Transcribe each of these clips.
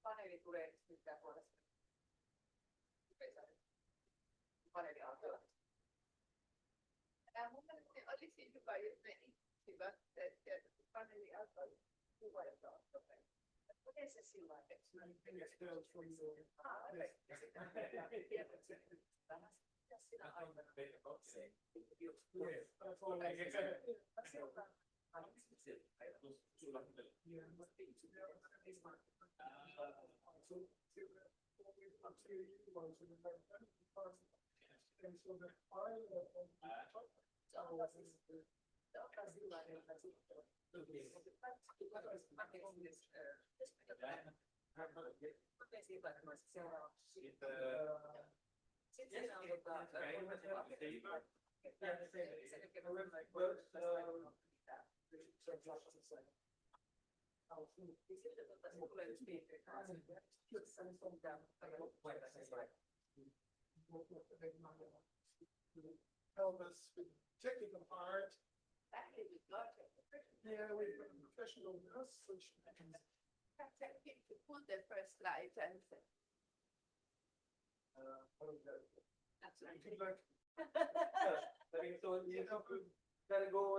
Paneeli tulee mitään puolesta. Paneeli alkaa. Mun mielestä olisi hyvä, jos meni hyvä, että paneeli alkaa kuva ja taas. Miten se sillä lailla? Sinä aina. Help us with technical part. Yeah, we've got a professional nurse, which to put the first slide and that's right. you like. So you have to gotta go.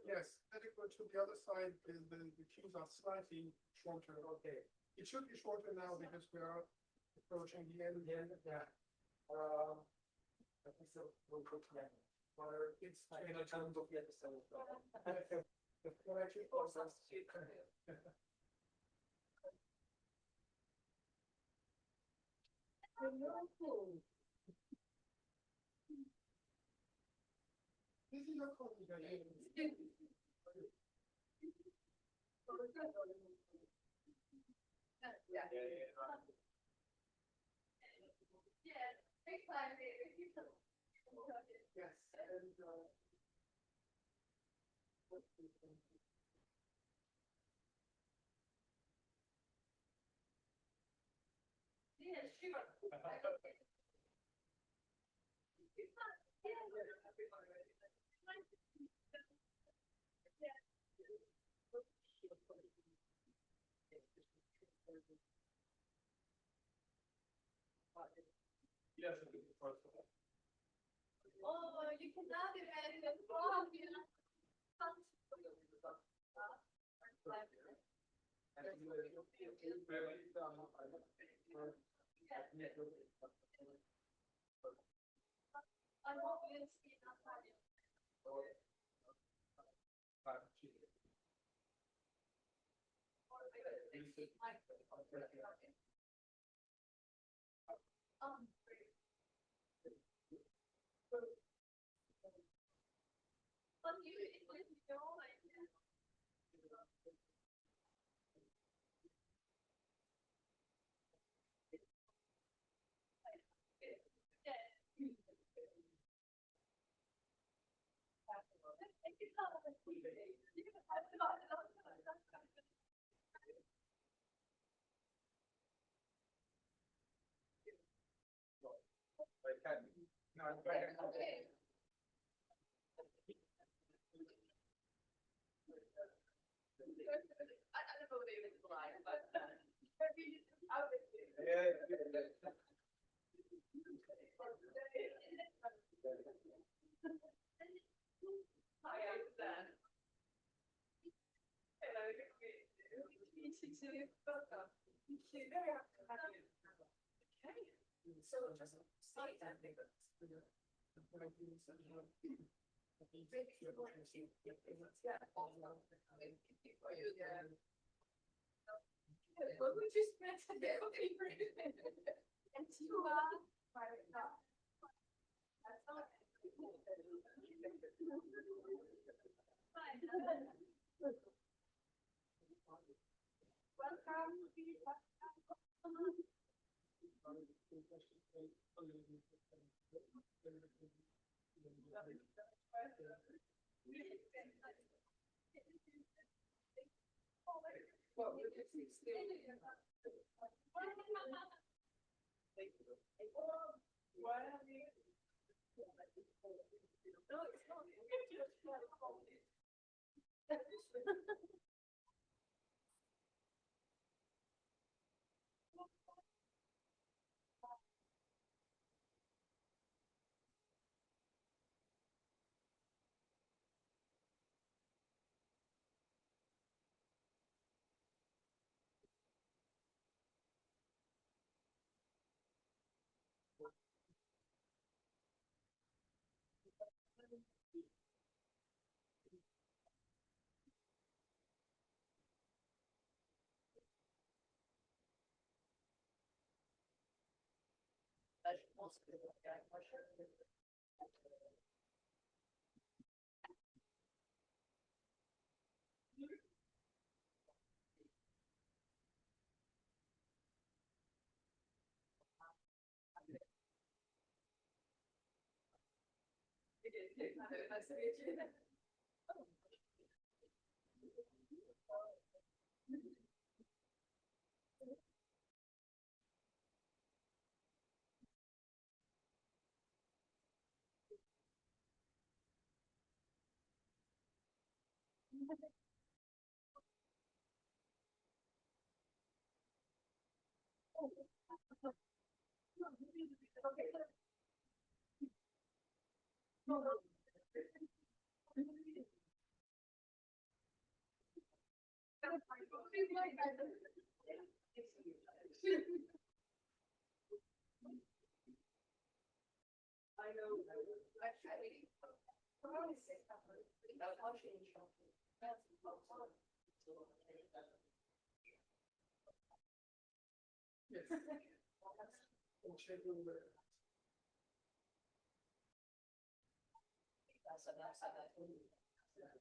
Yes, gotta go to the other side because the queues are slightly shorter. Okay, it should be shorter now because we are approaching the end. Yeah. I think so. We'll go to that. It's in a time of the episode. This is not called the yes, and yes, oh, you cannot imagine the problem. I hope you see that. So just say that because just meant to get cookie for you. And you are. That's all. Welcome. What would you say? What have you? No, it's not. I know. Actually, yes.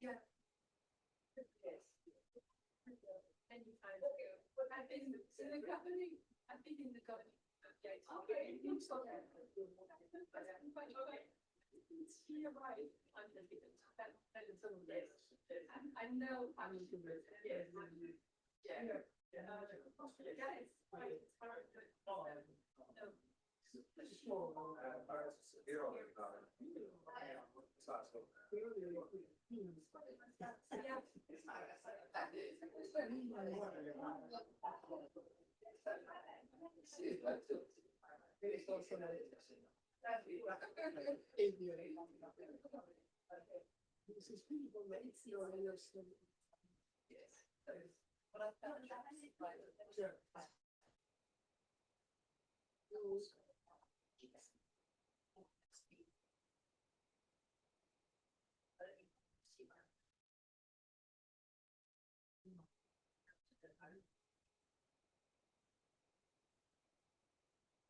Yeah. Many times. I've been in the company. I've been in the company. Okay. Okay. You're right. I'm the biggest. I know. I mean, yes. Yeah.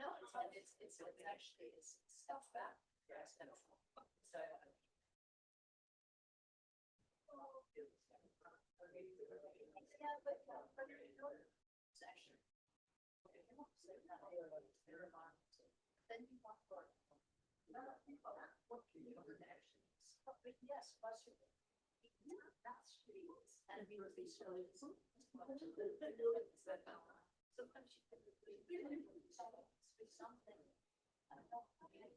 No, it's actually stuff that. Yes. So. Then you want for yes, that's and we were sometimes you can something. I don't know.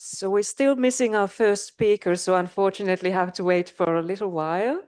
So we're still missing our first speaker, so unfortunately have to wait for a little while.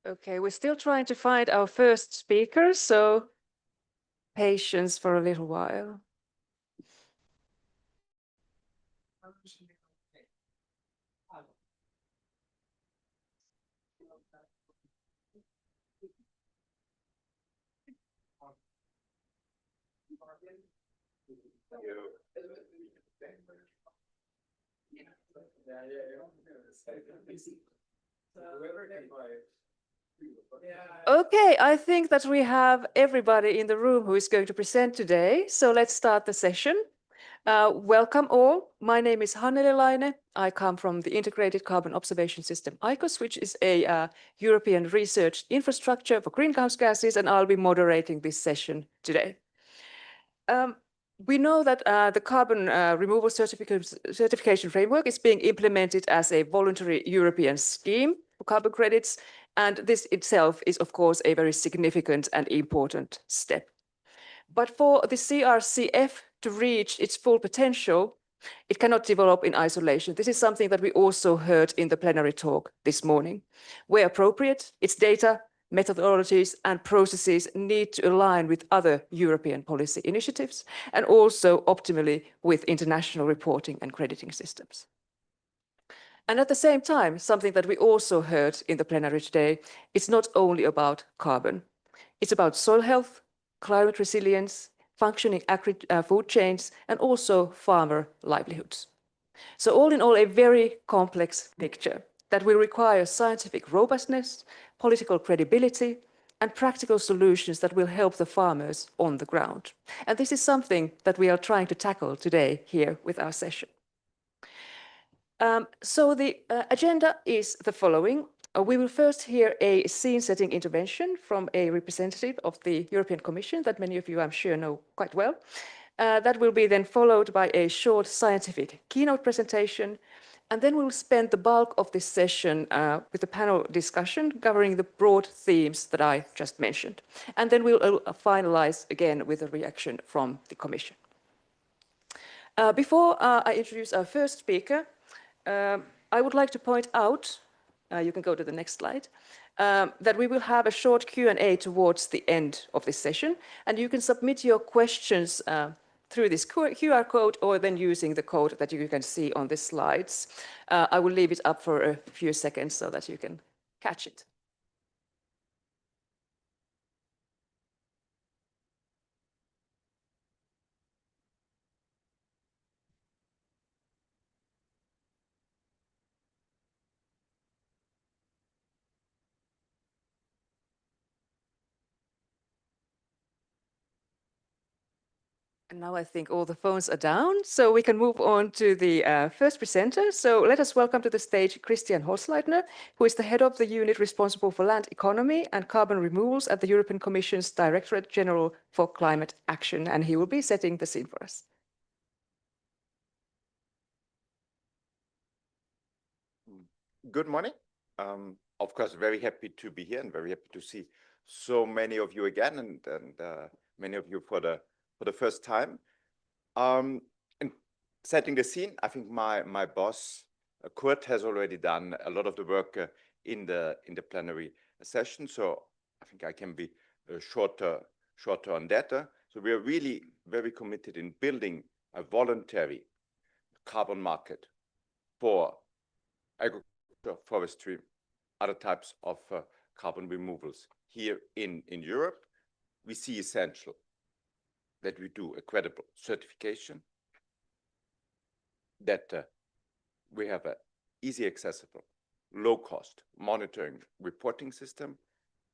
Okay, we're still trying to find our first speaker, so patience for a little while. Okay, I think that we have everybody in the room who is going to present today. So let's start the session. Welcome all. My name is Hannele Laine. I come from the Integrated Carbon Observation System, ICOS, which is a European research infrastructure for greenhouse gases, and I'll be moderating this session today. We know that the carbon removal certification framework is being implemented as a voluntary European scheme for carbon credits, and this itself is, of course, a very significant and important step. But for the CRCF to reach its full potential, it cannot develop in isolation. This is something that we also heard in the plenary talk this morning. Where appropriate, its data, methodologies and processes need to align with other European policy initiatives and also optimally with international reporting and crediting systems. And at the same time, something that we also heard in the plenary today, it's not only about carbon. It's about soil health, climate resilience, functioning food chains, and also farmer livelihoods. So all in all, a very complex picture that will require scientific robustness, political credibility, and practical solutions that will help the farmers on the ground. And this is something that we are trying to tackle today here with our session. So the agenda is the following. We will first hear a scene-setting intervention from a representative of the European Commission that many of you, I'm sure, know quite well. That will be then followed by a short scientific keynote presentation, and then we'll spend the bulk of this session with a panel discussion covering the broad themes that I just mentioned. And then we'll finalize again with a reaction from the Commission. Before I introduce our first speaker, I would like to point out, you can go to the next slide, that we will have a short Q&A towards the end of this session, and you can submit your questions through this QR code or then using the code that you can see on the slides. I will leave it up for a few seconds so that you can catch it. And now I think all the phones are down, so we can move on to the first presenter. So let us welcome to the stage Christian Holzleitner, who is the head of the unit responsible for land economy and carbon removals at the European Commission's Directorate General for Climate Action, and he will be setting the scene for us. Good morning. Of course, very happy to be here and very happy to see so many of you again and many of you for the first time. And setting the scene, I think my boss Kurt has already done a lot of the work in the plenary session, so I think I can be shorter on that. So we are really very committed in building a voluntary carbon market for agriculture, forestry, other types of carbon removals here in Europe. We see essential that we do a credible certification, that we have an easy accessible, low cost monitoring reporting system,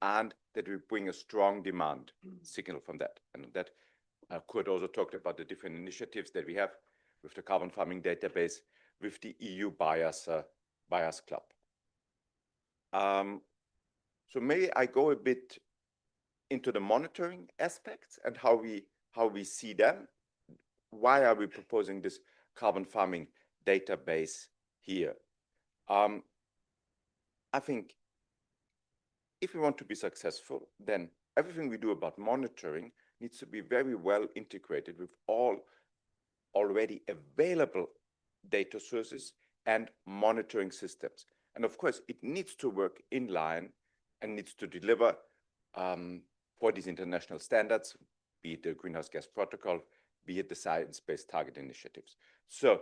and that we bring a strong demand signal from that. And that Kurt also talked about the different initiatives that we have with the carbon farming database, with the EU buyers club. So maybe I go a bit into the monitoring aspects and how we see them. Why are we proposing this carbon farming database here? I think if we want to be successful, then everything we do about monitoring needs to be very well integrated with all already available data sources and monitoring systems. And of course, it needs to work in line and needs to deliver for these international standards, be it the Greenhouse Gas Protocol, be it the Science-Based Target Initiatives. So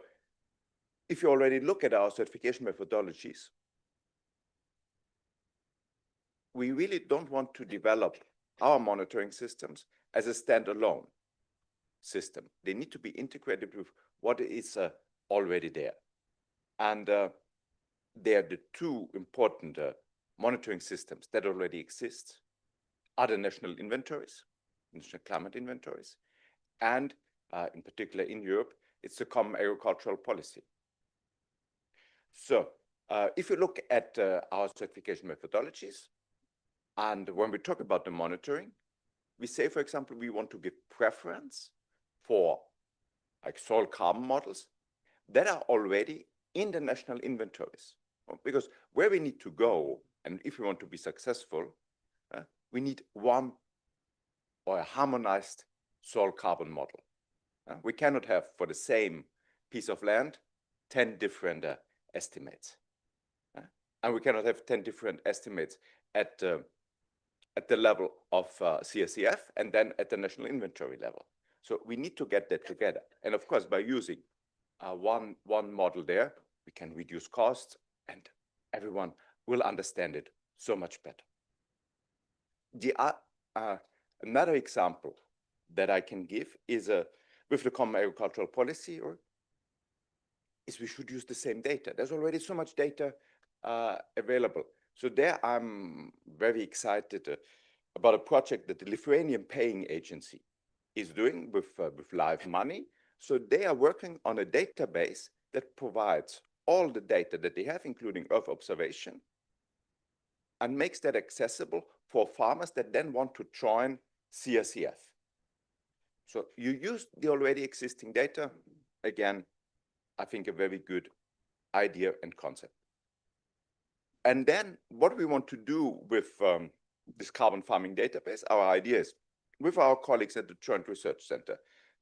if you already look at our certification methodologies, we really don't want to develop our monitoring systems as a standalone system. They need to be integrated with what is already there. And they are the two important monitoring systems that already exist are the national inventories, national climate inventories, and in particular in Europe, it's the common agricultural policy. So if you look at our certification methodologies, and when we talk about the monitoring, we say, for example, we want to give preference for like soil carbon models that are already in the national inventories. Because where we need to go, and if we want to be successful, we need one or a harmonized soil carbon model. We cannot have, for the same piece of land, 10 different estimates. And we cannot have 10 different estimates at the level of CSCF and then at the national inventory level. So we need to get that together. And of course, by using one model there, we can reduce costs and everyone will understand it so much better. Another example that I can give is with the common agricultural policy, is we should use the same data. There's already so much data available. So there I'm very excited about a project that the Lithuanian paying agency is doing with live money. So they are working on a database that provides all the data that they have, including Earth observation, and makes that accessible for farmers that then want to join CSCF. So you use the already existing data. Again, I think a very good idea and concept. And then what we want to do with this carbon farming database, our idea is with our colleagues at the Joint Research Center,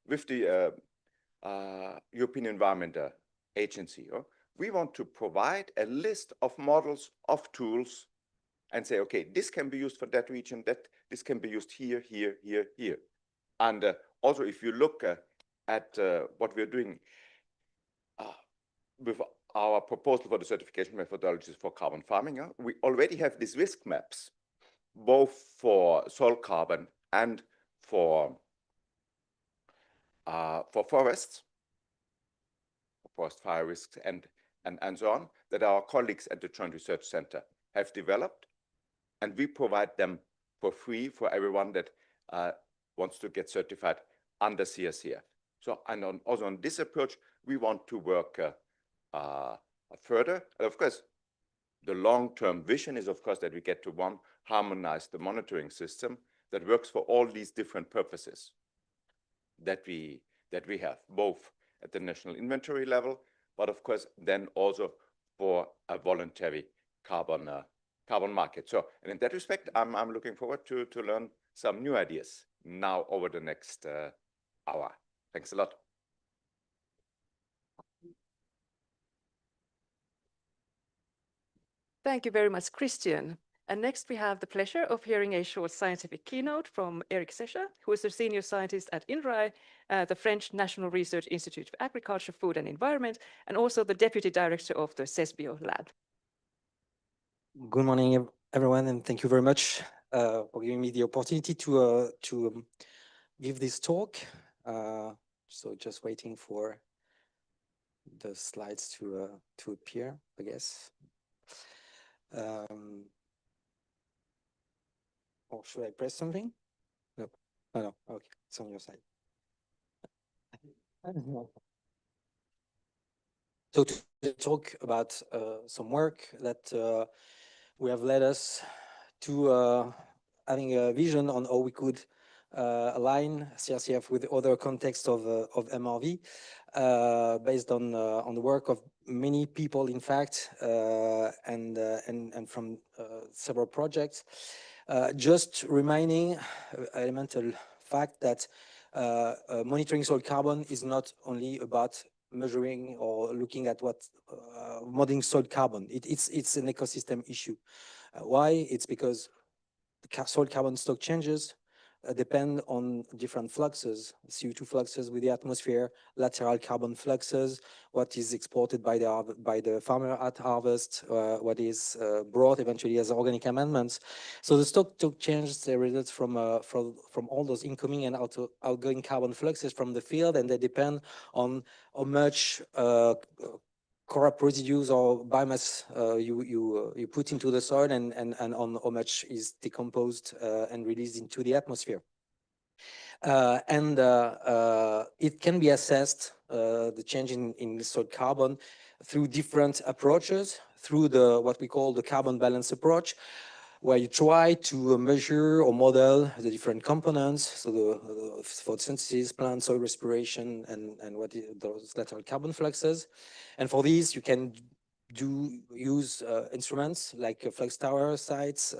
with the European Environment Agency, we want to provide a list of models, of tools, and say, okay, this can be used for that region, this can be used here, here, here, here. And also, if you look at what we're doing with our proposal for the certification methodologies for carbon farming, we already have these risk maps, both for soil carbon and for forests, forest fire risks, and so on, that our colleagues at the Joint Research Center have developed. And we provide them for free for everyone that wants to get certified under CSCF. So, and also on this approach, we want to work further. And of course, the long-term vision is, of course, that we get to one harmonized monitoring system that works for all these different purposes that we have, both at the national inventory level, but of course, then also for a voluntary carbon market. So, and in that respect, I'm looking forward to learn some new ideas now over the next hour. Thanks a lot. Thank you very much, Christian. And next we have the pleasure of hearing a short scientific keynote from Eric Secha, who is a senior scientist at INRAE, the French National Research Institute for Agriculture, Food and Environment, and also the deputy director of the CESBio lab. Good morning, everyone, and thank you very much for giving me the opportunity to give this talk. So just waiting for the slides to appear, I guess. Or should I press something? No, no, okay, it's on your side. So to talk about some work that we have led us to having a vision on how we could align CRCF with other contexts of MRV based on the work of many people, in fact, and from several projects. Just reminding elemental fact that monitoring soil carbon is not only about measuring or looking at what modeling soil carbon. It's an ecosystem issue. Why? It's because the soil carbon stock changes depend on different fluxes, CO2 fluxes with the atmosphere, lateral carbon fluxes, what is exported by the farmer at harvest, what is brought eventually as organic amendments. So the stock changes, they result from all those incoming and outgoing carbon fluxes from the field, and they depend on how much crop residues or biomass you put into the soil, and on how much is decomposed and released into the atmosphere. It can be assessed, the change in soil carbon, through different approaches, through what we call the carbon balance approach, where you try to measure or model the different components, so the photosynthesis, plant soil respiration, and those lateral carbon fluxes. And for these, you can use instruments like flux tower sites,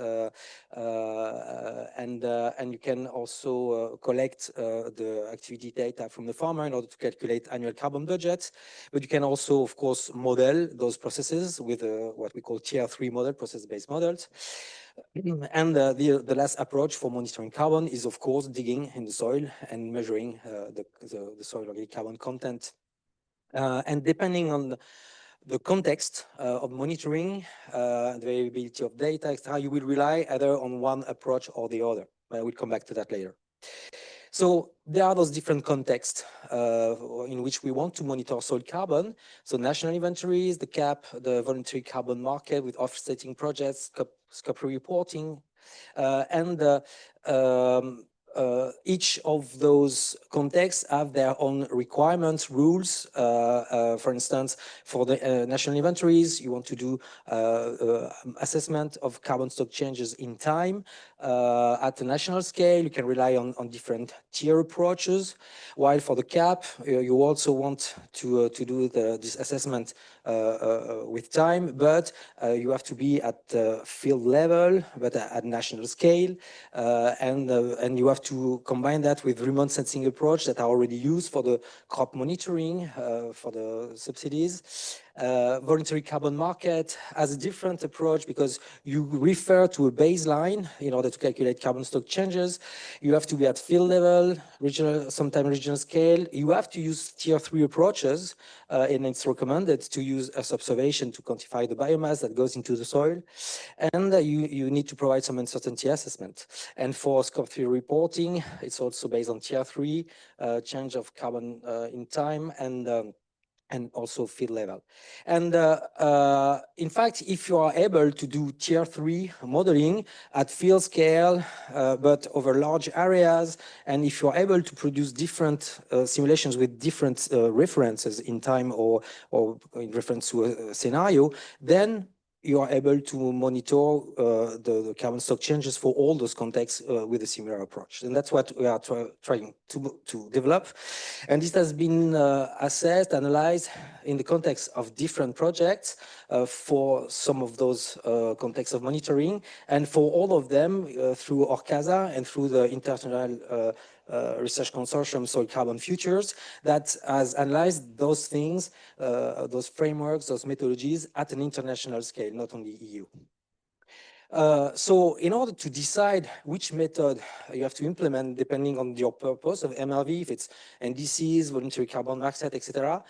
and you can also collect the activity data from the farmer in order to calculate annual carbon budgets. But you can also, of course, model those processes with what we call tier 3 model, process-based models. And the last approach for monitoring carbon is, of course, digging in the soil and measuring the soil organic carbon content. And depending on the context of monitoring, the availability of data, etc., you will rely either on one approach or the other. I will come back to that later. So there are those different contexts in which we want to monitor soil carbon. So national inventories, the CAP, the voluntary carbon market with offsetting projects, scope reporting, each of those contexts have their own requirements, rules. For instance, for the national inventories, you want to do assessment of carbon stock changes in time. At the national scale, you can rely on different tier approaches, while for the CAP, you also want to do this assessment with time, but you have to be at field level, but at national scale, and you have to combine that with remote sensing approach that are already used for the crop monitoring, for the subsidies. Voluntary carbon market has a different approach because you refer to a baseline in order to calculate carbon stock changes. You have to be at field level, regional, sometimes regional scale. You have to use tier 3 approaches, and it's recommended to use Earth observation to quantify the biomass that goes into the soil. And you need to provide some uncertainty assessment. And for scope 3 reporting, it's also based on tier 3, change of carbon in time, and also field level. And in fact, if you are able to do tier 3 modeling at field scale, but over large areas, and if you are able to produce different simulations with different references in time or in reference to a scenario, then you are able to monitor the carbon stock changes for all those contexts with a similar approach. And that's what we are trying to develop. And this has been assessed, analyzed in the context of different projects for some of those contexts of monitoring, and for all of them through ORCASA and through the International Research Consortium Soil Carbon Futures that has analyzed those things, those frameworks, those methodologies at an international scale, not only EU. So in order to decide which method you have to implement, depending on your purpose of MRV, if it's NDCs, voluntary carbon market, etc.,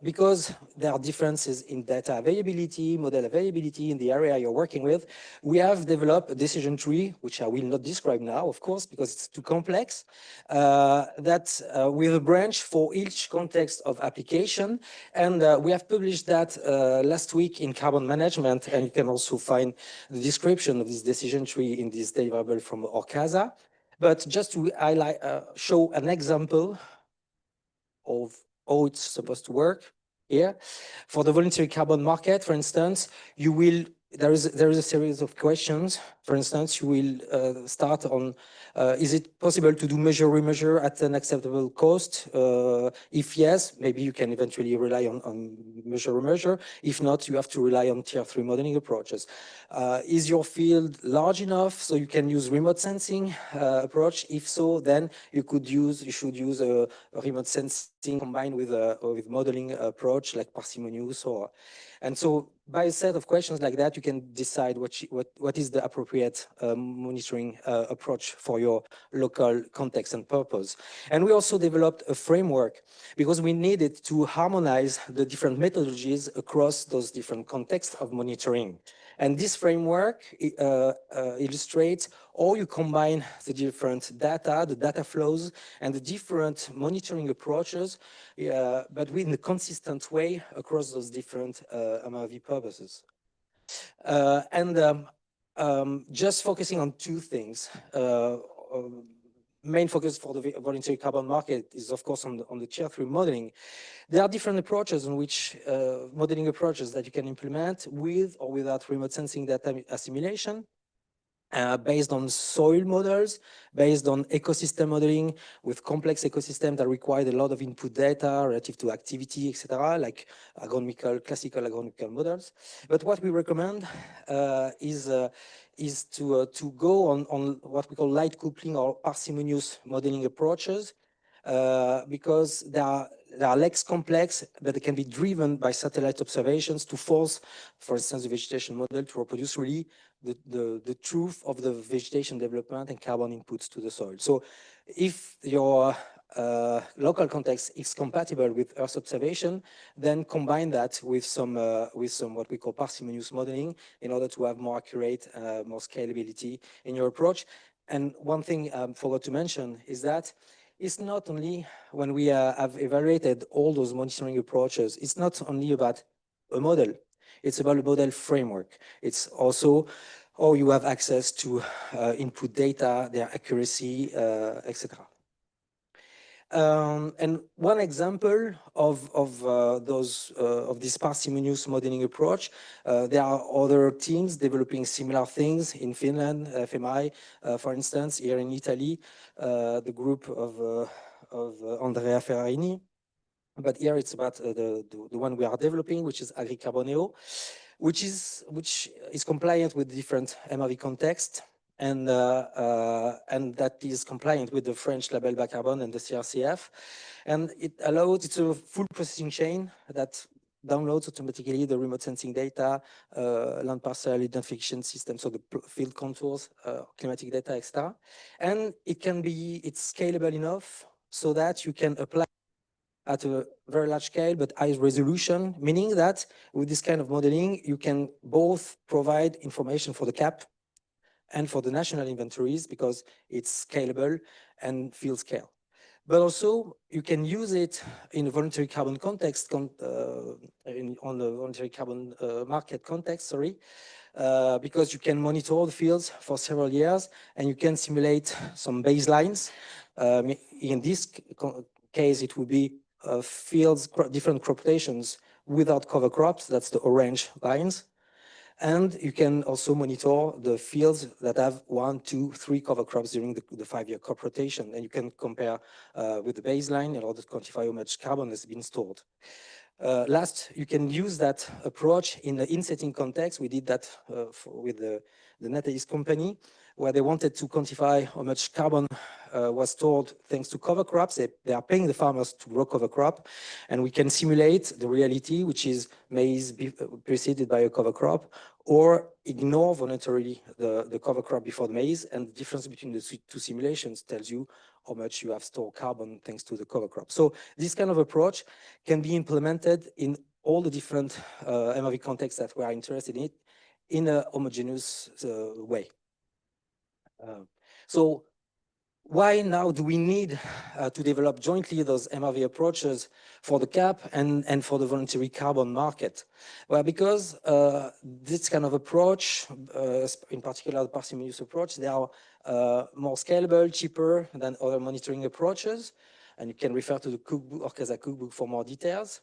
because there are differences in data availability, model availability in the area you're working with, we have developed a decision tree, which I will not describe now, of course, because it's too complex, with a branch for each context of application. And we have published that last week in Carbon Management, and you can also find the description of this decision tree in this deliverable from ORCASA. But just to highlight, show an example of how it's supposed to work here. For the voluntary carbon market, for instance, there is a series of questions. For instance, you will start on, is it possible to do measure-remeasure at an acceptable cost? If yes, maybe you can eventually rely on measure-remeasure. If not, you have to rely on tier 3 modeling approaches. Is your field large enough so you can use remote sensing approach? If so, then you should use a remote sensing combined with modeling approach like parsimonious. And so by a set of questions like that, you can decide what is the appropriate monitoring approach for your local context and purpose. And we also developed a framework because we needed to harmonize the different methodologies across those different contexts of monitoring. And this framework illustrates how you combine the different data, the data flows, and the different monitoring approaches, but in a consistent way across those different MRV purposes. Just focusing on two things. Main focus for the voluntary carbon market is, of course, on the tier 3 modeling. There are different approaches on which modeling approaches that you can implement with or without remote sensing data assimilation. Based on soil models, based on ecosystem modeling with complex ecosystems that require a lot of input data relative to activity, etc., like classical agronomical models. But what we recommend is to go on what we call light coupling or parsimonious modeling approaches, because they are less complex, but they can be driven by satellite observations to force, for instance, the vegetation model to reproduce really the truth of the vegetation development and carbon inputs to the soil. So if your local context is compatible with Earth observation, then combine that with some what we call parsimonious modeling in order to have more accurate, more scalability in your approach. And one thing I forgot to mention is that it's not only when we have evaluated all those monitoring approaches, it's not only about a model, it's about a model framework. It's also how you have access to input data, their accuracy, etc. And one example of this parsimonious modeling approach, there are other teams developing similar things in Finland, FMI, for instance, here in Italy, the group of Andrea Ferrarini. But here it's about the one we are developing, which is AgriCarboneo, which is compliant with different MRV context, and that is compliant with the French label bas carbone and the CRCF. And it's a full processing chain that downloads automatically the remote sensing data, land parcel identification system, so the field contours, climatic data, etc. And it's scalable enough so that you can apply at a very large scale, but high resolution, meaning that with this kind of modeling, you can both provide information for the CAP and for the national inventories because it's scalable and field scale. But also, you can use it in a voluntary carbon context, on the voluntary carbon market context, sorry, because you can monitor the fields for several years and you can simulate some baselines. In this case, it would be fields, different crop rotations without cover crops, that's the orange lines. And you can also monitor the fields that have 1, 2, 3 cover crops during the 5-year crop rotation. And you can compare with the baseline in order to quantify how much carbon has been stored. Last, you can use that approach in the in-setting context. We did that with the NetEase company, where they wanted to quantify how much carbon was stored thanks to cover crops. They are paying the farmers to grow cover crop, and we can simulate the reality, which is maize preceded by a cover crop, or ignore voluntarily the cover crop before the maize, and the difference between the two simulations tells you how much you have stored carbon thanks to the cover crop. So this kind of approach can be implemented in all the different MRV contexts that we are interested in a homogeneous way. So why now do we need to develop jointly those MRV approaches for the CAP and for the voluntary carbon market? Well, because this kind of approach, in particular the parsimonious approach, they are more scalable, cheaper than other monitoring approaches. And you can refer to the cookbook, Orcasa cookbook, for more details.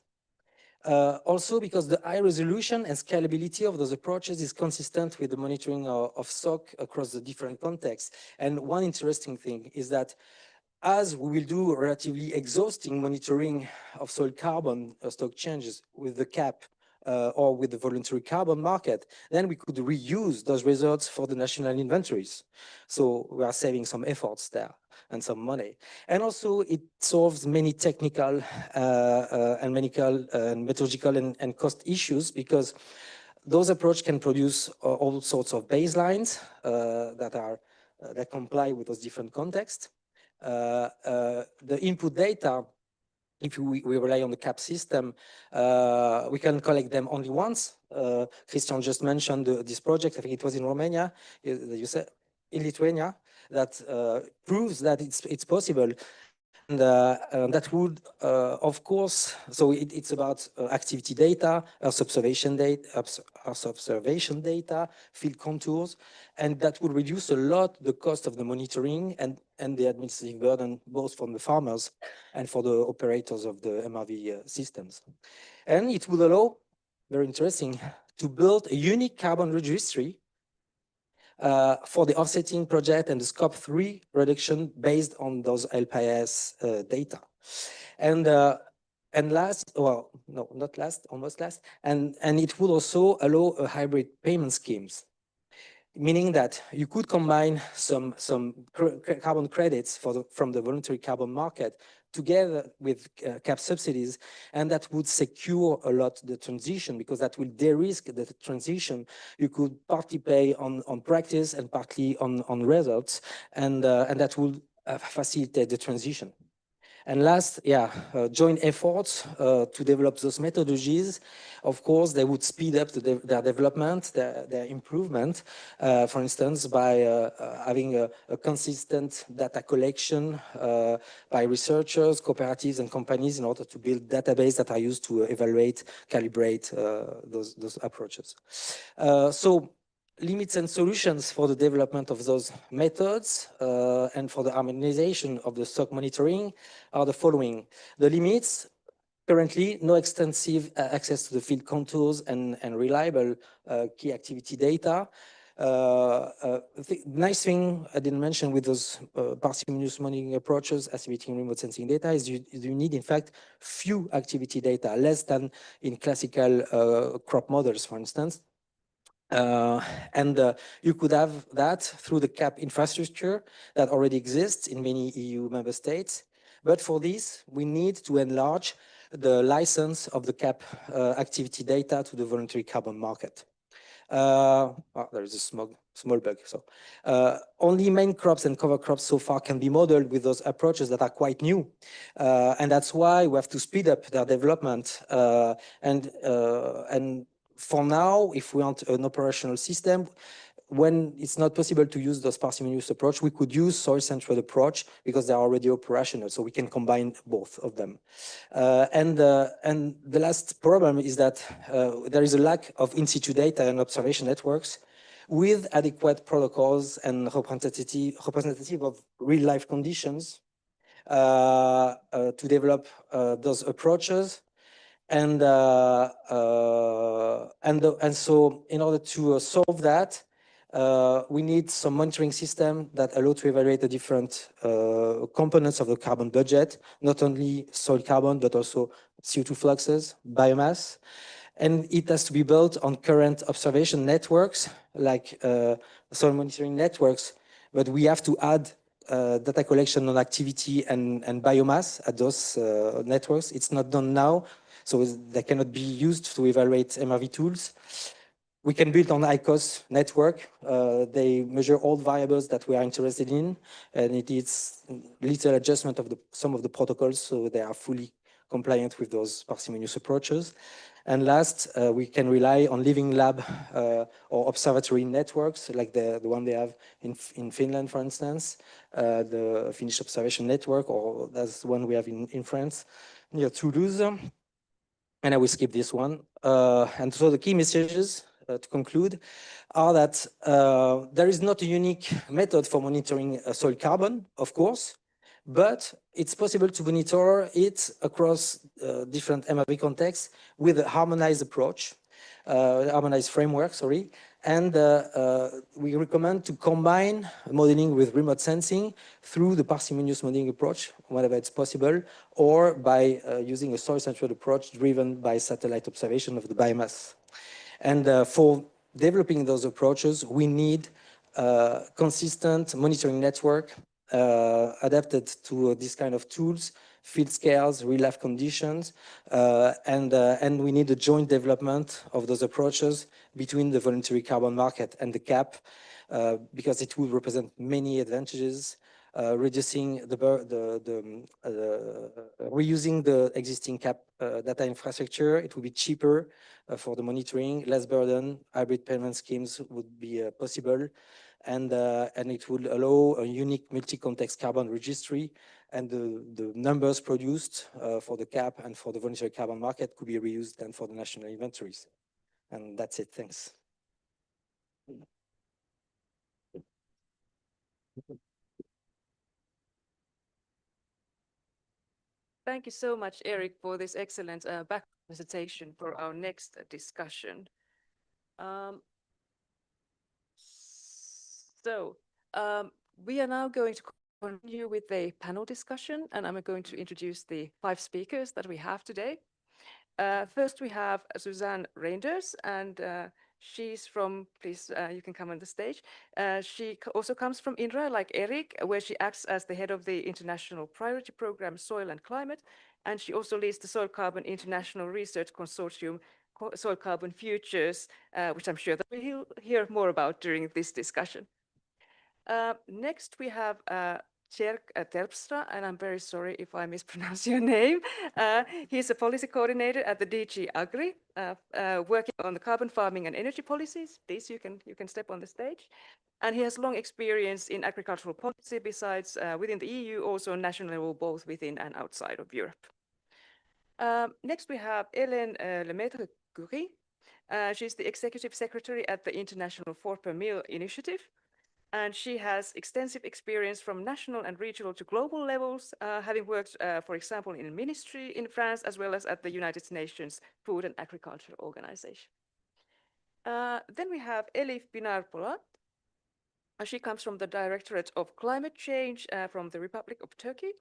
Also because the high resolution and scalability of those approaches is consistent with the monitoring of stock across the different contexts. And one interesting thing is that as we will do relatively exhausting monitoring of soil carbon stock changes with the CAP or with the voluntary carbon market, then we could reuse those results for the national inventories. So we are saving some efforts there and some money. And also it solves many technical and methodological and cost issues, because those approaches can produce all sorts of baselines that comply with those different contexts. The input data, if we rely on the CAP system, we can collect them only once. Christian just mentioned this project, I think it was in Romania, you said, in Lithuania, that proves that it's possible. And that would, of course, so it's about activity data, Earth observation data, field contours, and that would reduce a lot the cost of the monitoring and the administrative burden, both from the farmers and for the operators of the MRV systems. And it would allow, very interesting, to build a unique carbon registry for the offsetting project and the scope 3 reduction based on those LPIS data. And last, well, no, not last, almost last, and it would also allow a hybrid payment schemes, meaning that you could combine some carbon credits from the voluntary carbon market together with cap subsidies, and that would secure a lot the transition, because that will de-risk the transition. You could partly pay on practice and partly on results, and that would facilitate the transition. And last, joint efforts to develop those methodologies. Of course, they would speed up their development, their improvement, for instance, by having a consistent data collection by researchers, cooperatives, and companies in order to build databases that are used to evaluate, calibrate those approaches. So limits and solutions for the development of those methods and for the harmonization of the stock monitoring are the following. The limits: currently, no extensive access to the field contours and reliable key activity data. The nice thing I didn't mention with those parsimonious monitoring approaches, estimating remote sensing data, is you need, in fact, few activity data, less than in classical crop models, for instance. You could have that through the CAP infrastructure that already exists in many EU member states. But for this, we need to enlarge the license of the CAP activity data to the voluntary carbon market. There is a small bug. So only main crops and cover crops so far can be modeled with those approaches that are quite new. And that's why we have to speed up their development. And for now, if we want an operational system, when it's not possible to use those parsimonious approach, we could use soil-centered approach because they're already operational, so we can combine both of them. And the last problem is that there is a lack of in-situ data and observation networks with adequate protocols and representative of real-life conditions to develop those approaches. And so in order to solve that, we need some monitoring system that allow to evaluate the different components of the carbon budget, not only soil carbon, but also CO2 fluxes, biomass. And it has to be built on current observation networks, like soil monitoring networks, but we have to add data collection on activity and biomass at those networks. It's not done now, so they cannot be used to evaluate MRV tools. We can build on ICOS network. They measure all variables that we are interested in, and it is little adjustment of some of the protocols, so they are fully compliant with those parsimonious approaches. And last, we can rely on living lab or observatory networks, like the one they have in Finland, for instance, the Finnish Observation Network, or that's the one we have in France, near Toulouse. And I will skip this one. And so the key messages to conclude are that there is not a unique method for monitoring soil carbon, of course, but it's possible to monitor it across different MRV contexts with a harmonized approach, harmonized framework, sorry. And we recommend to combine modeling with remote sensing through the parsimonious modeling approach, whenever it's possible, or by using a soil-centered approach driven by satellite observation of the biomass. And for developing those approaches, we need consistent monitoring network adapted to this kind of tools field scales, real life conditions, and we need a joint development of those approaches between the voluntary carbon market and the cap, because it will represent many advantages, reducing reusing the existing cap data infrastructure. It will be cheaper for the monitoring, less burden, hybrid payment schemes would be possible, and it would allow a unique multi-context carbon registry, and the numbers produced for the cap and for the voluntary carbon market could be reused then for the national inventories. And that's it, thanks. Thank you so much, Eric, for this excellent back presentation for our next discussion. We are now going to continue with the panel discussion, and I'm going to introduce the 5 speakers that we have today. First, we have Suzanne Reinders, and she's from, please, you can come on the stage. She also comes from INRA, like Eric, where she acts as the head of the International Priority Program Soil and Climate, and she also leads the Soil Carbon International Research Consortium, Soil Carbon Futures, which I'm sure that we'll hear more about during this discussion. Next, we have Tjerk Terpstra, and I'm very sorry if I mispronounce your name. He's a policy coordinator at the DG Agri, working on the carbon farming and energy policies. Please, you can step on the stage. And he has long experience in agricultural policy, besides within the EU, also national level, both within and outside of Europe. Next, we have Hélène Lemaitre-Curie. She's the executive secretary at the International 4 per Meal Initiative. And she has extensive experience from national and regional to global levels, having worked, for example, in a ministry in France, as well as at the United Nations Food and Agriculture Organization. Then we have Elif Pinar-Polat. She comes from the Directorate of Climate Change from the Republic of Turkey,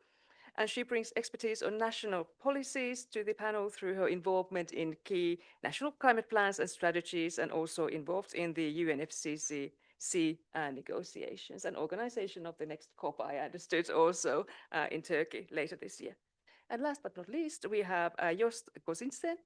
and she brings expertise on national policies to the panel through her involvement in key national climate plans and strategies, and also involved in the UNFCCC negotiations and organization of the next COP, I understood, also in Turkey later this year. And last but not least, we have Joost Kosinsten,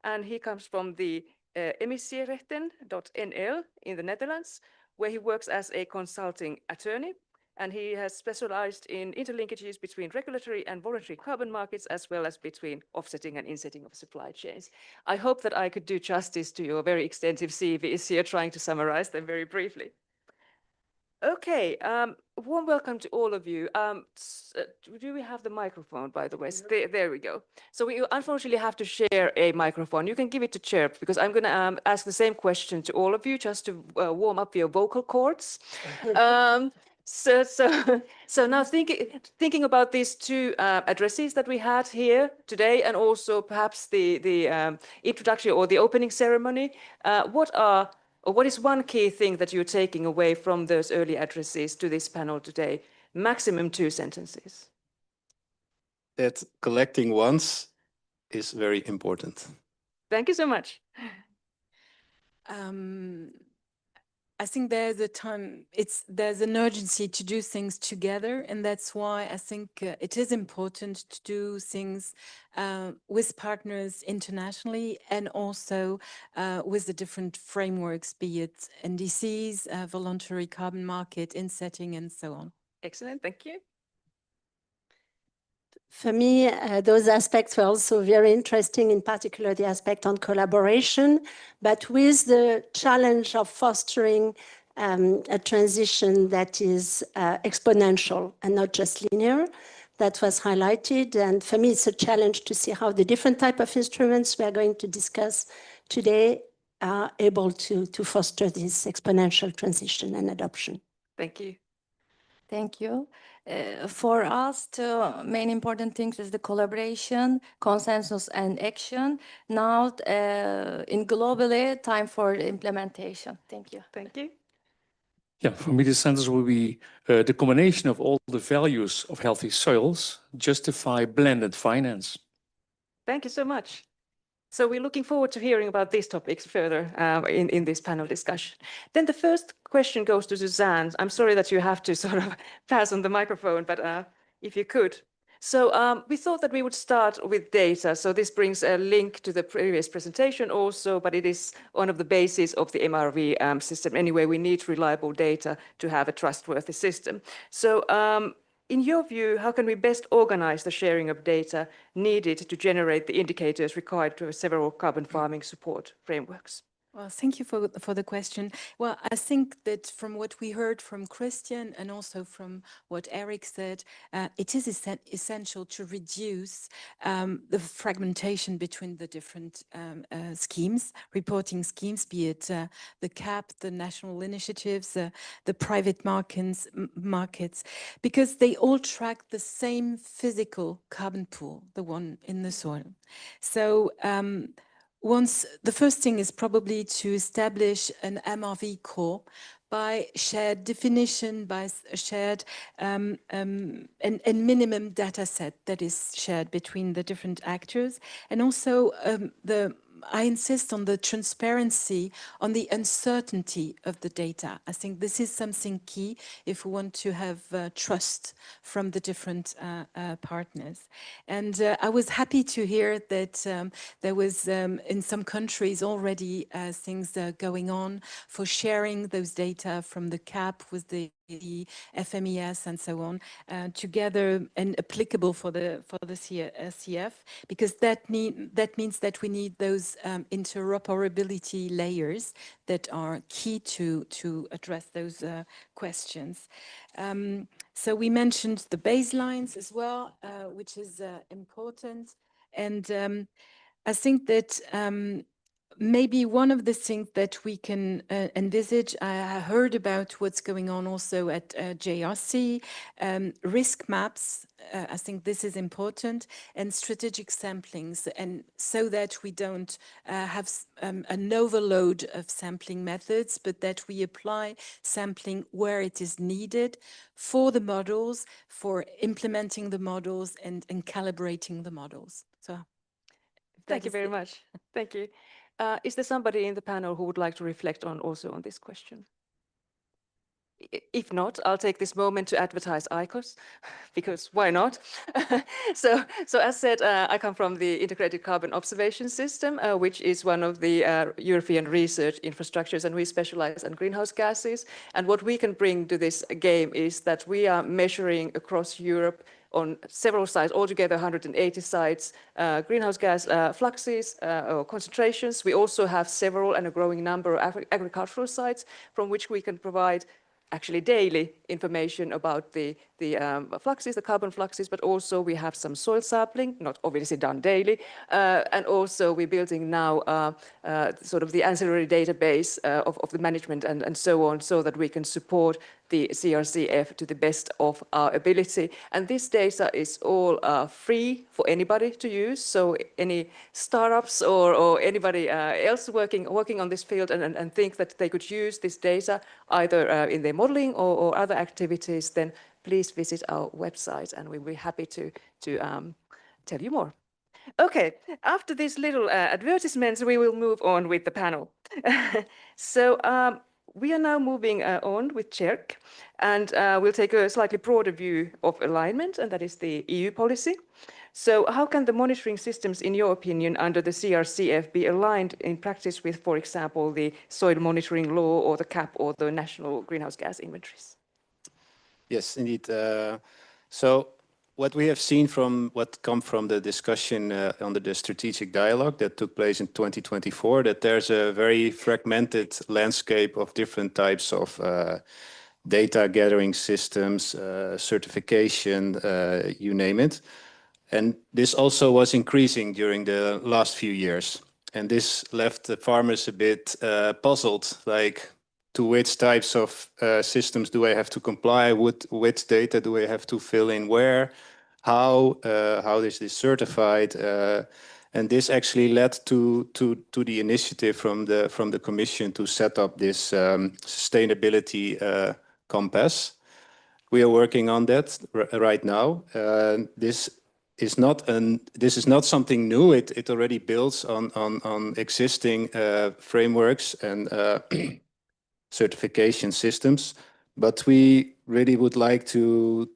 and he comes from the emissierechten.nl in the Netherlands, where he works as a consulting attorney, and he has specialized in interlinkages between regulatory and voluntary carbon markets, as well as between offsetting and insetting of supply chains. I hope that I could do justice to your very extensive CVs here, trying to summarize them very briefly. Okay, warm welcome to all of you. Do we have the microphone, by the way? There we go. So we unfortunately have to share a microphone. You can give it to Tjerk, because I'm going to ask the same question to all of you, just to warm up your vocal cords. So now thinking about these 2 addresses that we had here today, and also perhaps the introduction or the opening ceremony, what is one key thing that you're taking away from those early addresses to this panel today? Maximum 2 sentences. That collecting once is very important. Thank you so much. I think there's an urgency to do things together, and that's why I think it is important to do things with partners internationally, and also with the different frameworks, be it NDCs, voluntary carbon market, insetting, and so on. Excellent, thank you. For me, those aspects were also very interesting, in particular the aspect on collaboration, but with the challenge of fostering a transition that is exponential and not just linear. That was highlighted, and for me it's a challenge to see how the different type of instruments we are going to discuss today are able to foster this exponential transition and adoption. Thank you. Thank you. For us, the main important things is the collaboration, consensus, and action. Now, in globally, time for implementation. Thank you. Thank you. Yeah, for me, the sentence will be the combination of all the values of healthy soils justify blended finance. Thank you so much. So we're looking forward to hearing about these topics further in this panel discussion. Then the first question goes to Suzanne. I'm sorry that you have to sort of pass on the microphone, but if you could. So we thought that we would start with data. So this brings a link to the previous presentation also, but it is one of the bases of the MRV system. Anyway, we need reliable data to have a trustworthy system. So in your view, how can we best organize the sharing of data needed to generate the indicators required to several carbon farming support frameworks? Well, thank you for the question. Well, I think that from what we heard from Christian and also from what Eric said, it is essential to reduce the fragmentation between the different schemes, reporting schemes, be it the CAP, the national initiatives, the private markets, because they all track the same physical carbon pool, the one in the soil. So the first thing is probably to establish an MRV core by shared definition, by a shared and minimum data set that is shared between the different actors. And also I insist on the transparency, on the uncertainty of the data. I think this is something key if we want to have trust from the different partners. And I was happy to hear that there was in some countries already things going on for sharing those data from the CAP with the FMES and so on together and applicable for the CF, because that means that we need those interoperability layers that are key to address those questions. So we mentioned the baselines as well, which is important. And I think that maybe one of the things that we can envisage, I heard about what's going on also at JRC, risk maps. I think this is important, and strategic samplings, and so that we don't have an overload of sampling methods, but that we apply sampling where it is needed for the models, for implementing the models and calibrating the models. So thank you very much. Thank you. Is there somebody in the panel who would like to reflect on also on this question? If not, I'll take this moment to advertise ICOS, because why not? So as said, I come from the Integrated Carbon Observation System, which is one of the European research infrastructures, and we specialize in greenhouse gases. And what we can bring to this game is that we are measuring across Europe on several sites, altogether 180 sites, greenhouse gas fluxes or concentrations. We also have several and a growing number of agricultural sites from which we can provide actually daily information about the fluxes, the carbon fluxes, but also we have some soil sampling, not obviously done daily, and also we're building now sort of the ancillary database of the management and so on, so that we can support the CRCF to the best of our ability. And this data is all free for anybody to use, so any startups or anybody else working on this field and think that they could use this data either in their modeling or other activities, then please visit our website and we'll be happy to tell you more. Okay, after these little advertisements, we will move on with the panel. So we are now moving on with CHERC, and we'll take a slightly broader view of alignment, and that is the EU policy. So how can the monitoring systems, in your opinion, under the CRCF be aligned in practice with, for example, the soil monitoring law or the CAP or the national greenhouse gas inventories? Yes, indeed. So what we have seen from what come from the discussion under the strategic dialogue that took place in 2024, that there's a very fragmented landscape of different types of data gathering systems, certification, you name it. And this also was increasing during the last few years. And this left the farmers a bit puzzled, like, to which types of systems do I have to comply with, which data do I have to fill in where, how is this certified? And this actually led to the initiative from the Commission to set up this sustainability compass. We are working on that right now. This is not something new. It already builds on existing frameworks and certification systems, but we really would like to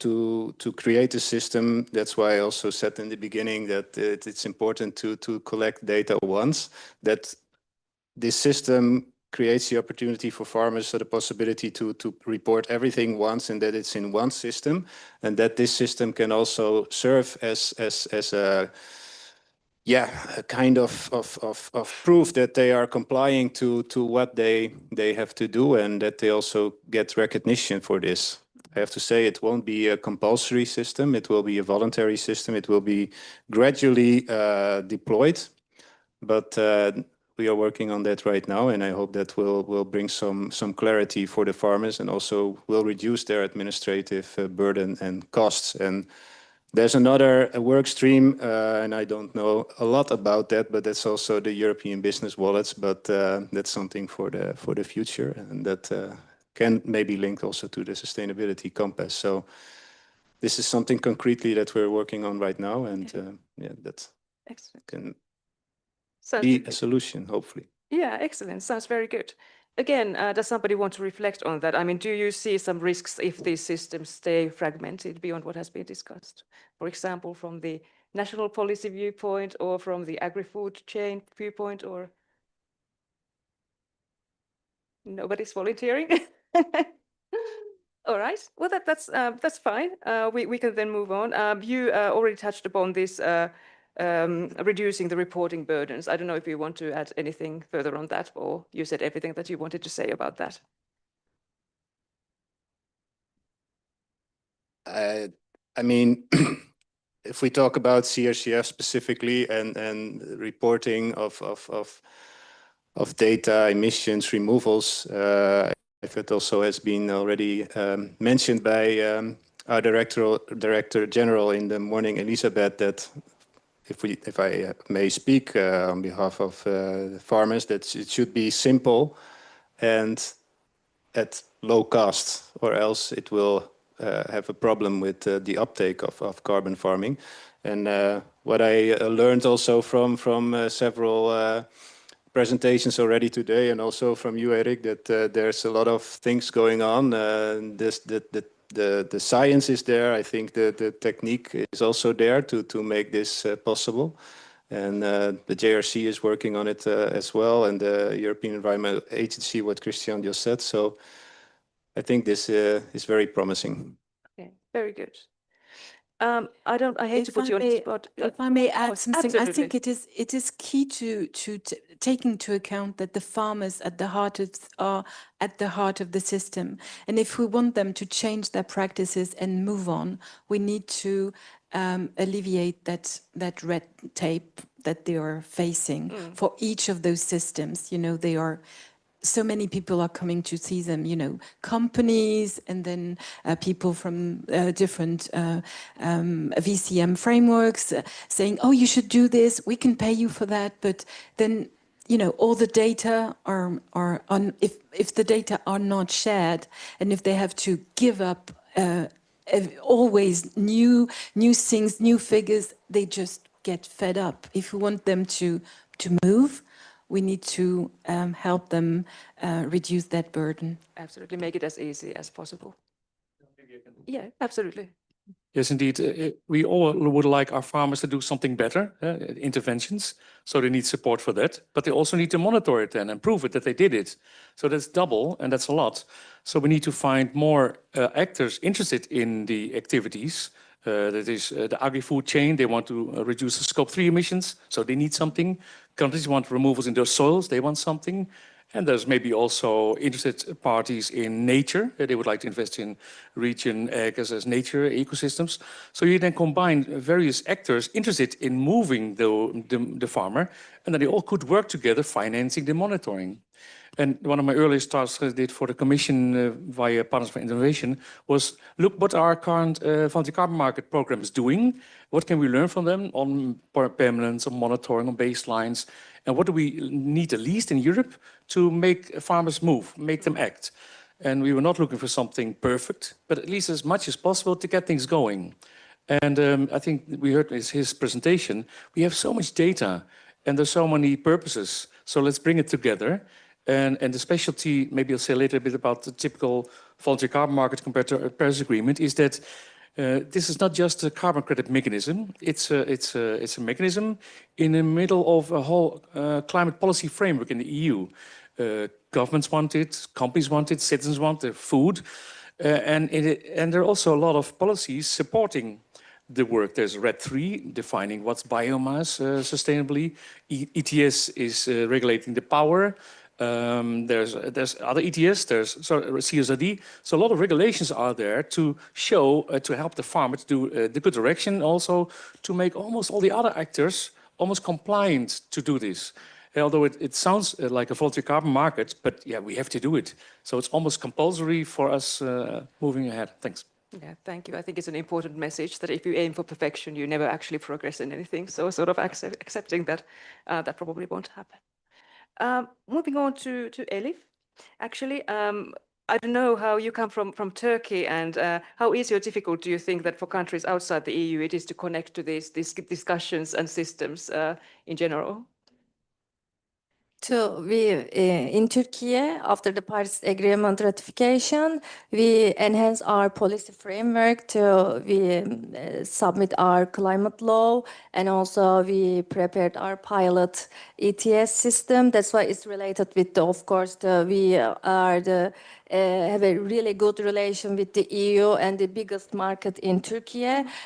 create a system. That's why I also said in the beginning that it's important to collect data once. That this system creates the opportunity for farmers, so the possibility to report everything once, and that it's in one system, and that this system can also serve as a a kind of proof that they are complying to what they have to do, and that they also get recognition for this. I have to say it won't be a compulsory system. It will be a voluntary system. It will be gradually deployed, but we are working on that right now, and I hope that will bring some clarity for the farmers and also will reduce their administrative burden and costs. And there's another work stream, and I don't know a lot about that, but that's also the European business wallets. But that's something for the future, and that can maybe link also to the sustainability compass. So this is something concretely that we're working on right now, and that can be a solution, hopefully. Yeah, excellent. Sounds very good. Again, does somebody want to reflect on that? I mean, do you see some risks if these systems stay fragmented beyond what has been discussed? For example, from the national policy viewpoint or from the agri-food chain viewpoint, or nobody's volunteering? All right. Well, that's fine. We can then move on. You already touched upon this reducing the reporting burdens. I don't know if you want to add anything further on that, or you said everything that you wanted to say about that. I mean, if we talk about CRCF specifically and reporting of data, emissions, removals, if it also has been already mentioned by our Director General in the morning, Elisabeth, that if I may speak on behalf of farmers, that it should be simple and at low cost, or else it will have a problem with the uptake of carbon farming. And what I learned also from several presentations already today, and also from you, Eric, that there's a lot of things going on. The science is there. I think the technique is also there to make this possible. And the JRC is working on it as well, and the European Environment Agency, what Christian just said. So I think this is very promising. Okay, very good. I hate to put you on the spot. If I may add course, something, I absolutely. think it is key to take into account that the farmers are at the heart of the system, and if we want them to change their practices and move on, we need to alleviate that red tape that they are facing for each of those systems. You know, they are. So many people are coming to see them, you know, companies and then people from different VCM frameworks saying, oh, you should do this, we can pay you for that. But then, you know, all the data are on, if the data are not shared, and if they have to give up always new things, new figures, they just get fed up. If we want them to move, we need to help them reduce that burden. Absolutely, make it as easy as possible. Yeah, absolutely. Yes, indeed. We all would like our farmers to do something better, interventions. So they need support for that. But they also need to monitor it then and prove it that they did it. So that's double, and that's a lot. So we need to find more actors interested in the activities. That is the agri-food chain. They want to reduce the scope 3 emissions. So they need something. Countries want removals in their soils. They want something. And there's maybe also interested parties in nature. They would like to invest in region as nature ecosystems. So you then combine various actors interested in moving the farmer, and then they all could work together financing the monitoring. And one of my earliest tasks I did for the Commission via Partners for Innovation was look what our current voluntary carbon market program is doing. What can we learn from them on permanence, on monitoring, on baselines? And what do we need at least in Europe to make farmers move, make them act? And we were not looking for something perfect, but at least as much as possible to get things going. And I think we heard his presentation. We have so much data and there's so many purposes. So let's bring it together. And the specialty, maybe I'll say a little bit about the typical voluntary carbon market compared to a Paris Agreement is that this is not just a carbon credit mechanism. It's a mechanism in the middle of a whole climate policy framework in the EU. Governments want it, companies want it, citizens want it, food. And there are also a lot of policies supporting the work. There's RED 3 defining what's biomass sustainably. ETS is regulating the power. There's other ETS, there's CSRD. So a lot of regulations are there to show, to help the farmer to do the good direction, also to make almost all the other actors almost compliant to do this. Although it sounds like a voluntary carbon market, but yeah, we have to do it. So it's almost compulsory for us moving ahead. Thanks. Yeah, thank you. I think it's an important message that if you aim for perfection, you never actually progress in anything. So sort of accepting that that probably won't happen. Moving on to Elif. Actually, I don't know how you come from Turkey, and how easy or difficult do you think that for countries outside the EU it is to connect to these discussions and systems in general? In Turkey, after the Paris Agreement ratification, we enhance our policy framework we submit our climate law, and also we prepared our pilot ETS system. That's why it's related with of course, we have a really good relation with the EU and the biggest market in Turkey.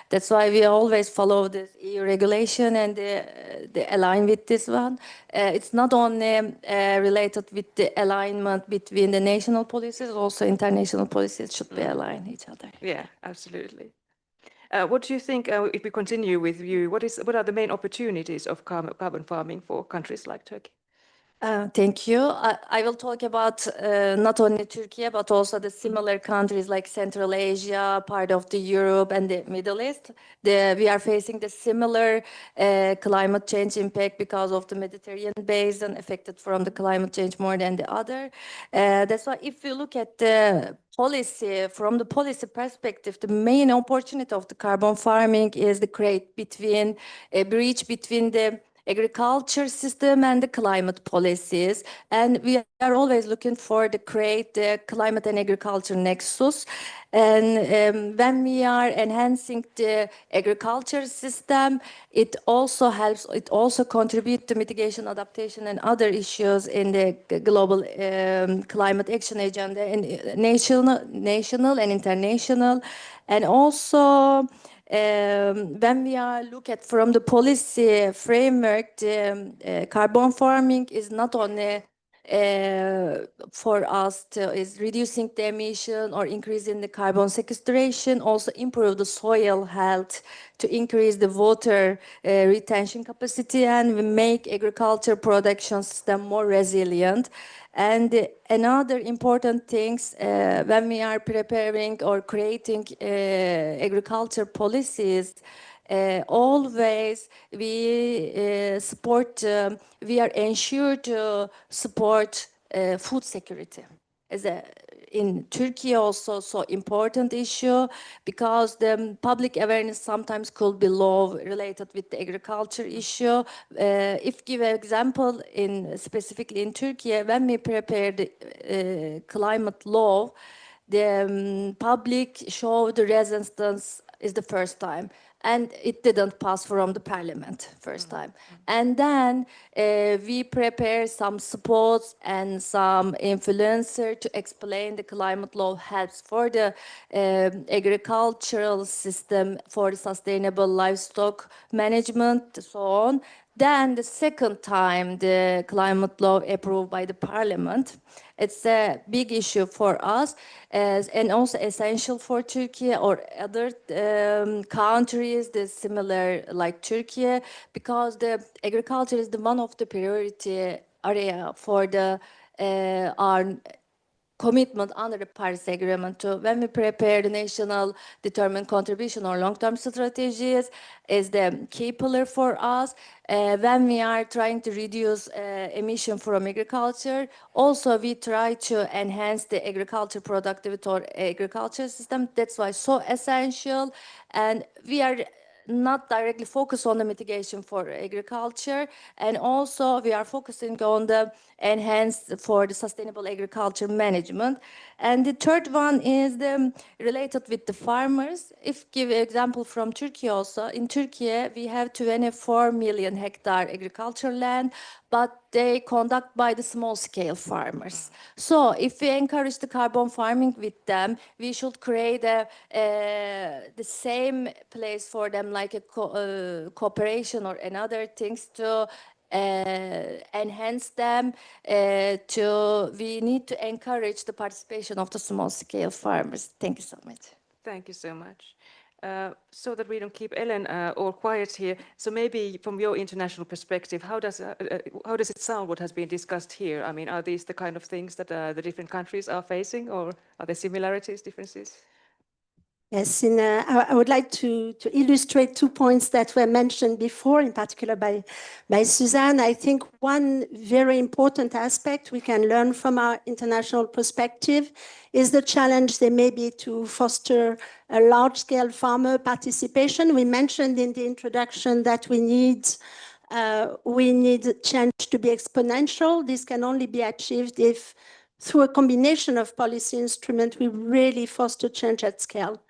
That's why we always follow this EU regulation and they align with this one. It's not only related with the alignment between the national policies, also international policies should be aligned each other. Yeah, absolutely. What do you think, if we continue with you, what are the main opportunities of carbon farming for countries like Turkey? Thank you. I will talk about not only Turkey, but also the similar countries like Central Asia, part of the Europe and the Middle East. We are facing the similar climate change impact because of the Mediterranean basin affected from the climate change more than the other. That's why if you look at the policy, from the policy perspective, the main opportunity of the carbon farming is the bridge between the agriculture system and the climate policies, and we are always looking for create the climate and agriculture nexus. And when we are enhancing the agriculture system, it also helps, it also contributes to mitigation, adaptation, and other issues in the global climate action agenda, in national and international. And also, when we are look at from the policy framework, carbon farming is not only for us is reducing the emission or increasing the carbon sequestration, also improve the soil health, to increase the water retention capacity, and make agriculture production system more resilient. And another important things when we are preparing or creating agriculture policies, always we we are ensured to support food security. In Turkey also so important issue, because the public awareness sometimes could be low related with the agriculture issue. If give an example specifically in Turkey, when we prepared the climate law, the public showed the resistance is the first time, and it didn't pass from the parliament first time. And then we prepare some supports and some influencer to explain the climate law helps for the agricultural system, for the sustainable livestock management, so on. Then the second time the climate law approved by the parliament. It's a big issue for us and also essential for Turkey or other countries similar like Turkey, because the agriculture is one of the priority area for our commitment under the Paris Agreement. To when we prepare the national determined contribution or long-term strategies is the key pillar for us. When we are trying to reduce emission from agriculture, also we try to enhance the agriculture productivity or agriculture system. That's why so essential, and we are not directly focus on the mitigation for agriculture, and also we are focusing on the enhanced for the sustainable agriculture management. And the third one is related with the farmers. If give an example from Turkey also, in Turkey we have 24 million hectare agricultural land, but they conduct by the small scale farmers. So if we encourage the carbon farming with them, we should create the same place for them, like a cooperation or another things to enhance them. We need to encourage the participation of the small scale farmers. Thank you so much. Thank you so much. So that we don't keep Ellen all quiet here, so maybe from your international perspective, how does it sound what has been discussed here? I mean, are these the kind of things that the different countries are facing, or are there similarities, differences? Yes, I would like to illustrate 2 points that were mentioned before, in particular by Suzanne. I think one very important aspect we can learn from our international perspective is the challenge there may be to foster a large-scale farmer participation. We mentioned in the introduction that we need change to be exponential. This can only be achieved if, through a combination of policy instruments, we really foster change at scale.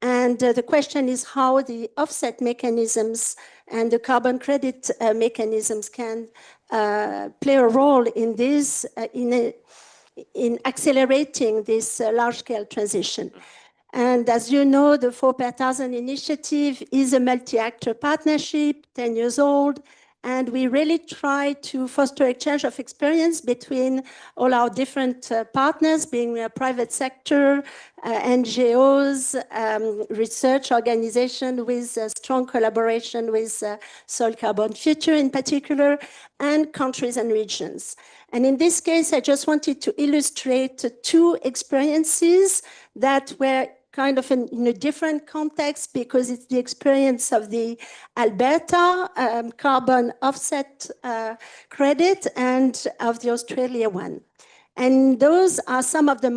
And the question is how the offset mechanisms and the carbon credit mechanisms can play a role in this, in accelerating this large-scale transition. And as you know, the 4 per 1,000 initiative is a multi-actor partnership, 10 years old, and we really try to foster exchange of experience between all our different partners, being private sector, NGOs, research organization with strong collaboration with Soil Carbon Future in particular, and countries and regions. And in this case, I just wanted to illustrate 2 experiences that were kind of in a different context, because it's the experience of the Alberta carbon offset credit and of the Australia one. And those are some of the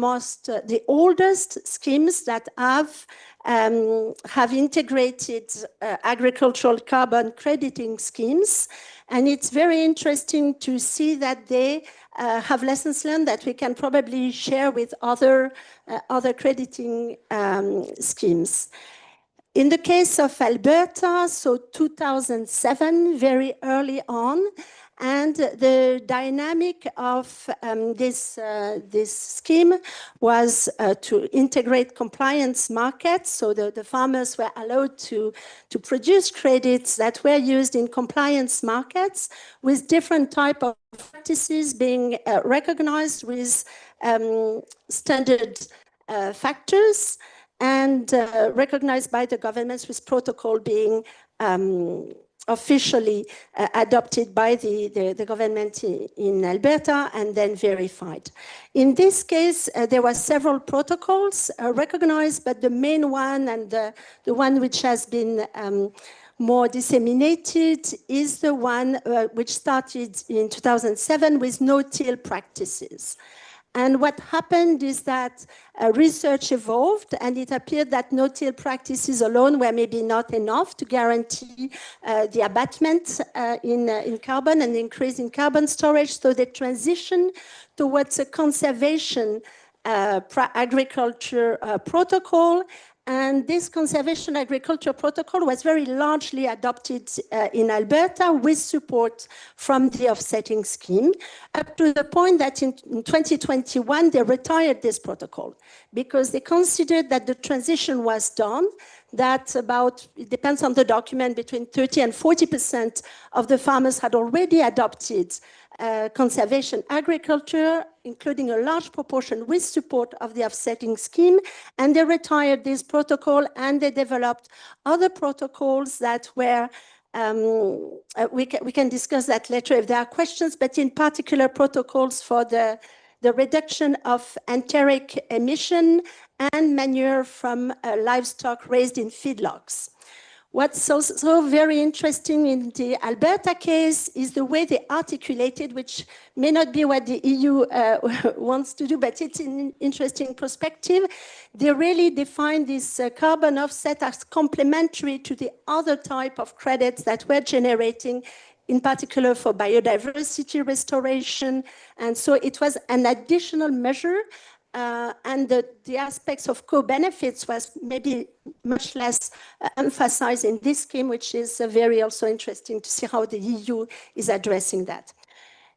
the oldest schemes that have integrated agricultural carbon crediting schemes. And it's very interesting to see that they have lessons learned that we can probably share with other crediting schemes. In the case of Alberta, so 2007, very early on, and the dynamic of this scheme was to integrate compliance markets. So the farmers were allowed to produce credits that were used in compliance markets with different type of practices being recognized with standard factors and recognized by the governments, with protocol being officially adopted by the government in Alberta and then verified. In this case, there were several protocols recognized, but the main one and the one which has been more disseminated is the one which started in 2007 with no-till practices. And what happened is that research evolved, and it appeared that no-till practices alone were maybe not enough to guarantee the abatement in carbon and the increase in carbon storage. So they transitioned towards a conservation agriculture protocol. And this conservation agriculture protocol was very largely adopted in Alberta with support from the offsetting scheme, up to the point that in 2021, they retired this protocol because they considered that the transition was done, that it depends on the document, between 30 and 40% of the farmers had already adopted conservation agriculture, including a large proportion with support of the offsetting scheme, and they retired this protocol and they developed other protocols that were, we can discuss that later if there are questions, but in particular protocols for the reduction of enteric emission and manure from livestock raised in feedlots. What's also very interesting in the Alberta case is the way they articulated, which may not be what the EU wants to do, but it's an interesting perspective. They really define this carbon offset as complementary to the other type of credits that we're generating, in particular for biodiversity restoration. And so it was an additional measure. And the aspects of co-benefits was maybe much less emphasized in this scheme, which is very also interesting to see how the EU is addressing that.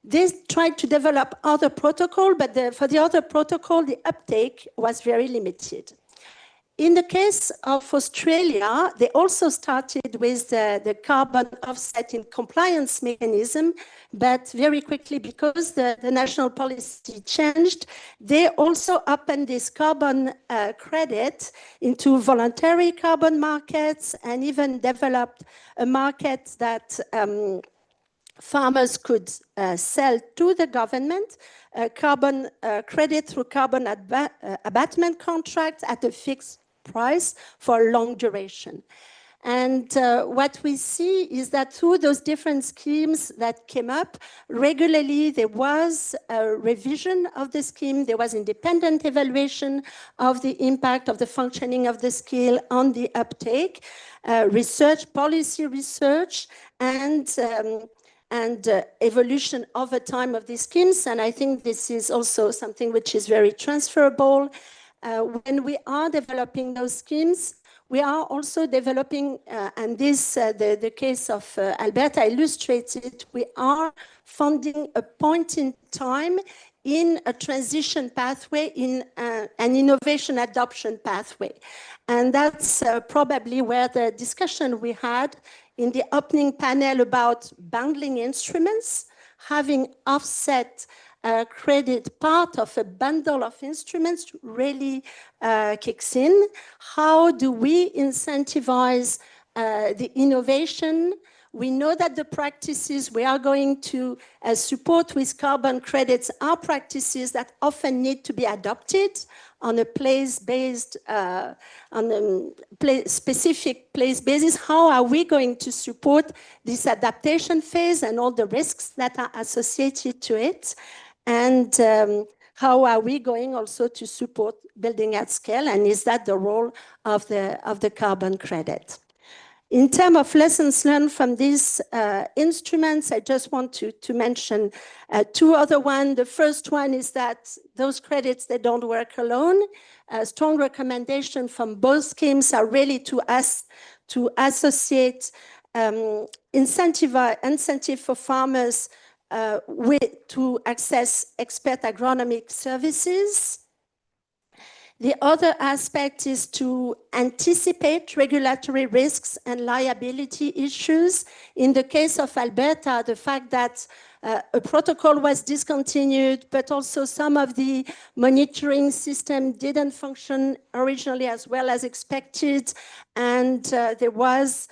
They tried to develop other protocol, but for the other protocol, the uptake was very limited. In the case of Australia, they also started with the carbon offset in compliance mechanism, but very quickly, because the national policy changed, they also opened this carbon credit into voluntary carbon markets and even developed a market that farmers could sell to the government carbon credit through carbon abatement contracts at a fixed price for a long duration. And what we see is that through those different schemes that came up, regularly there was a revision of the scheme, there was independent evaluation of the impact of the functioning of the scheme on the uptake, research, policy research, and evolution over time of these schemes. And I think this is also something which is very transferable. When we are developing those schemes, we are also developing, and this, the case of Alberta illustrates it, we are funding a point in time in a transition pathway, in an innovation adoption pathway. And that's probably where the discussion we had in the opening panel about bundling instruments, having offset credit part of a bundle of instruments really kicks in. How do we incentivize the innovation? We know that the practices we are going to support with carbon credits are practices that often need to be adopted on a place-based, specific place basis. How are we going to support this adaptation phase and all the risks that are associated to it? And how are we going also to support building at scale? And is that the role of the carbon credit? In terms of lessons learned from these instruments, I just want to mention two other ones. The first one is that those credits, they don't work alone. A strong recommendation from both schemes are really to associate incentive for farmers to access expert agronomic services. The other aspect is to anticipate regulatory risks and liability issues. In the case of Alberta, the fact that a protocol was discontinued, but also some of the monitoring system didn't function originally as well as expected, and there was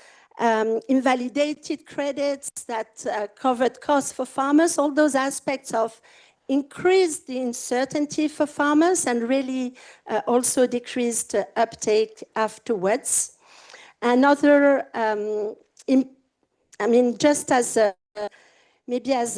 invalidated credits that covered costs for farmers. All those aspects of increased the uncertainty for farmers and really also decreased uptake afterwards. Another, just as maybe as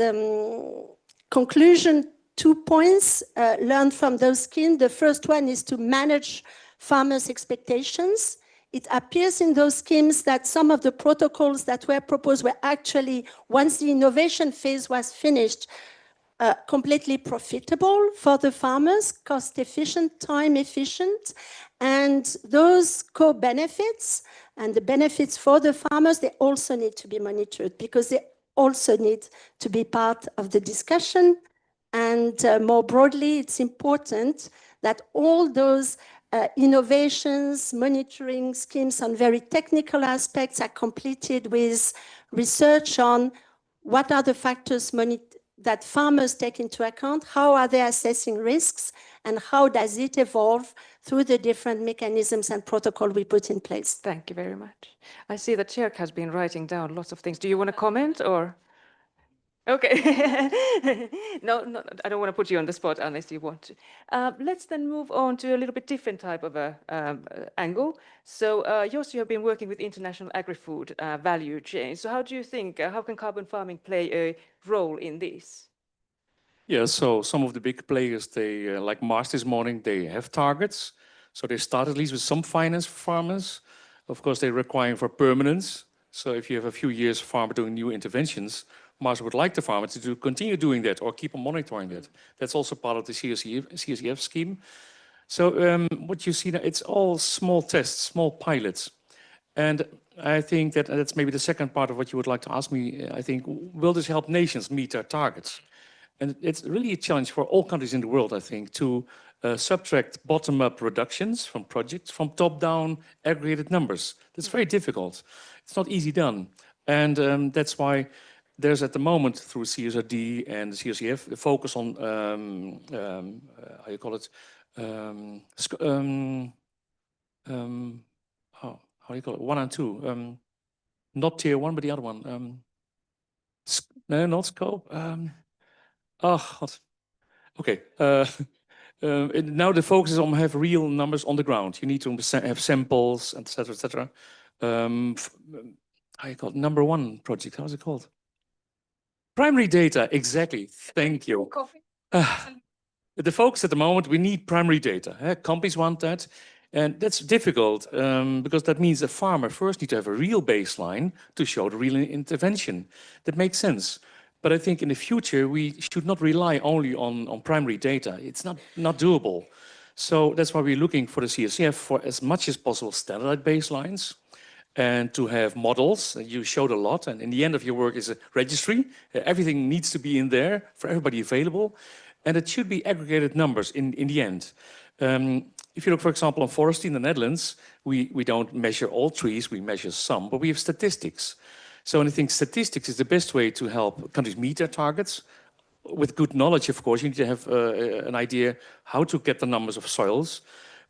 conclusion, 2 points learned from those schemes. The first one is to manage farmers' expectations. It appears in those schemes that some of the protocols that were proposed were actually, once the innovation phase was finished, completely profitable for the farmers, cost efficient, time efficient, and those co-benefits and the benefits for the farmers, they also need to be monitored because they also need to be part of the discussion. And more broadly, it's important that all those innovations, monitoring schemes on very technical aspects are completed with research on what are the factors that farmers take into account, how are they assessing risks, and how does it evolve through the different mechanisms and protocol we put in place. Thank you very much. I see that Chair has been writing down lots of things. Do you want to comment or? Okay. No, I don't want to put you on the spot unless you want to. Let's then move on to a little bit different type of a angle. So, Jos, you have been working with international agri-food value chain. So, how do you think, how can carbon farming play a role in this? Yeah, so some of the big players, they like Mars this morning, they have targets. So they start at least with some finance for farmers. Of course, they're requiring for permanence. So if you have a few years farmer doing new interventions, Mars would like the farmer to continue doing that or keep on monitoring that. That's also part of the CSEF scheme. So what you see now, it's all small tests, small pilots. And I think that that's maybe the second part of what you would like to ask me. I think, will this help nations meet their targets? And it's really a challenge for all countries in the world, I think, to subtract bottom-up reductions from projects from top-down aggregated numbers. That's very difficult. It's not easy done. And that's why there's at the moment, through CSRD and CSEF, the focus on, how you call it, how do you call it, 1 and 2. Not tier 1, but the other one. No, not scope. God. Okay. Now the focus is on have real numbers on the ground. You need to have samples, etc., etc. How you call it? Number 1 project. How's it called? Primary data. Exactly. Thank you. Coffee. The focus at the moment, we need primary data. Companies want that. And that's difficult because that means a farmer first need to have a real baseline to show the real intervention. That makes sense. But I think in the future, we should not rely only on primary data. It's not doable. So that's why we're looking for the CSEF for as much as possible standardized baselines and to have models. You showed a lot. And in the end of your work is a registry. Everything needs to be in there for everybody available. And it should be aggregated numbers in the end. If you look, for example, on forestry in the Netherlands, we don't measure all trees, we measure some, but we have statistics. So I think statistics is the best way to help countries meet their targets. With good knowledge, of course, you need to have an idea how to get the numbers of soils.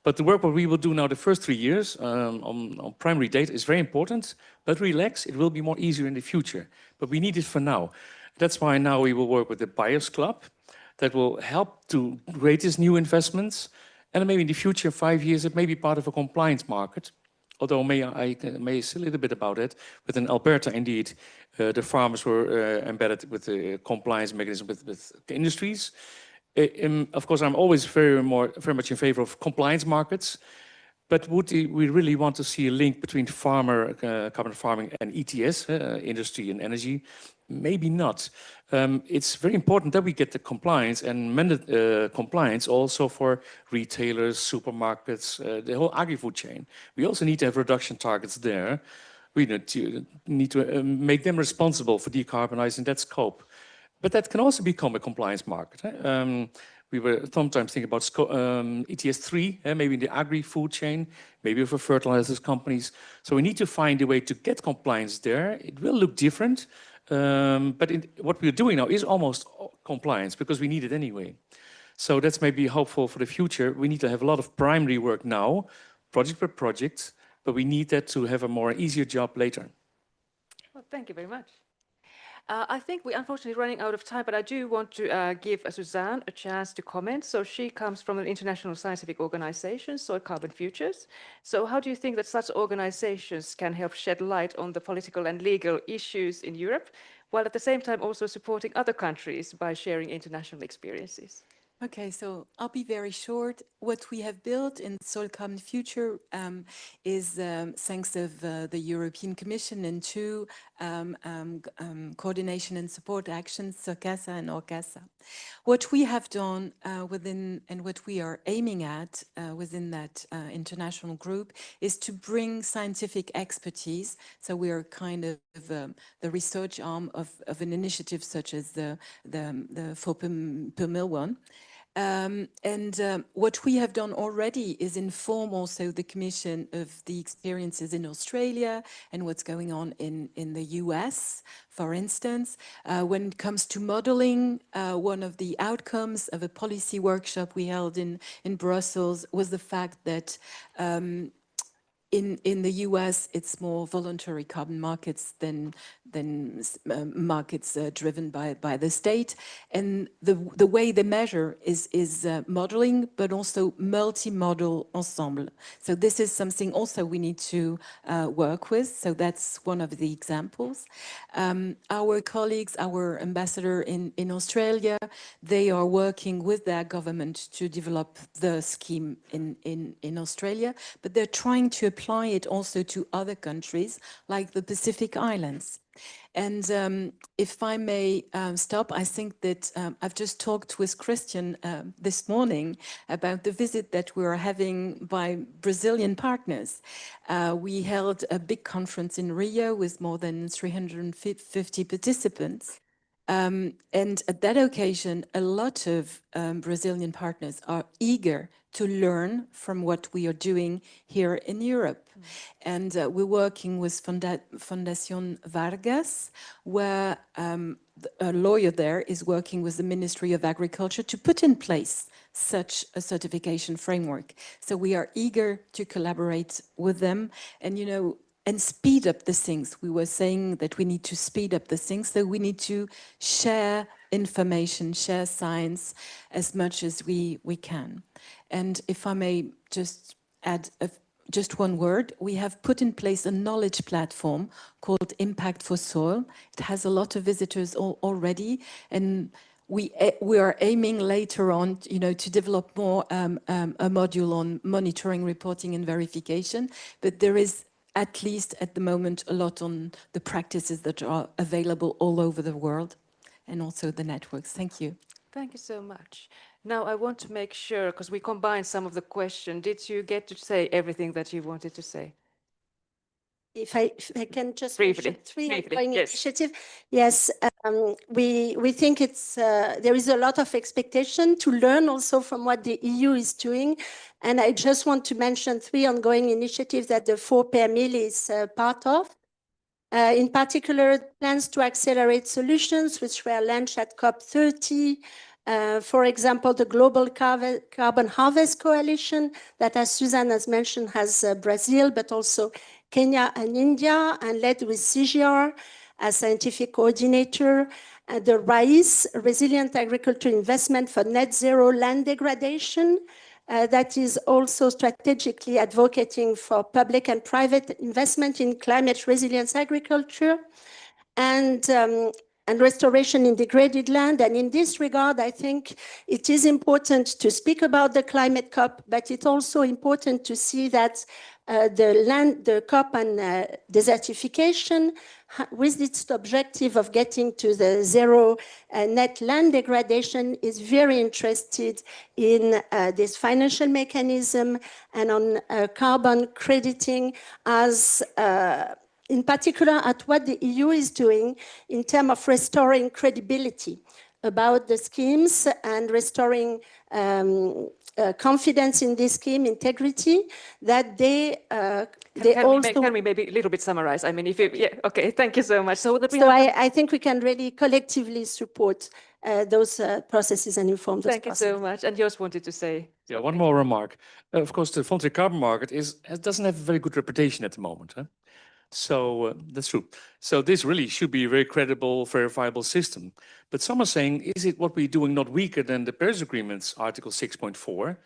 But the work what we will do now the first 3 years on primary data is very important, but relax, it will be more easier in the future. But we need it for now. That's why now we will work with the Buyers Club that will help to create these new investments. And maybe in the future, 5 years, it may be part of a compliance market. Although I may say a little bit about it. But in Alberta, indeed, the farmers were embedded with the compliance mechanism with the industries. Of course, I'm always very much in favor of compliance markets. But would we really want to see a link between carbon farming and ETS, industry and energy? Maybe not. It's very important that we get the compliance and mandate compliance also for retailers, supermarkets, the whole agri-food chain. We also need to have reduction targets there. We need to make them responsible for decarbonizing that scope. But that can also become a compliance market. We were sometimes thinking about ETS3, maybe in the agri-food chain, maybe for fertilizers companies. So we need to find a way to get compliance there. It will look different. But what we're doing now is almost compliance because we need it anyway. So that's maybe hopeful for the future. We need to have a lot of primary work now, project per project, but we need that to have a more easier job later. Well, thank you very much. I think we're unfortunately running out of time, but I do want to give Suzanne a chance to comment. So she comes from an international scientific organization, Soil Carbon Futures. So how do you think that such organizations can help shed light on the political and legal issues in Europe, while at the same time also supporting other countries by sharing international experiences? Okay, so I'll be very short. What we have built in Soil Carbon Future is thanks of the European Commission and two coordination and support actions, CIRCASA and ORCASA. What we have done within and what we are aiming at within that international group is to bring scientific expertise. So we are kind of the research arm of an initiative such as the 4 per mil one. What we have done already is inform also the Commission of the experiences in Australia and what's going on in the US, for instance. When it comes to modeling, one of the outcomes of a policy workshop we held in Brussels was the fact that in the US, it's more voluntary carbon markets than markets driven by the state. And the way they measure is modeling, but also multi-model ensemble. So this is something also we need to work with. So that's one of the examples. Our colleagues, our ambassador in Australia, they are working with their government to develop the scheme in Australia, but they're trying to apply it also to other countries like the Pacific Islands. And if I may stop, I think that I've just talked with Christian this morning about the visit that we are having by Brazilian partners. We held a big conference in Rio with more than 350 participants. And at that occasion, a lot of Brazilian partners are eager to learn from what we are doing here in Europe. And we're working with Fundación Vargas, where a lawyer there is working with the Ministry of Agriculture to put in place such a certification framework. So we are eager to collaborate with them and speed up the things. We were saying that we need to speed up the things, so we need to share information, share science as much as we can. And if I may just add just one word, we have put in place a knowledge platform called Impact for Soil. It has a lot of visitors already, and we are aiming later on, to develop more a module on monitoring, reporting, and verification. But there is, at least at the moment, a lot on the practices that are available all over the world, and also the networks. Thank you. Thank you so much. Now I want to make sure, because we combined some of the questions, did you get to say everything that you wanted to say? If I can just Briefly, mention three briefly, ongoing yes. initiatives. Yes, we think there is a lot of expectation to learn also from what the EU is doing. And I just want to mention three ongoing initiatives that the 4 is part of. In particular, plans to accelerate solutions, which were launched at COP30. For example, the Global Carbon Harvest Coalition that, as Suzanne has mentioned, has Brazil, but also Kenya and India, and led with CGR as scientific coordinator. The RAIS, Resilient Agriculture Investment for Net Zero Land Degradation, that is also strategically advocating for public and private investment in climate resilience agriculture and restoration in degraded land. And in this regard, I think it is important to speak about the climate COP, but it's also important to see that the COP on desertification, with its objective of getting to the zero net land degradation, is very interested in this financial mechanism and on carbon crediting as in particular at what the EU is doing in terms of restoring credibility about the schemes and restoring confidence in this scheme, integrity, that Can we maybe a little bit summarize? I mean, okay, thank you so much. So I think we can really collectively support those processes and inform those processes. Thank you so much. And Jos wanted to say. Yeah, one more remark. Of course, the voluntary carbon market doesn't have a very good reputation at the moment. Huh? So that's true. So this really should be a very credible, verifiable system. But some are saying, is it what we're doing not weaker than the Paris Agreement's Article 6.4?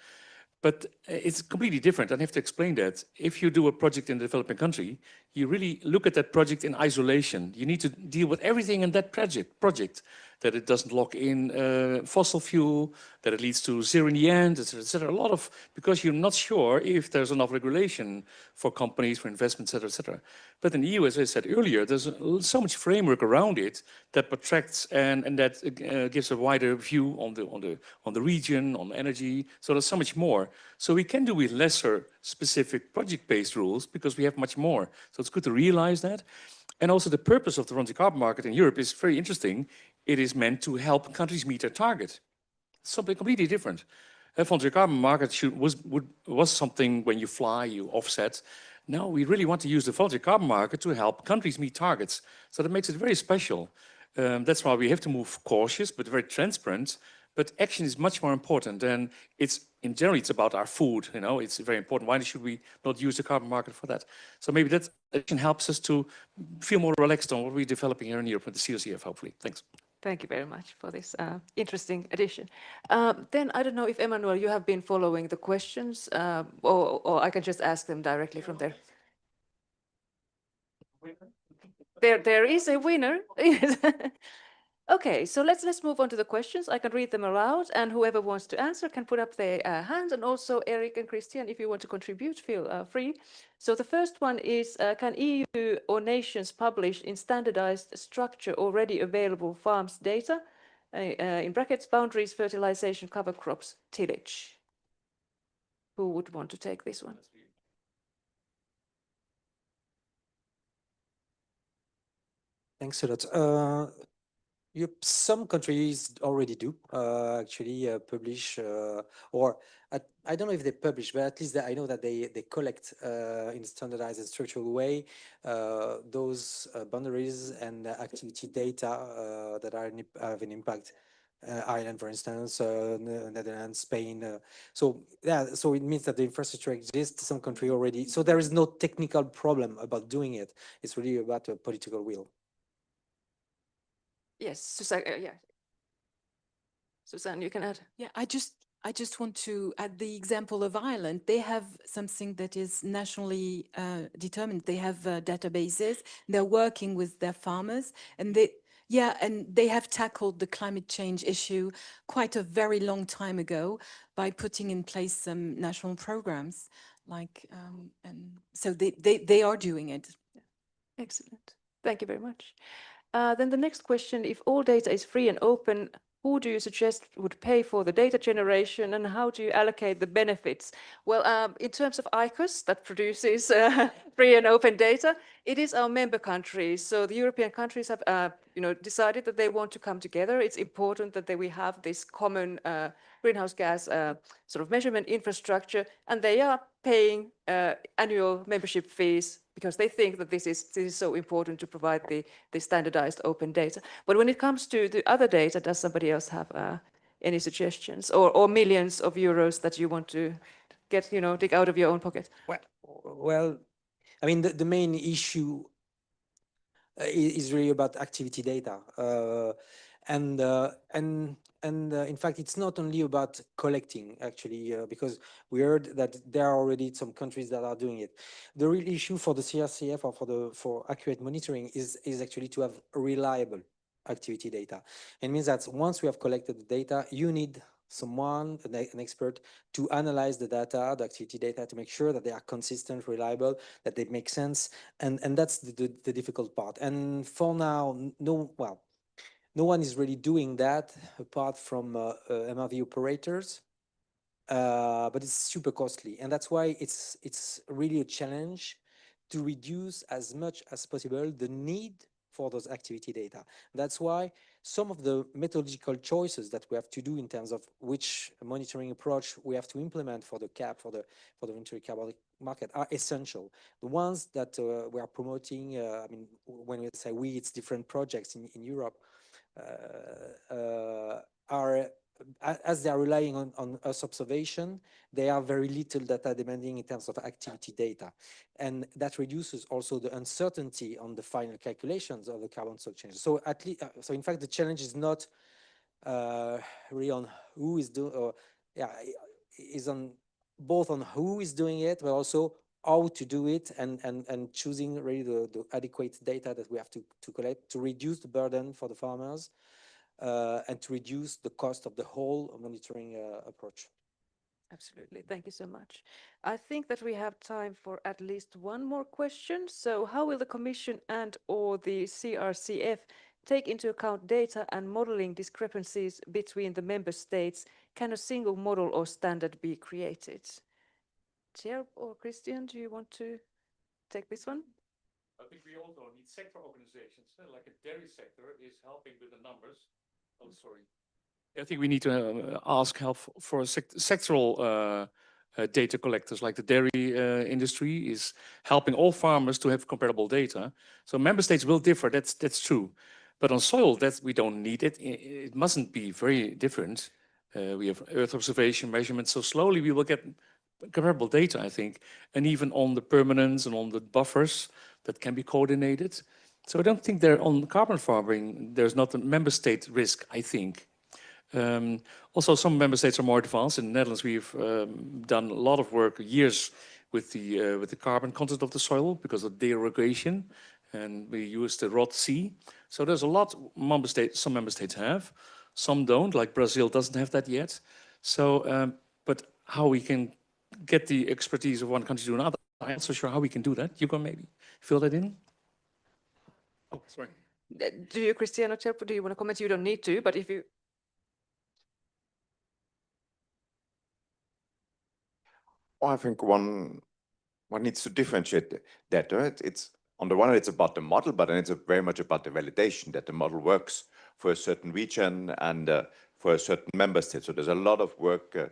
But it's completely different. I have to explain that. If you do a project in a developing country, you really look at that project in isolation. You need to deal with everything in that project, that it doesn't lock in fossil fuel, that it leads to zero in the end, etc. A lot of, because you're not sure if there's enough regulation for companies, for investments, etc. But in the EU, as I said earlier, there's so much framework around it that protects and that gives a wider view on the region, on energy. So there's so much more. So we can do with lesser specific project-based rules because we have much more. So it's good to realize that. And also the purpose of the voluntary carbon market in Europe is very interesting. It is meant to help countries meet their target. Something completely different. A voluntary carbon market was something when you fly, you offset. Now we really want to use the voluntary carbon market to help countries meet targets. So that makes it very special. That's why we have to move cautious, but very transparent. But action is much more important, and in general it's about our food. You know, it's very important. Why should we not use the carbon market for that? So maybe that action helps us to feel more relaxed on what we're developing here in Europe with the CLCF. Hopefully, thanks. Thank you very much for this interesting addition. Then I don't know if Emmanuel, you have been following the questions, or I can just ask them directly from there. There is a winner. Okay, so let's move on to the questions. I can read them aloud, and whoever wants to answer can put up their hand. And also, Eric and Christian, if you want to contribute, feel free. So the first one is, can EU or nations publish in standardized structure already available farms data, in brackets, boundaries, fertilization, cover crops, tillage? Who would want to take this one? Thanks a lot. Some countries already do actually publish, or I don't know if they publish, but at least I know that they collect in standardized and structural way those boundaries and activity data that have an impact. Ireland, for instance, Netherlands, Spain. So yeah, so it means that the infrastructure exists. Some country already. So there is no technical problem about doing it. It's really about a political will. Yes, Susanne, yeah. Susanne, you can add. Yeah, I just want to add the example of Ireland. They have something that is nationally determined. They have databases. They're working with their farmers, and they have tackled the climate change issue quite a very long time ago by putting in place some national programs. And so they are doing it. Excellent. Thank you very much. Then the next question, if all data is free and open, who do you suggest would pay for the data generation, and how do you allocate the benefits? Well, in terms of ICOS, that produces free and open data, it is our member countries. So the European countries have decided that they want to come together. It's important that we have this common greenhouse gas sort of measurement infrastructure, and they are paying annual membership fees because they think that this is so important to provide the standardized open data. But when it comes to the other data, does somebody else have any suggestions or millions of euros that you want to get, dig out of your own pocket? Well, I mean, the main issue is really about activity data. And in fact, it's not only about collecting, actually, because we heard that there are already some countries that are doing it. The real issue for the CRCF or for accurate monitoring is actually to have reliable activity data. It means that once we have collected the data, you need someone, an expert, to analyze the data, the activity data, to make sure that they are consistent, reliable, that they make sense, and that's the difficult part. And for now, no one is really doing that apart from MRV operators, but it's super costly, and that's why it's really a challenge to reduce as much as possible the need for those activity data. That's why some of the methodological choices that we have to do in terms of which monitoring approach we have to implement for the CAP, for the voluntary carbon market, are essential. The ones that we are promoting, I mean, when we say we, it's different projects in Europe, are, as they are relying on Earth observation, they are very little data demanding in terms of activity data. And that reduces also the uncertainty on the final calculations of the carbon soil change. So at least, so in fact, the challenge is not really on who is doing, is on both on who is doing it, but also how to do it, and choosing really the adequate data that we have to collect to reduce the burden for the farmers and to reduce the cost of the whole monitoring approach. Absolutely. Thank you so much. I think that we have time for at least one more question. So how will the Commission and/or the CRCF take into account data and modeling discrepancies between the member states? Can a single model or standard be created? Chair or Christian, do you want to take this one? I think we also need sector organizations, like a dairy sector is helping with the numbers. Oh, sorry. I think we need to ask help for sectoral data collectors, like the dairy industry is helping all farmers to have comparable data. So member states will differ, that's true. But on soil, we don't need it. It mustn't be very different. We have Earth observation measurements. So slowly we will get comparable data, I think, and even on the permanence and on the buffers that can be coordinated. So I don't think there on carbon farming, there's not a member state risk, I think. Also, some member states are more advanced. In the Netherlands, we've done a lot of work, years, with the carbon content of the soil because of derogation, and we use the ROD-C. So there's a lot some member states have, some don't, like Brazil doesn't have that yet. So, but how we can get the expertise of one country to another, I'm not so sure how we can do that. You can maybe fill that in? Oh, sorry. Do you, Cristiano Cerpo, do you want to comment? You don't need to, but if you... Oh, I think one needs to differentiate that. Right? It's on the one hand, it's about the model, but then it's very much about the validation that the model works for a certain region and for a certain member state. So there's a lot of work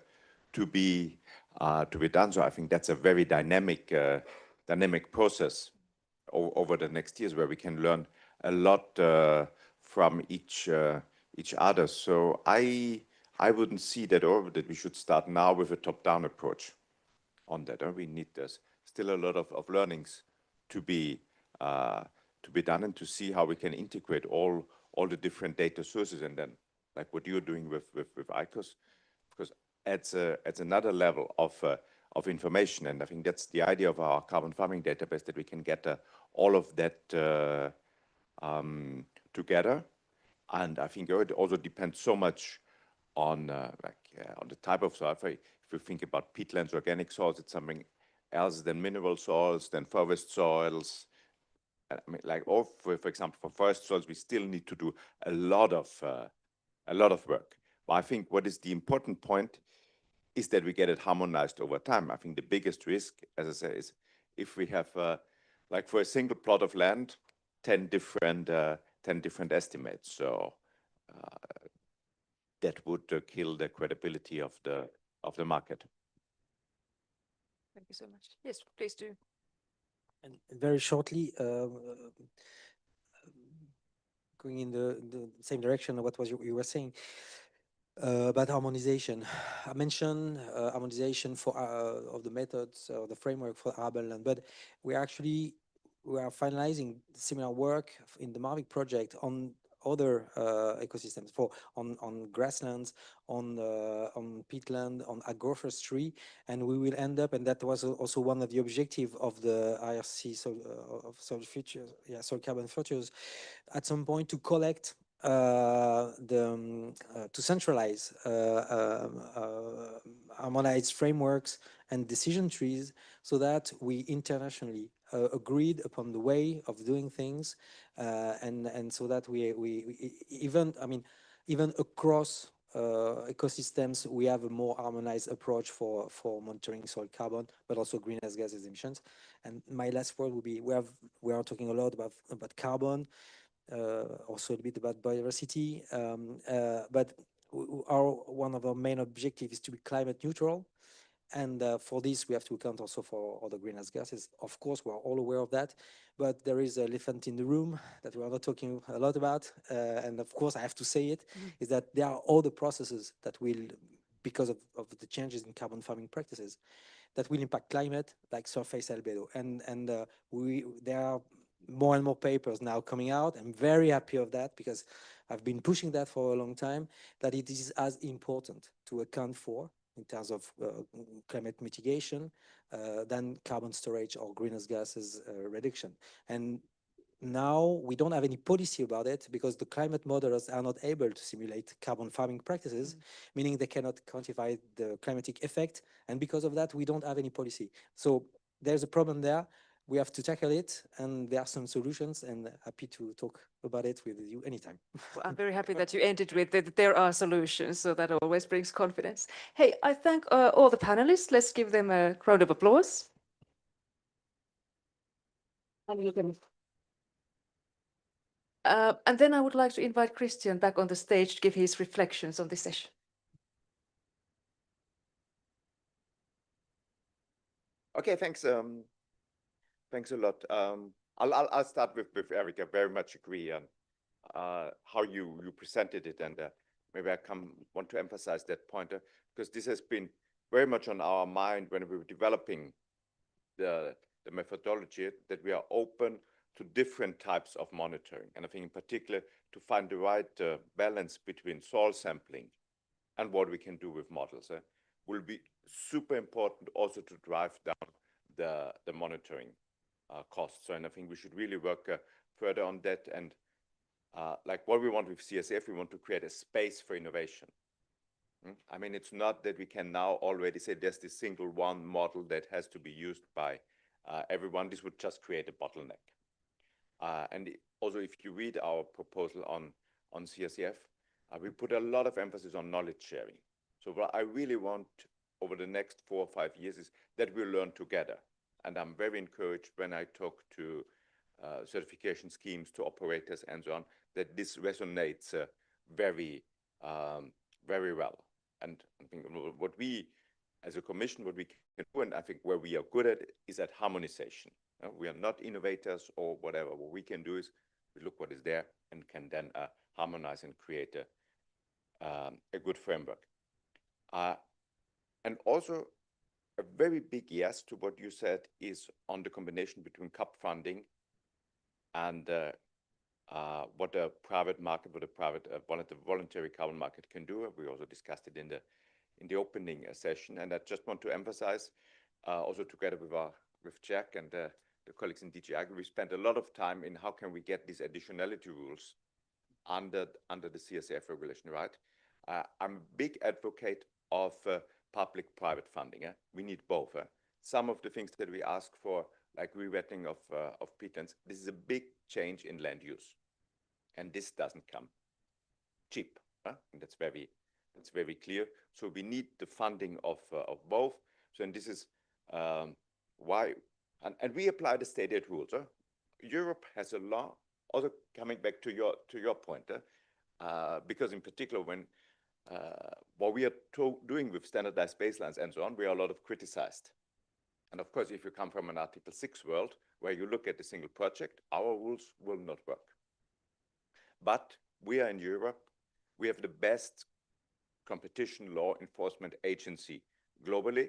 to be done. So I think that's a very dynamic process over the next years, where we can learn a lot from each other. So I wouldn't see that we should start now with a top-down approach on that. We need still a lot of learnings to be done, and to see how we can integrate all the different data sources, and then like what you're doing with ICOS, because adds another level of information. And I think that's the idea of our carbon farming database, that we can get all of that together. And I think it also depends so much on on the type of soil. If you think about peatlands, organic soils, it's something else than mineral soils, than forest soils. I mean, like, or for example, for forest soils, we still need to do a lot of work. But I think what is the important point is that we get it harmonized over time. I think the biggest risk, as I say, is if we have, like for a single plot of land, 10 different estimates. So that would kill the credibility of the market. Thank you so much. Yes, please do. And very shortly, going in the same direction of what you were saying about harmonization. I mentioned harmonization for of the methods or the framework for arable land, but we are finalizing similar work in the Mavic project on other ecosystems, on grasslands, on peatland, on agroforestry, and we will end up, and that was also one of the objectives of the IRC soil carbon futures, at some point to collect to centralize harmonized frameworks and decision trees, so that we internationally agreed upon the way of doing things, and so that we even across ecosystems, we have a more harmonized approach for monitoring soil carbon, but also greenhouse gas emissions. And my last word will be: we are talking a lot about carbon, also a bit about biodiversity, but one of our main objectives is to be climate neutral. And for this, we have to account also for other greenhouse gases. Of course, we're all aware of that, but there is an elephant in the room that we are not talking a lot about. And of course, I have to say it, is that there are all the processes that will, because of the changes in carbon farming practices, that will impact climate, like surface albedo. And there are more and more papers now coming out. I'm very happy of that, because I've been pushing that for a long time, that it is as important to account for in terms of climate mitigation than carbon storage or greenhouse gases reduction. And now we don't have any policy about it, because the climate modelers are not able to simulate carbon farming practices, meaning they cannot quantify the climatic effect. And because of that, we don't have any policy. So there's a problem there. We have to tackle it, and there are some solutions, and happy to talk about it with you anytime. Well, I'm very happy that you ended with that there are solutions, so that always brings confidence. Hey, I thank all the panelists. Let's give them a round of applause. And you can... and then I would like to invite Christian back on the stage to give his reflections on this session. Okay, thanks. Thanks a lot. I'll start with Eric. I very much agree on how you presented it, and maybe I want to emphasize that point, because this has been very much on our mind when we were developing the methodology, that we are open to different types of monitoring. And I think in particular to find the right balance between soil sampling and what we can do with models will be super important also to drive down the monitoring costs. So, and I think we should really work further on that. And like what we want with CSF, we want to create a space for innovation. I mean, it's not that we can now already say there's this single one model that has to be used by everyone. This would just create a bottleneck. And also, if you read our proposal on CSF, we put a lot of emphasis on knowledge sharing. So what I really want over the next 4 or 5 years is that we learn together. And I'm very encouraged when I talk to certification schemes, to operators and so on, that this resonates very well. And I think what we, as a commission, what we can do, and I think where we are good at, is at harmonization. We are not innovators or whatever. What we can do is we look what is there and can then harmonize and create a good framework. And also a very big yes to what you said is on the combination between CAP funding and what the private market, what the voluntary carbon market can do. We also discussed it in the opening session, and I just want to emphasize, also together with Jack and the colleagues in DG Agri, we spent a lot of time in how can we get these additionality rules under the CSF regulation, right? I'm a big advocate of public-private funding. We need both. Some of the things that we ask for, like rewetting of peatlands, this is a big change in land use, and this doesn't come cheap. And that's very clear. So we need the funding of both. So, and this is why, and we apply the state aid rules. Europe has a law. Also, coming back to your point, because in particular, when what we are doing with standardized baselines and so on, we are a lot of criticized. And of course, if you come from an Article 6 world, where you look at a single project, our rules will not work. But we are in Europe. We have the best competition law enforcement agency globally,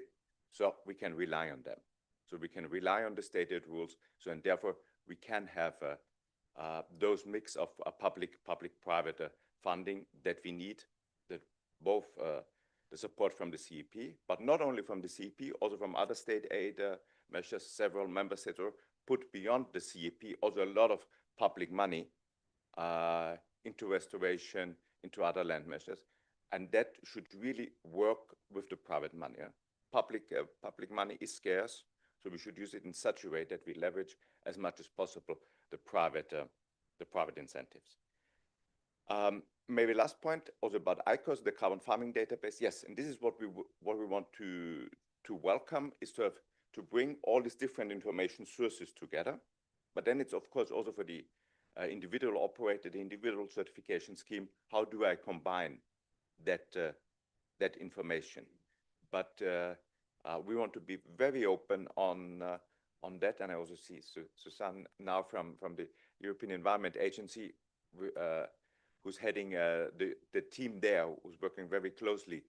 so we can rely on them. So we can rely on the state aid rules. So, and therefore, we can have those mix of public-private funding that we need, that both the support from the CEP, but not only from the CEP, also from other state aid measures. Several member states put beyond the CEP also a lot of public money into restoration, into other land measures, and that should really work with the private money. Public money is scarce, so we should use it in such a way that we leverage as much as possible the private incentives. Maybe last point also about ICOS, the carbon farming database. Yes, and this is what we want to welcome, is to bring all these different information sources together. But then it's of course also for the individual operator, the individual certification scheme. How do I combine that information? But we want to be very open on that, and I also see Susanne now from the European Environment Agency, who's heading the team there, who's working very closely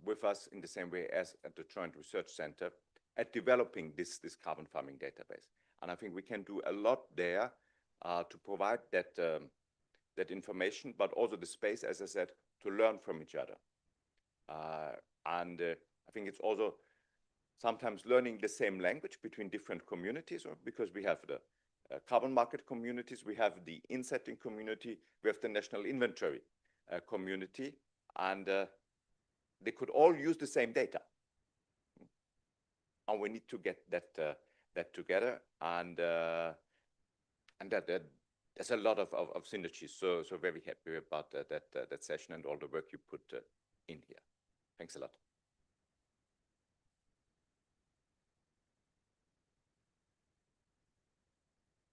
with us in the same way as at the Joint Research Center at developing this carbon farming database. And I think we can do a lot there to provide that information, but also the space, as I said, to learn from each other. And I think it's also sometimes learning the same language between different communities, or because we have the carbon market communities, we have the insetting community, we have the national inventory community, and they could all use the same data. And we need to get that together, and that there's a lot of synergies. So very happy about that session and all the work you put in here. Thanks a lot.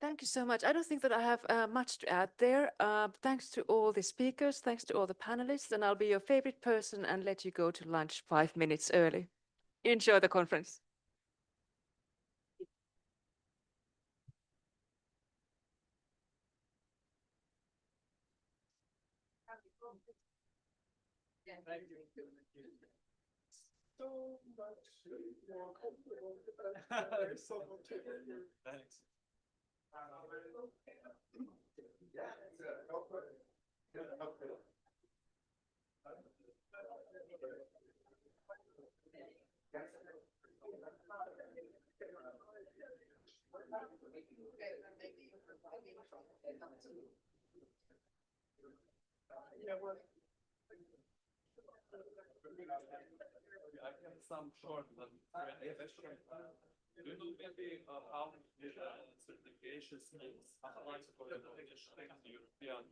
Thank you so much. I don't think that I have much to add there. Thanks to all the speakers, thanks to all the panelists, and I'll be your favorite person and let you go to lunch 5 minutes early. Enjoy the conference. So much more comfortable. So much. Thanks. Yeah, well. I have some short one. Do you know maybe how certification schemes applies for the European?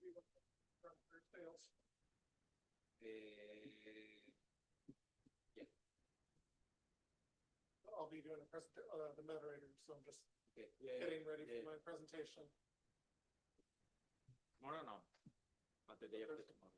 maybe what their sales. I'll be doing the moderator, so I'm just getting ready for my presentation. Tomorrow, no, but the day after tomorrow.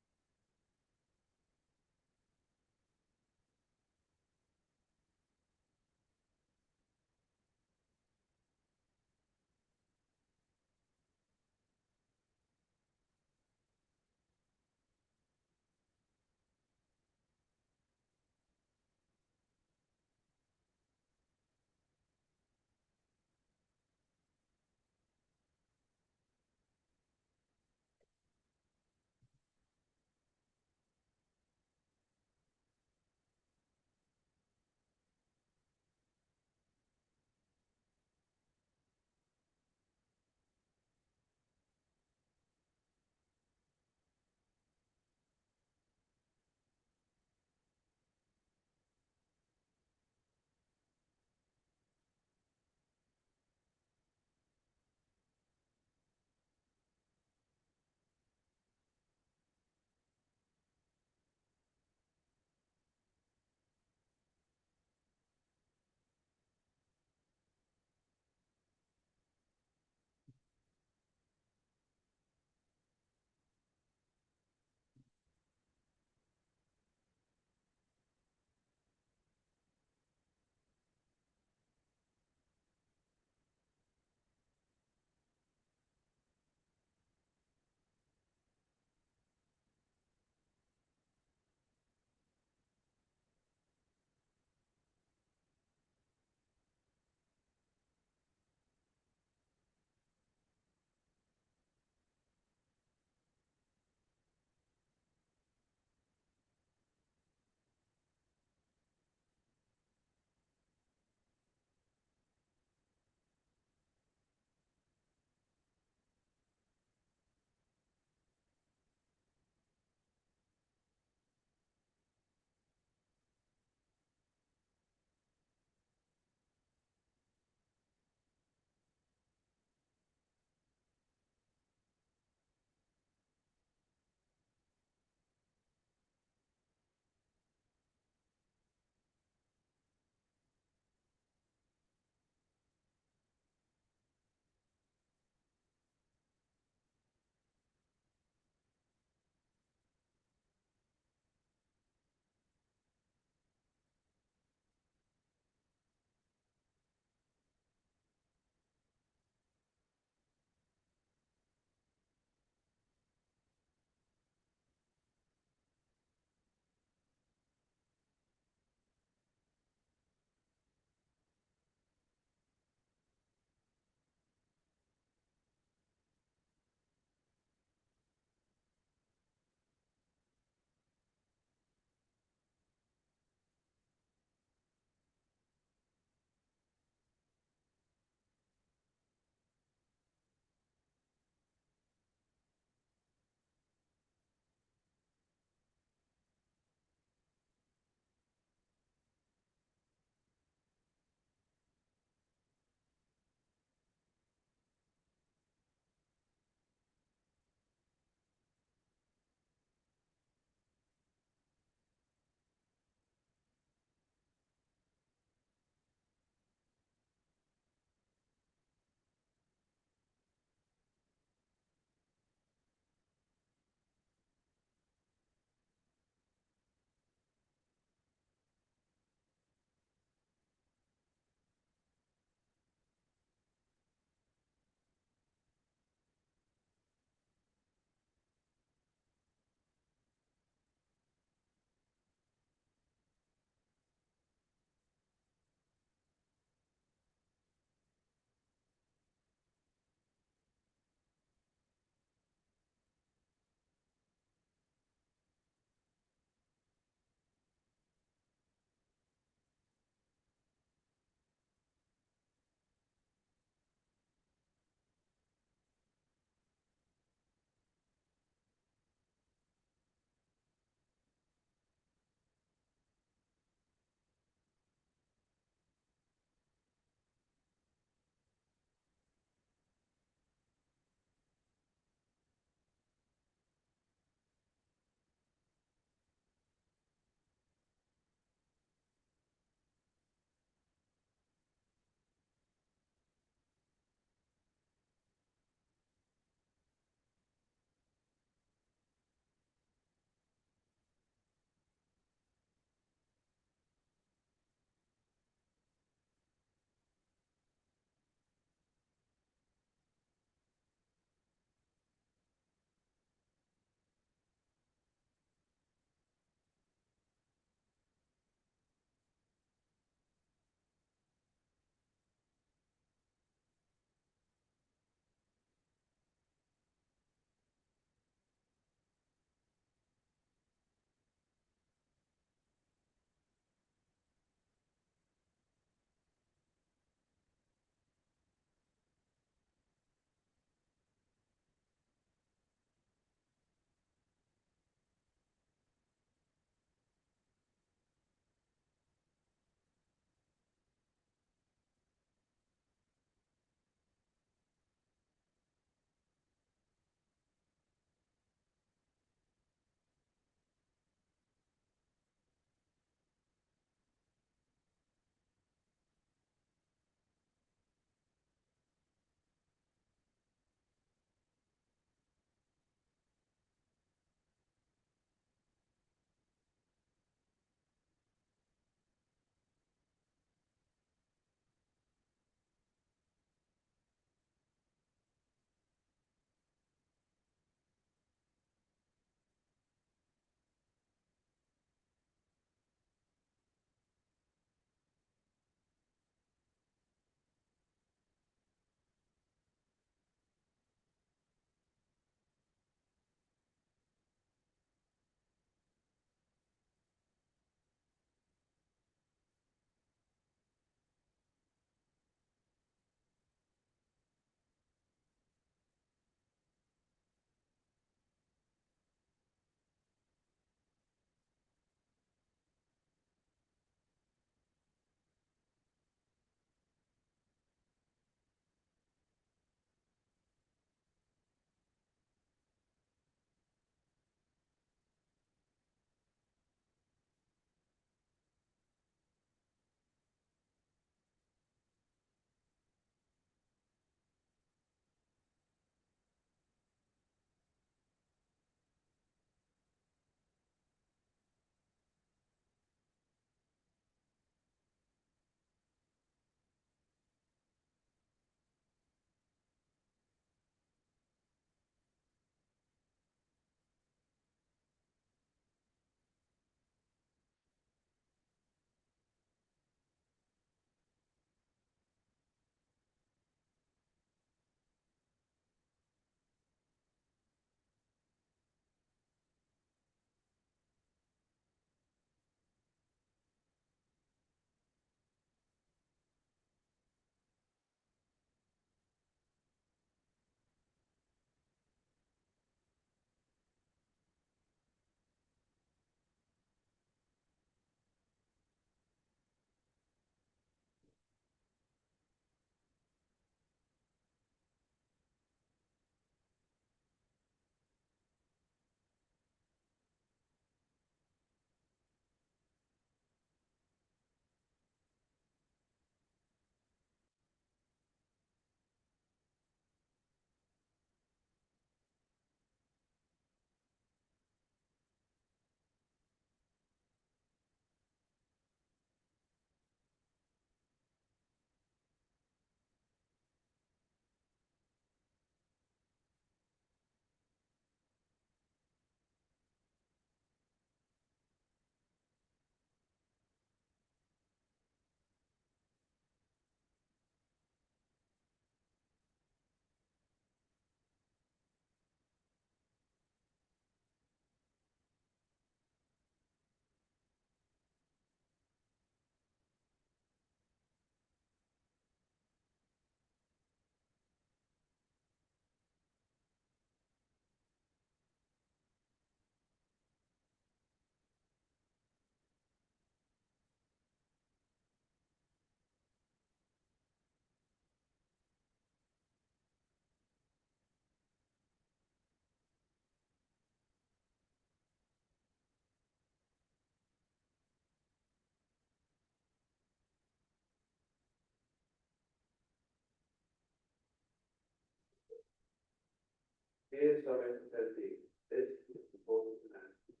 Dear summit attendees, this is important announcement.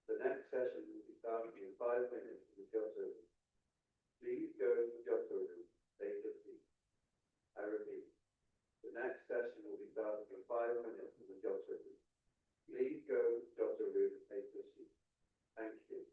The next session will be starting in 5 minutes in the Jotto room. Please go to the Jotto room, take a seat. I repeat, the next session will be starting in 5 minutes in the Jotto room. Please go to the Jotto room, take a seat. Thank you.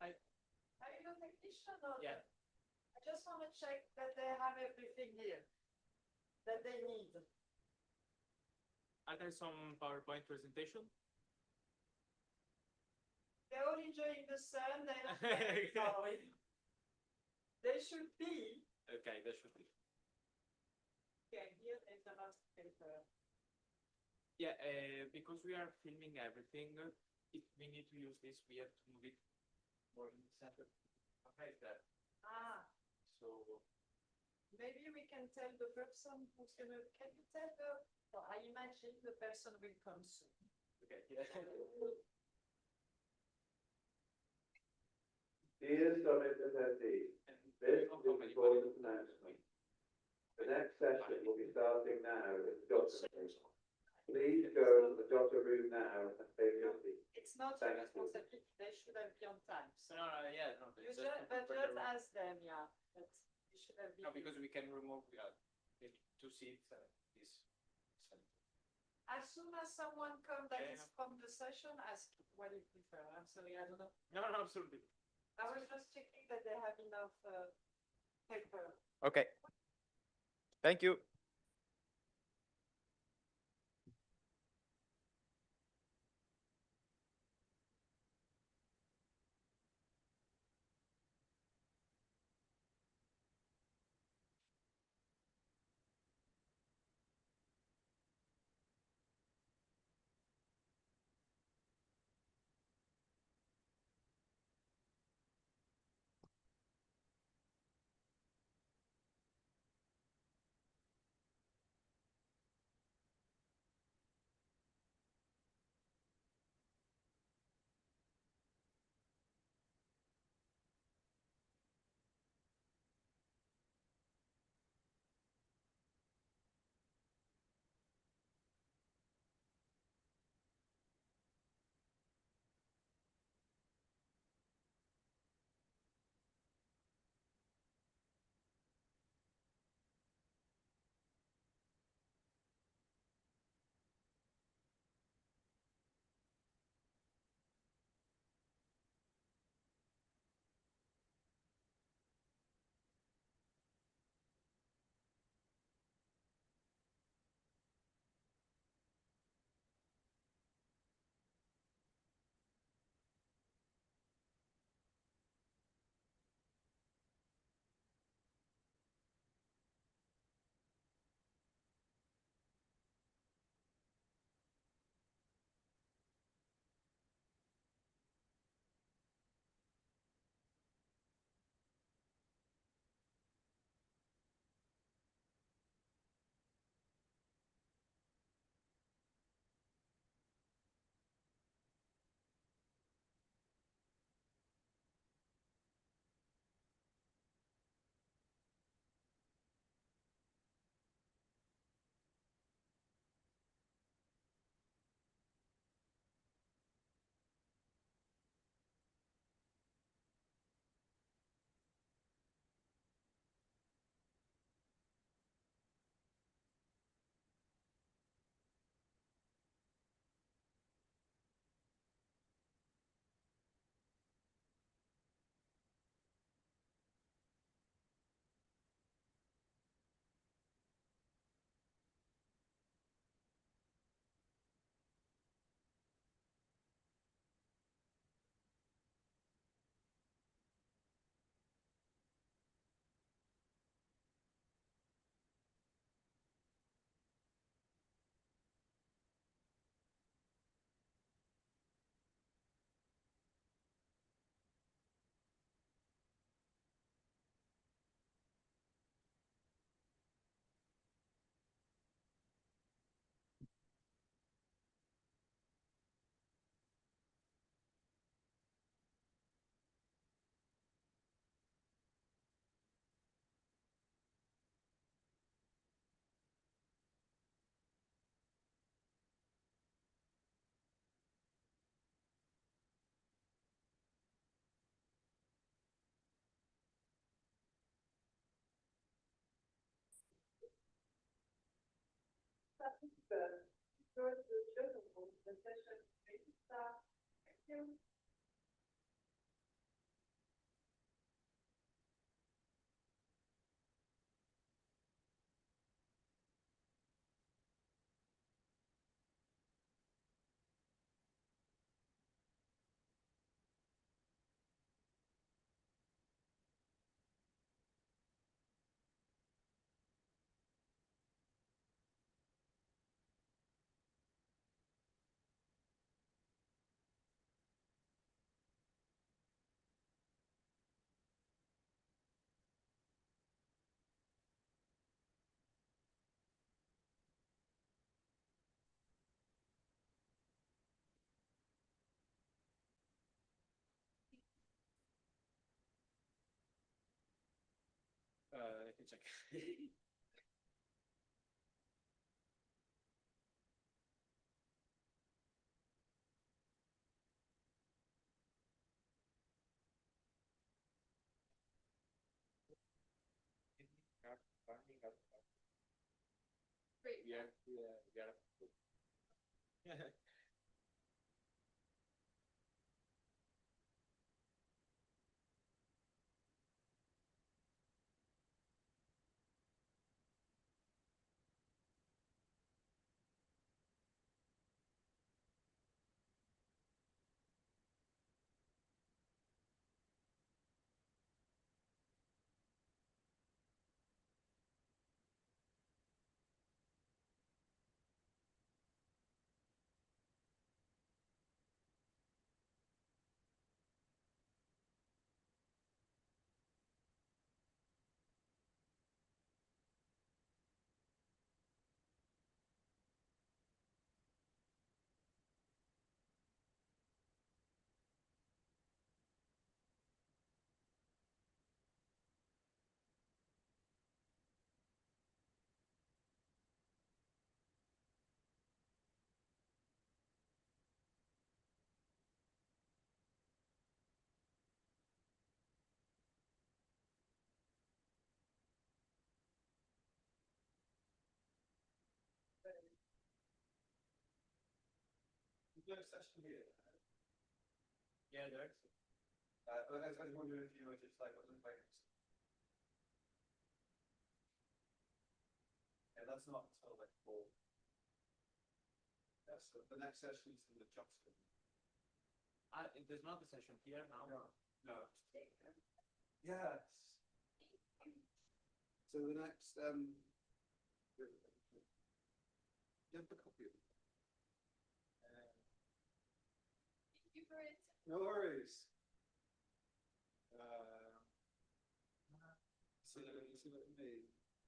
Are you a technician or? Yeah. I just want to check that they have everything here that they need. Are there some PowerPoint presentation? They're all enjoying the sun. They don't care. No, they should be. Okay, that should be. Okay, here is the last paper. Yeah, because we are filming everything, if we need to use this, we have to move it more in the center. Okay, that. Ah, So, maybe we can tell the person who's gonna, can you tell the, well, I imagine the person will come soon. okay. Yeah. Dear summit attendees, this is an important announcement. The next session will be starting now in the Jotto room. Please go to the Jotto room now and take your seat. It's not Thank your you. responsibility, they should have been on time. So No, yeah, no. you just just, to but prepare just the room. ask them, yeah, but you should have been. No, because we can remove the 2 seats, this. As soon as someone comes that Yeah, is from the session, ask what you prefer. I'm sorry, I don't know. No, no, absolutely. I was just checking that they have enough paper. Okay. Thank you. The session may start. Thank you. I can check. Great. Yeah. Session here. Yeah, there's. I was wondering if you were just like, wasn't like. Yeah, that's not until like 4. Yeah, so the next session is in the Johnston. There's not a session here now. No. Yes. So the next, you have a copy of it? Thank you for it. No worries. So you see what I mean?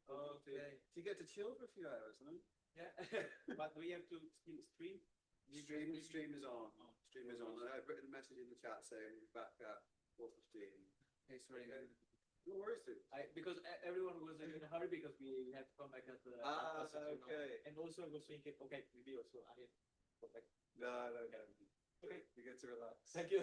Okay. Do you get to chill for a few hours, no? Yeah. But we have to still stream. Stream is on. Stream is on. I've written a message in the chat saying we're back at 4:15. Okay, sorry. No worries, dude. Because everyone was in a hurry because we had to come back at the. Ah, at 6, you know. okay. And also I was thinking, okay, maybe also I need to go back. No. Okay. You get to relax. Thank you.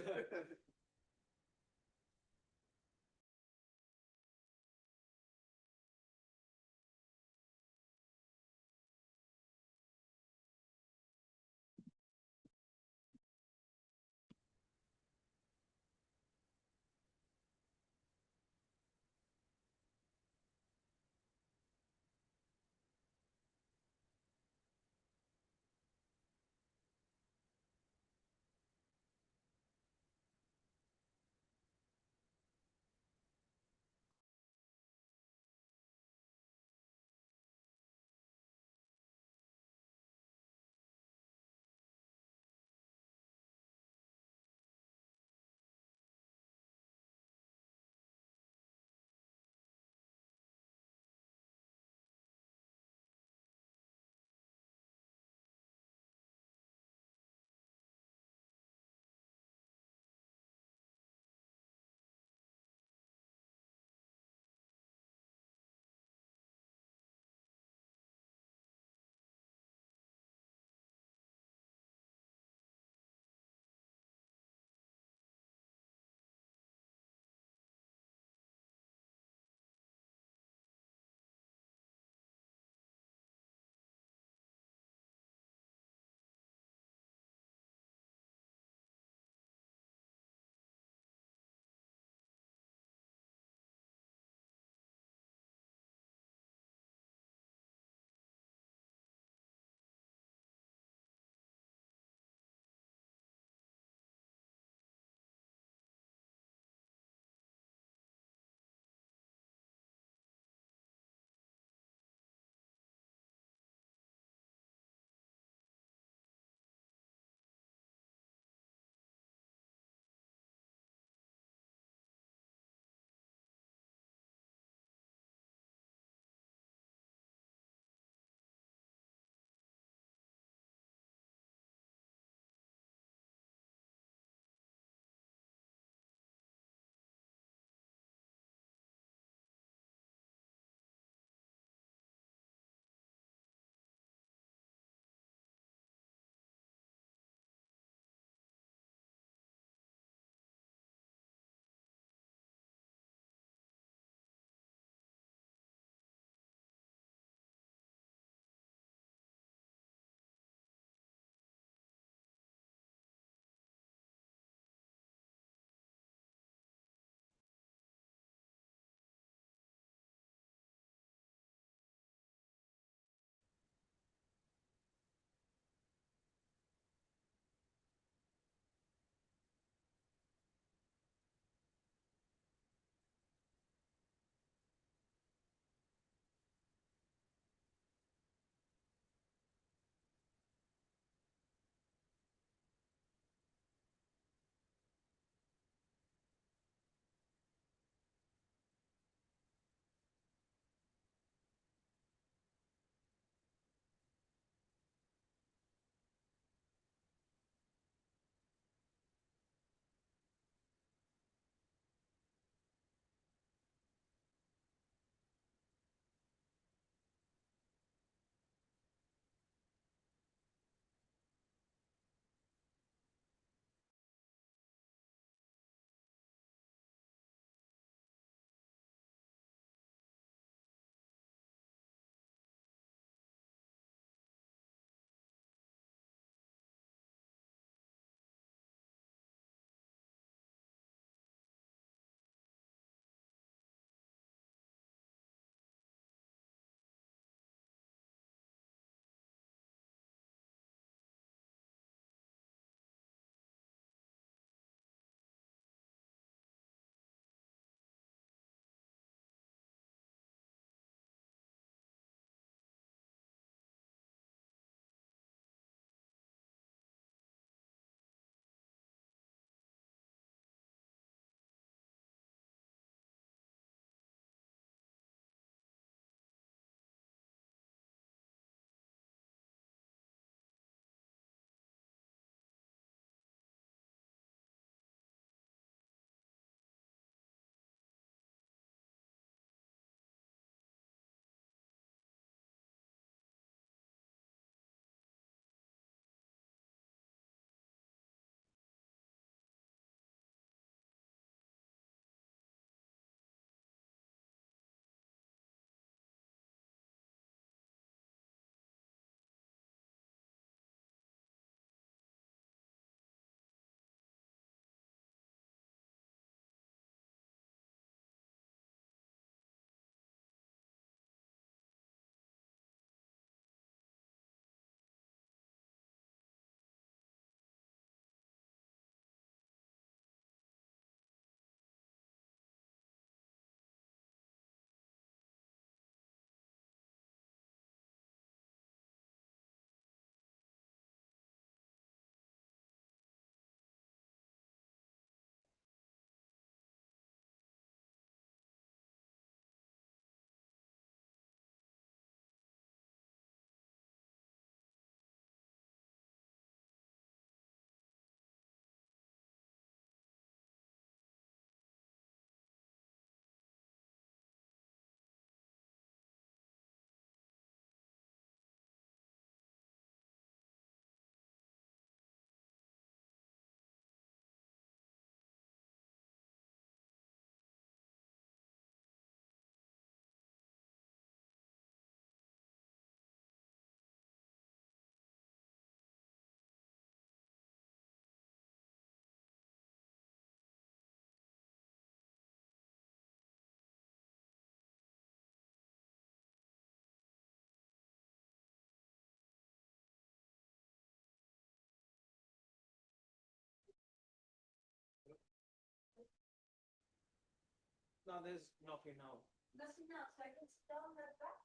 No, there's nothing now. Nothing else, I can spell that back.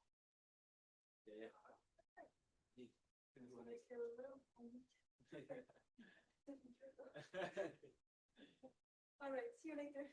Yeah. All right, see you later.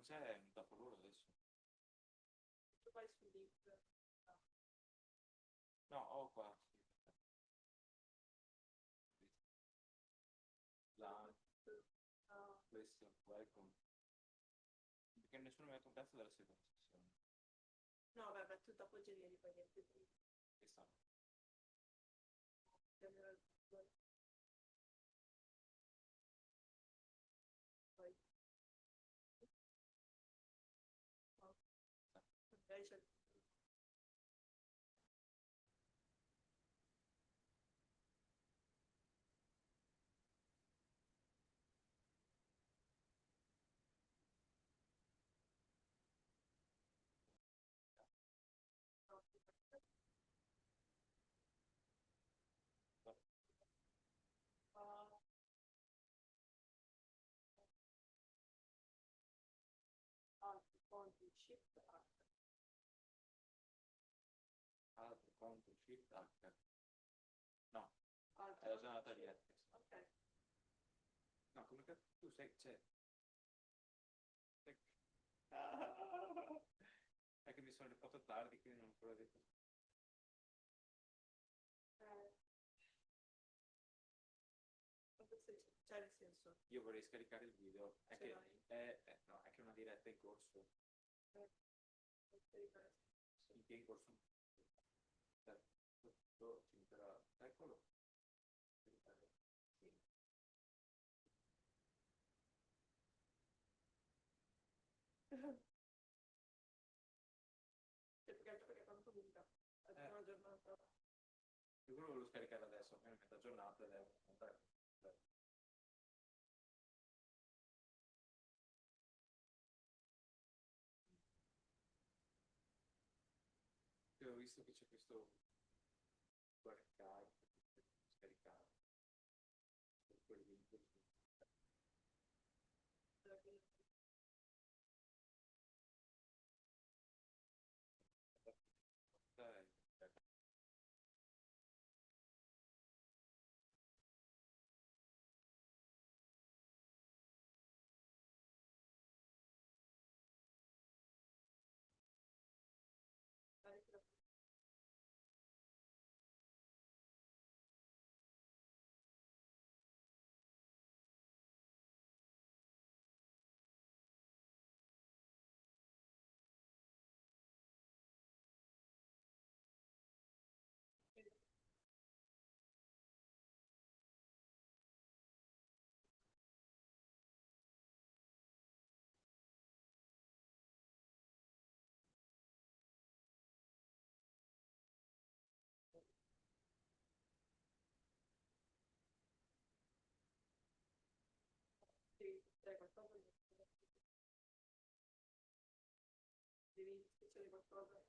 c'è, è un capolavoro adesso. Tu vai sul link. No, ho qua. La, questo, welcome. Perché nessuno mi ha detto un cazzo della seconda sessione. No, vabbè, tu dopo generi poi niente più. Che sta? Poi. Magari c'è. Conti, shift, Alt, Ctrl, Shift, H. No, alt. è la zona tagliata. Ok. No, come cazzo tu sei, c'è. È che mi sono rifatto tardi, quindi non ho ancora detto. Cioè, nel senso. Io vorrei scaricare il video. È Ce che l'hai? no, è che una diretta in corso. In che in corso? Eccolo. Sì. Perché quanto dura? È una giornata. Io quello volevo scaricare adesso, almeno metà giornata ed è ho visto che c'è questo scaricare, scaricare. Quel link. Devi fare qualcosa.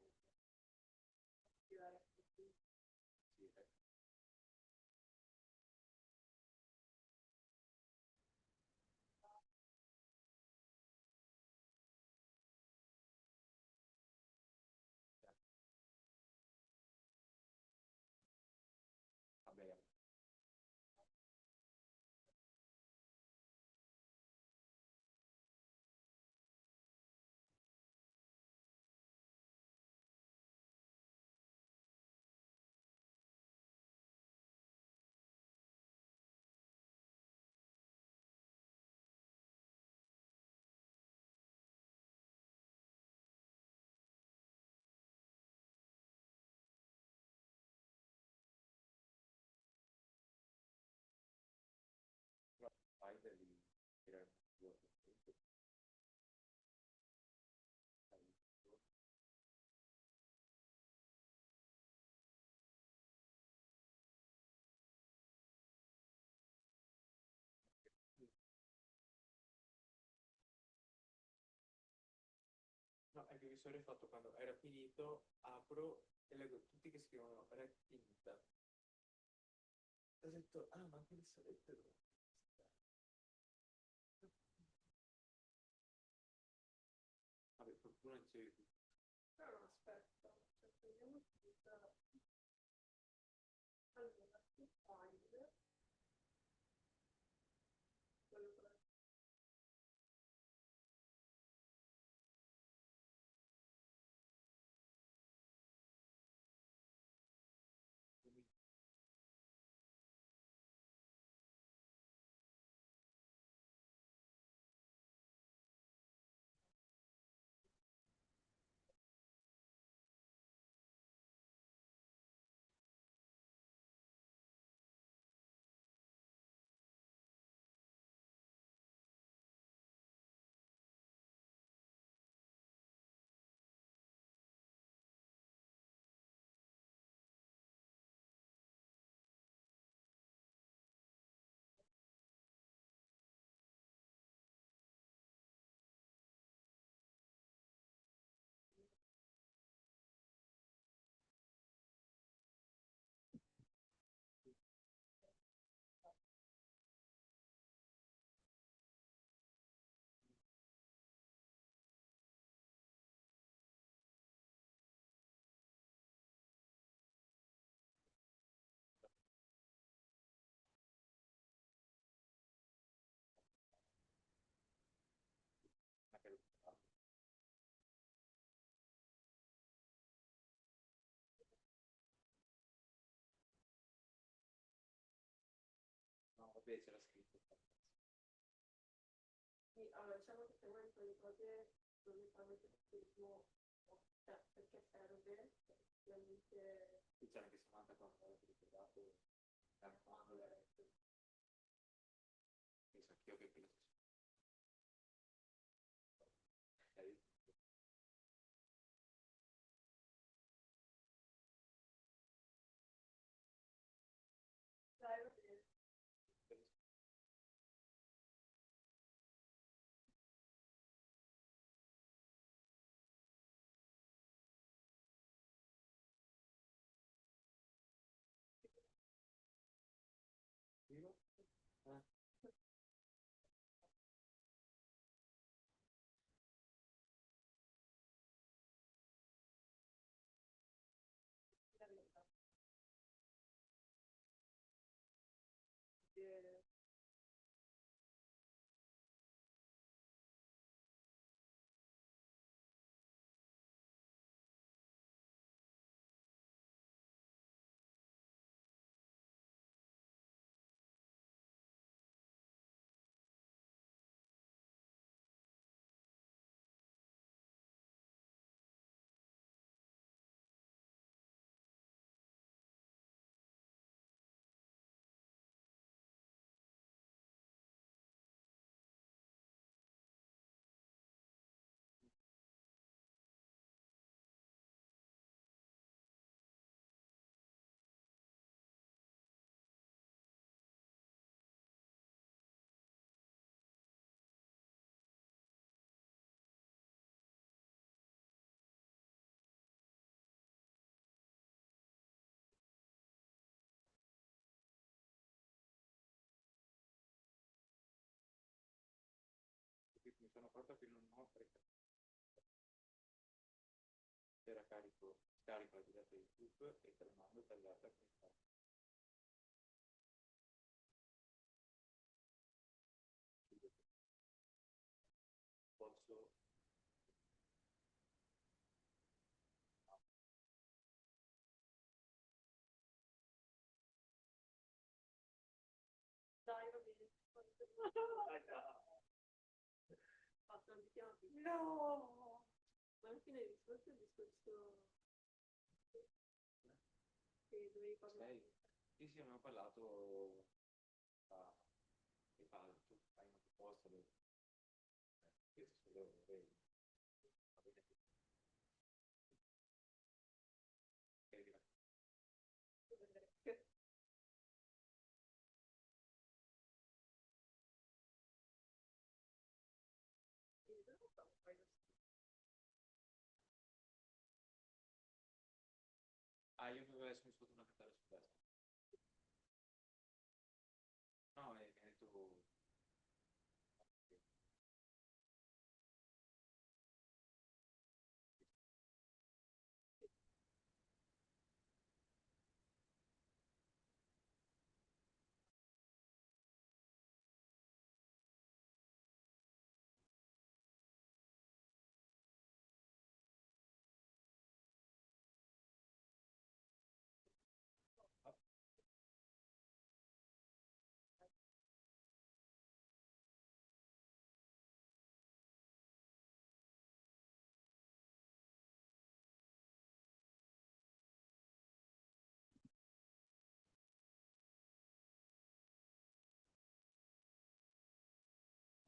Devi fare qualcosa. Sì, vabbè. Fai devi tirare fuori. No, è che mi sono rifatto quando era finito, apro e leggo tutti che scrivono red finita. Ho detto, ah, ma anche le solette dove? Vabbè, qualcuno dice però aspetta, cioè, prendiamo tutta. Allora, tu fai quello che Beh, c'era scritto. Sì, allora diciamo che per me quelle cose dove fanno il turismo, perché serve, ovviamente Qui c'era anche Samantha quando aveva ricordato, quando l'ha detto. Penso anch'io che penso. dai, va bene. Mi sono accorto che non ho era carico la diretta YouTube e te lo mando tagliata a questa. Posso Dai, va bene. Fatto un chiamato. No! Ma alla fine hai risposto al discorso che dovevi parlare. Sì, sì, abbiamo parlato di fatto, fai una proposta dove questo solo io adesso mi sotto una cantare su destra. No, mi ha detto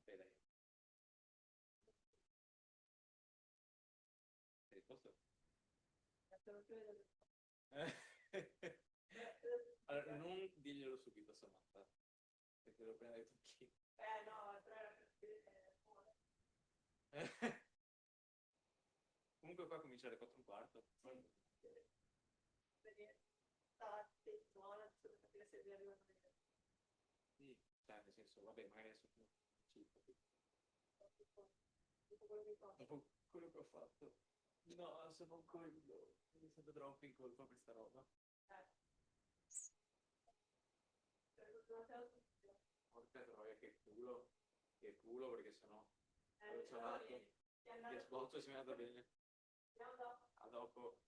vabbè dai. Hai risposto? Allora, non diglielo subito a Samantha, perché lo prendere tutti. No, però era per dire Comunque qua comincia alle 4:15. vedere sta attento alla per capire se vi arrivano le Sì, cioè nel senso, vabbè, magari adesso dopo quello che fa. dopo quello che ho fatto. No, sono un quello. Mi sento troppo in colpa questa roba. Porca troia, che culo, perché sennò avevo cialato. Che sboccio si è andato bene. A dopo.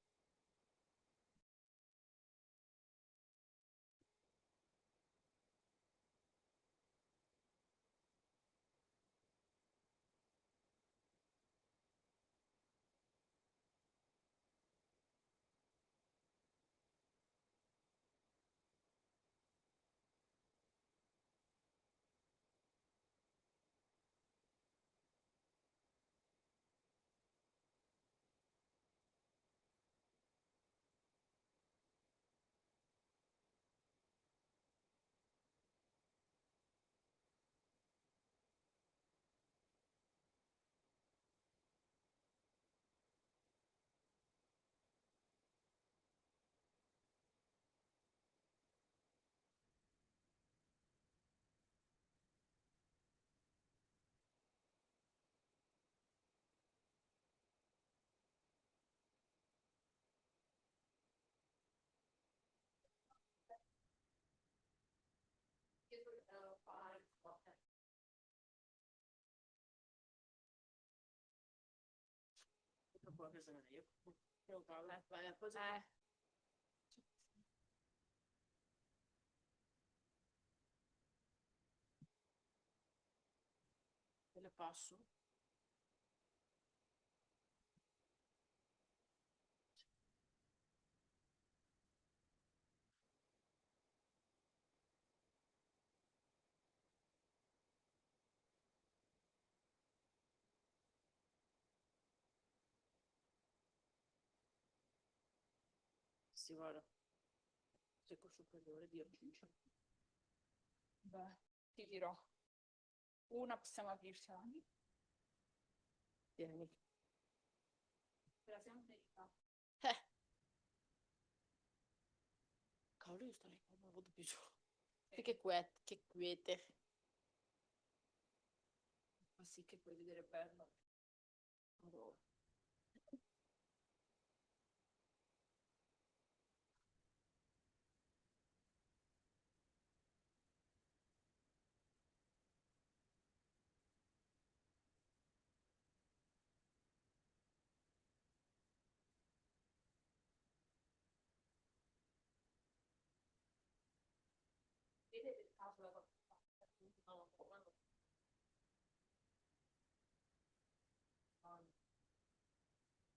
Te le passo. Sì, guarda. Secco superiore di aggiungere. Beh, ti dirò. Una possiamo aprircela. Tieni. Te la siamo tenuta. Cavolo, io starei molto più giù. Che quiete. Ma sì che puoi vedere bello. Allora. Vedete il caso da qualche parte? No, no.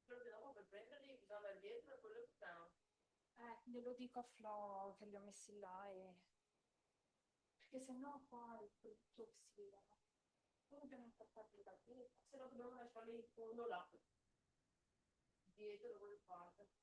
Quello che dopo per prenderli bisogna andare dietro e quello che sta. Glielo dico a Flo che li ho messi là e... Perché sennò qua il produtto ossida. Poi dobbiamo portarli da dietro. Se no dobbiamo lasciarli in fondo là. Dietro da quelle parte.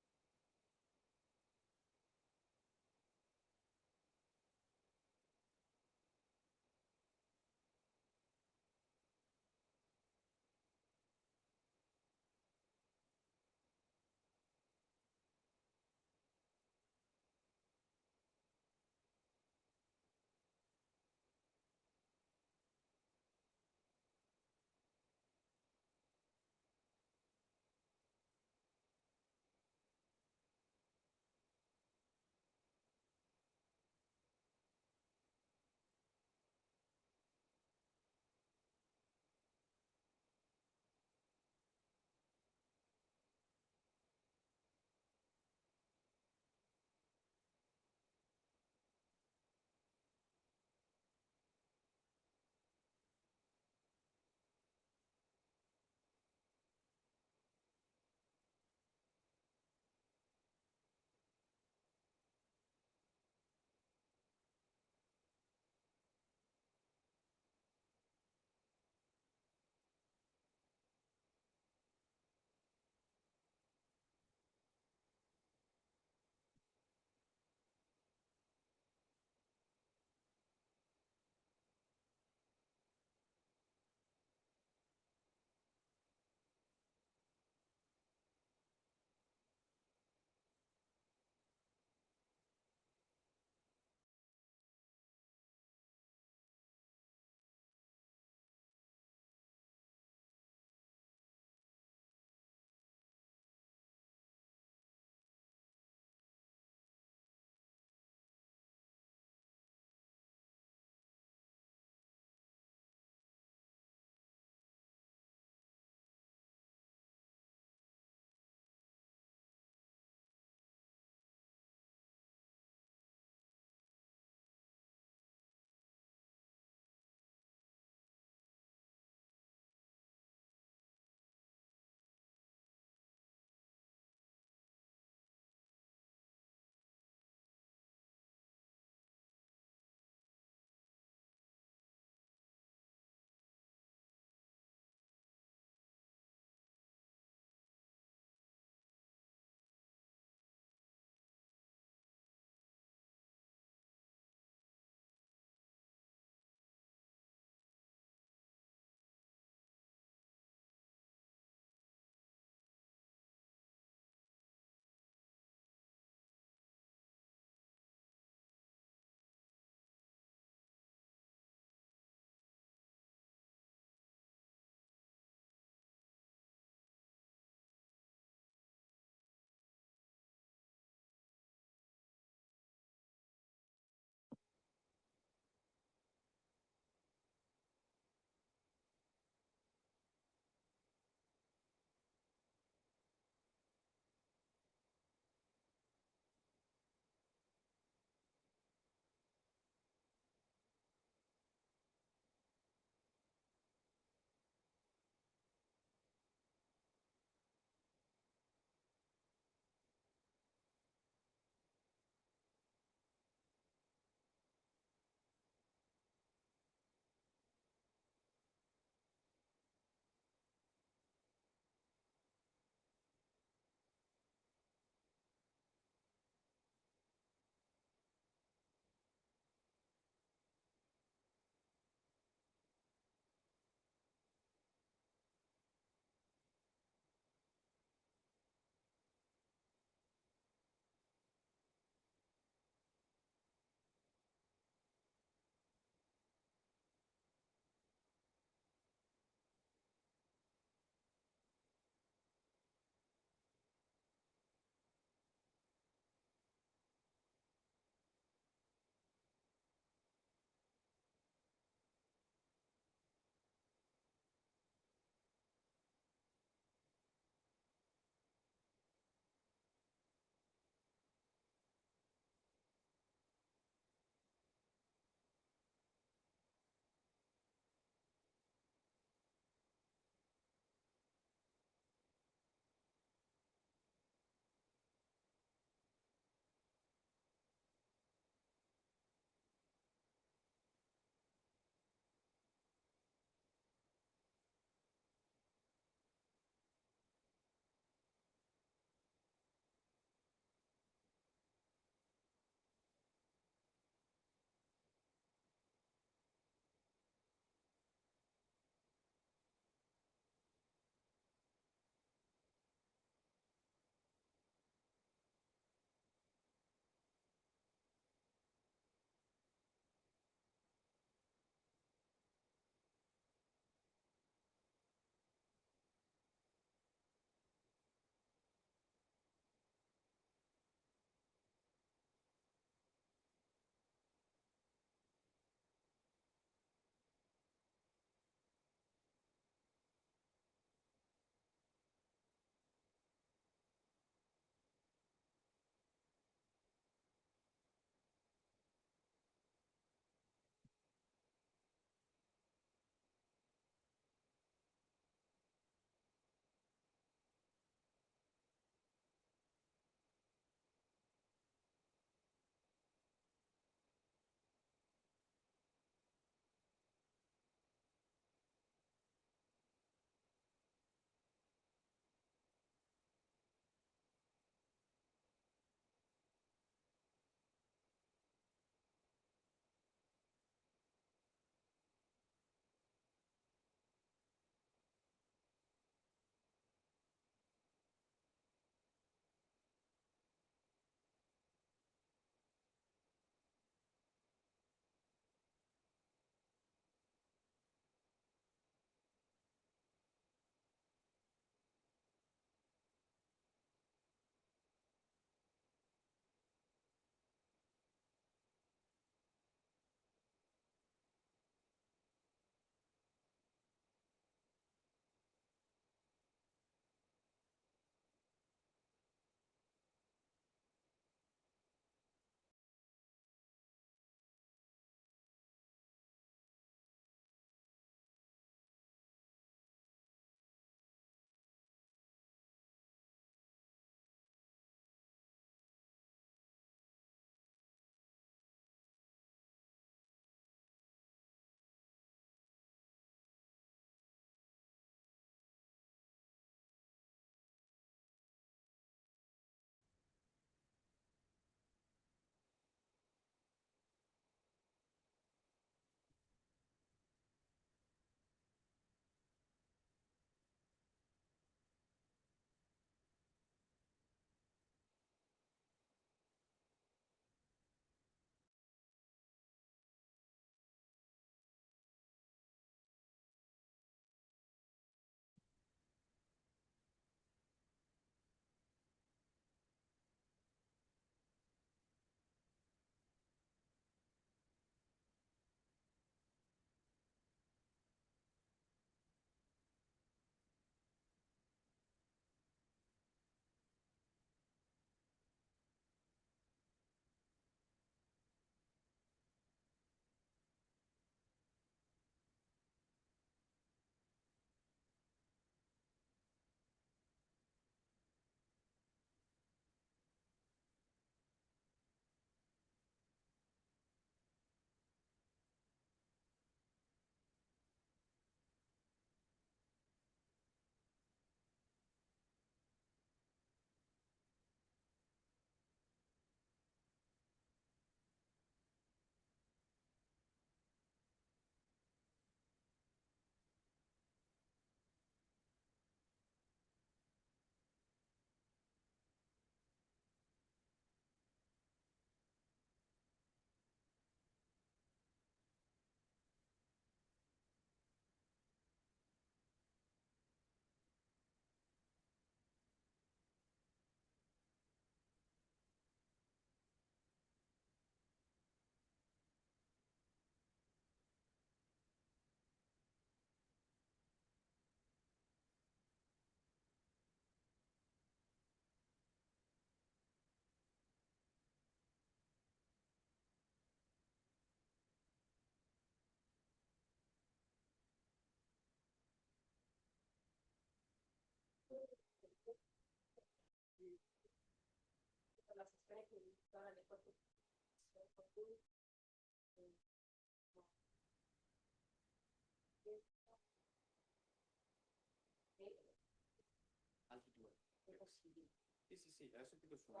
Altri due. È possibile. Sì, sì, sì, adesso chiedo subito.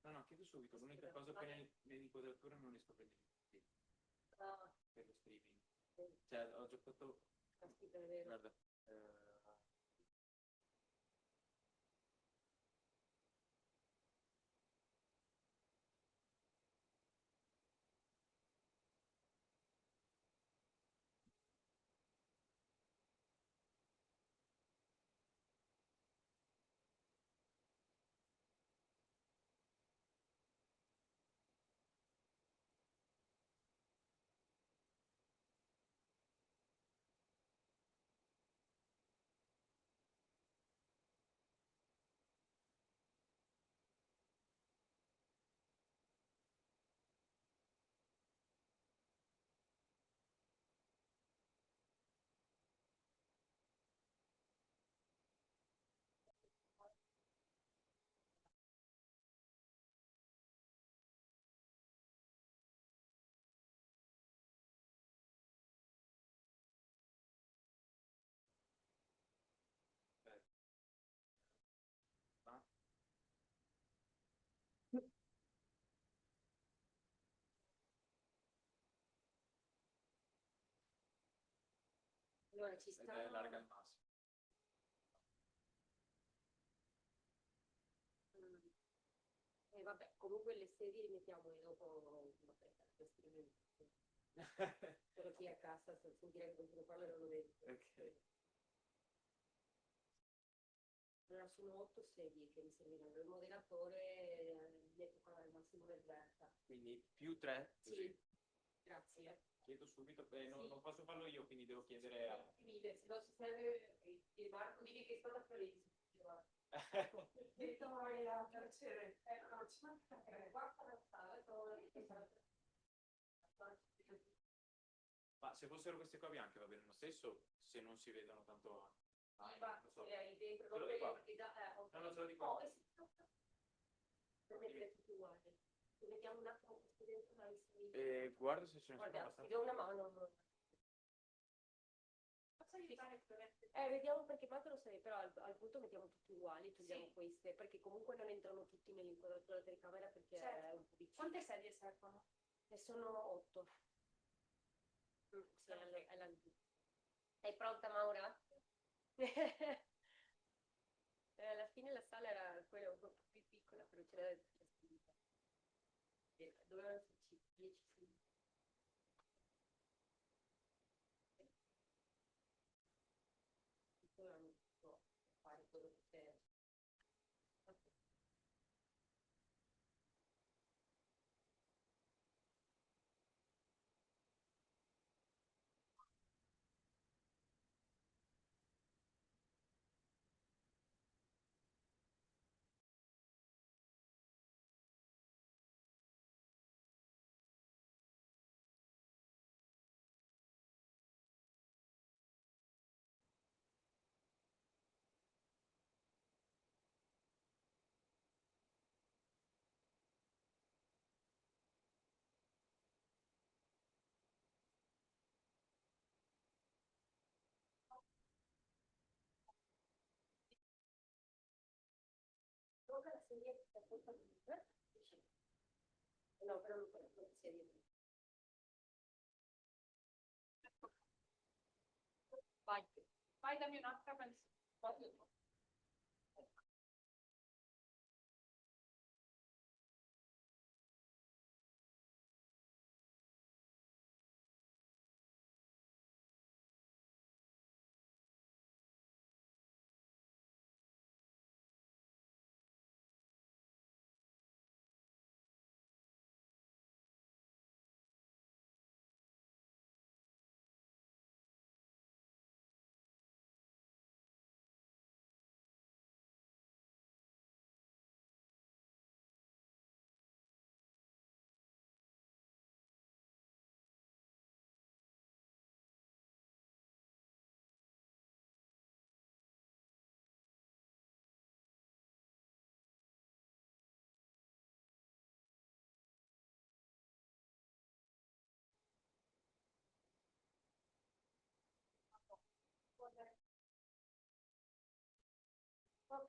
No, no, chiedo subito. L'unica cosa che nell'inquadratura non riesco a prendere il per lo streaming. Cioè, ho già fatto... Guarda. Allora ci sta... Ed è larga al massimo. vabbè, comunque le sedie le mettiamo e dopo, vabbè, però chi è a casa se sentire che continuo a parlare non lo vedi. Ok. Allora sono 8 sedie che mi serviranno. Il moderatore metto qua al massimo del 30. Quindi più 3? Sì, grazie. Chiedo subito, beh, Sì. non posso farlo io, quindi devo chiedere a... Se no si serve il Marco dice che è stata felice. Detto era piacere. Non ci manca guarda la sala, Ma se fossero queste qua bianche va bene lo stesso, se non si vedono tanto... ma non so. dentro Ce l'ho di qua. perché da No, no, ce l'ho di qua. per mettere tutti uguali. Vediamo un attimo questi dentro la Guarda se ce ne sono guarda, ti abbastanza. do una mano. Vediamo perché tanto lo sai, però al punto mettiamo tutti uguali, togliamo queste, perché comunque non entrano tutti nell'inquadratura della telecamera perché è un po' piccolo. Quante sedie servono? Ne sono 8. Sì, Sei pronta, Maura? Alla fine la sala era quella un po' più piccola, però c'era gestita. Dovevano esserci 10 figli. Non so fare quello che c'è. La serie è colpa di no, però non la serie. Vai dammi un'altra canzone.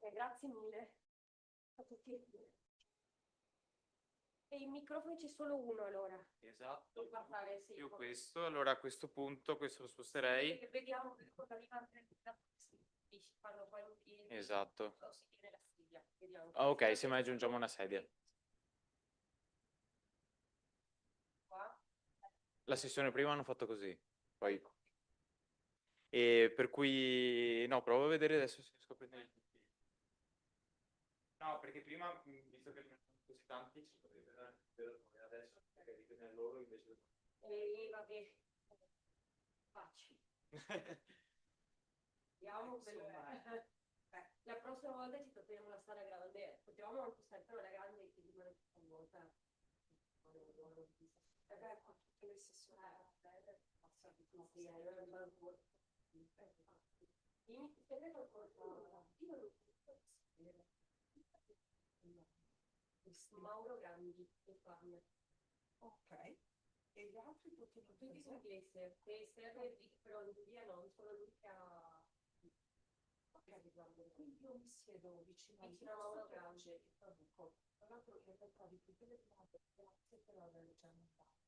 Ok, grazie mille a tutti. E il microfono c'è solo uno allora. Esatto. Per parlare, sì. Più questo, allora a questo punto questo lo sposterei. Vediamo che cosa arriva quando poi un piede. Esatto. O si tiene la sedia. Vediamo. Ah, ok, semmai aggiungiamo una sedia. Qua. La sessione prima hanno fatto così. Poi. E per cui no, provo a vedere adesso se riesco a prendere. No, perché prima, visto che ne sono così tanti, ci potete dare adesso, perché dipende loro invece. Vabbè. Facci. Vediamo quello è. La prossima volta ci toccheremo la sala grande. Potevamo anche stare però la grande che rimane tutta vuota. Con tutte le sessioni passate tutti, allora il banco. Dimmi, spende qualcosa. Io non Mauro Grandi e Farmer. Ok. E gli altri tutti in inglese. E serve però in via non solo lui che ha. Quindi io mi siedo vicino a Mauro Grandi e traduco. Tra l'altro in realtà di tutte le domande, grazie per aver già mandato.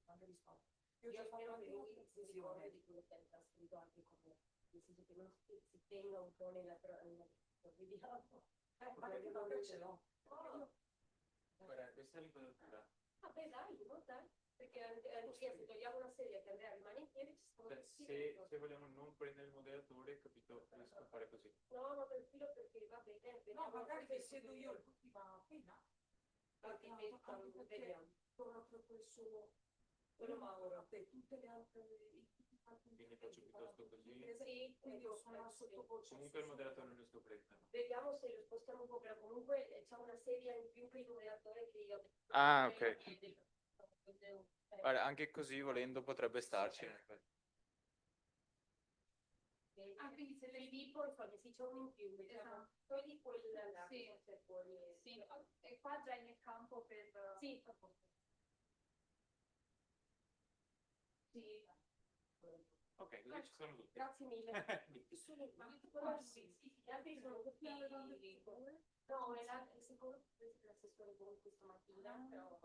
Quando rispondo. Io ho fatto anche un'incisione di quello che è trasferito anche come, nel senso che non si tenga un po' nella vediamo. Ma che proprio ce l'ho. Guarda, questa è l'inquadratura. Ah, beh, dai, non dai. Perché se togliamo una serie che Andrea rimane in piedi, ci sono tutti. Se vogliamo non prendere il modellatore, capito, riesco a fare così. No, ma per filo perché va bene. No, magari che siedo io l'ultima appena. Vediamo. Proprio questo. Quello Mauro. Tutte le altre. Quindi faccio piuttosto così. Sì, quindi io sono Comunque il modellatore non riesco a prendere. Vediamo se lo spostiamo un po', però comunque c'è una serie in più per il modellatore che io. Ah, ok. Guarda, anche così volendo potrebbe starci. Ah, quindi se le tipo e fammi sì, c'è un in più, diciamo. Togli quella là. Sì, sì. E qua già nel campo per. Sì, sì. Ok, così ci sono tutti. Grazie mille. Gli altri sono tutti. No, è la seconda l'assessore comunque stamattina, però.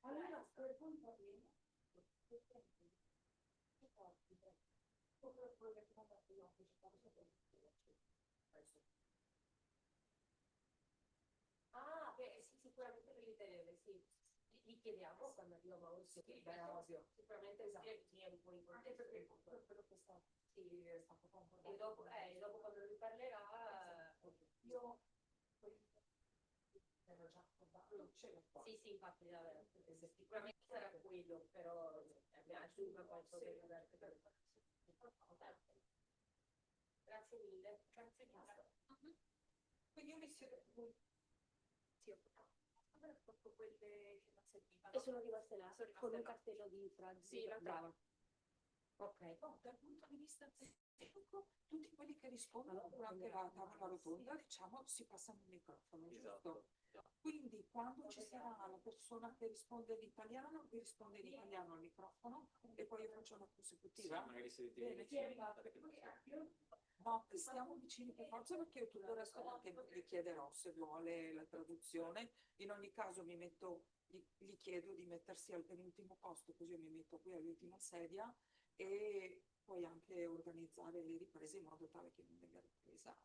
Allora, a quel punto va bene. Ah, beh, sì, sicuramente per l'italiano, sì. Li chiediamo quando arriva Mauro, sì, beh, ovvio. Sicuramente esatto, è un po' importante perché quello che sta facendo. E dopo quando lui parlerà, io ero già accordato, ce l'ho qua. Sì, infatti, sicuramente sarà quello, però mi aggiungo qualcosa di diverso per Grazie mille. Grazie mille. Quindi io mi siedo. Sì, ho fatto quelle che non servivano. E sono rimaste là, con un cartello di frasi. Sì, brava. Ok. No, dal punto di vista tecnico, tutti quelli che rispondono durante la tavola rotonda, diciamo, si passano il microfono, giusto? Quindi quando ci sarà la persona che risponde in italiano, vi risponde in italiano al microfono e poi io faccio la consecutiva. Magari se Bene, no, stiamo vicini per forza perché io tutto il resto del tempo gli chiederò se vuole la traduzione. In ogni caso gli chiedo di mettersi al penultimo posto, così io mi metto qui all'ultima sedia e poi anche organizzare le riprese in modo tale che non venga ripresa.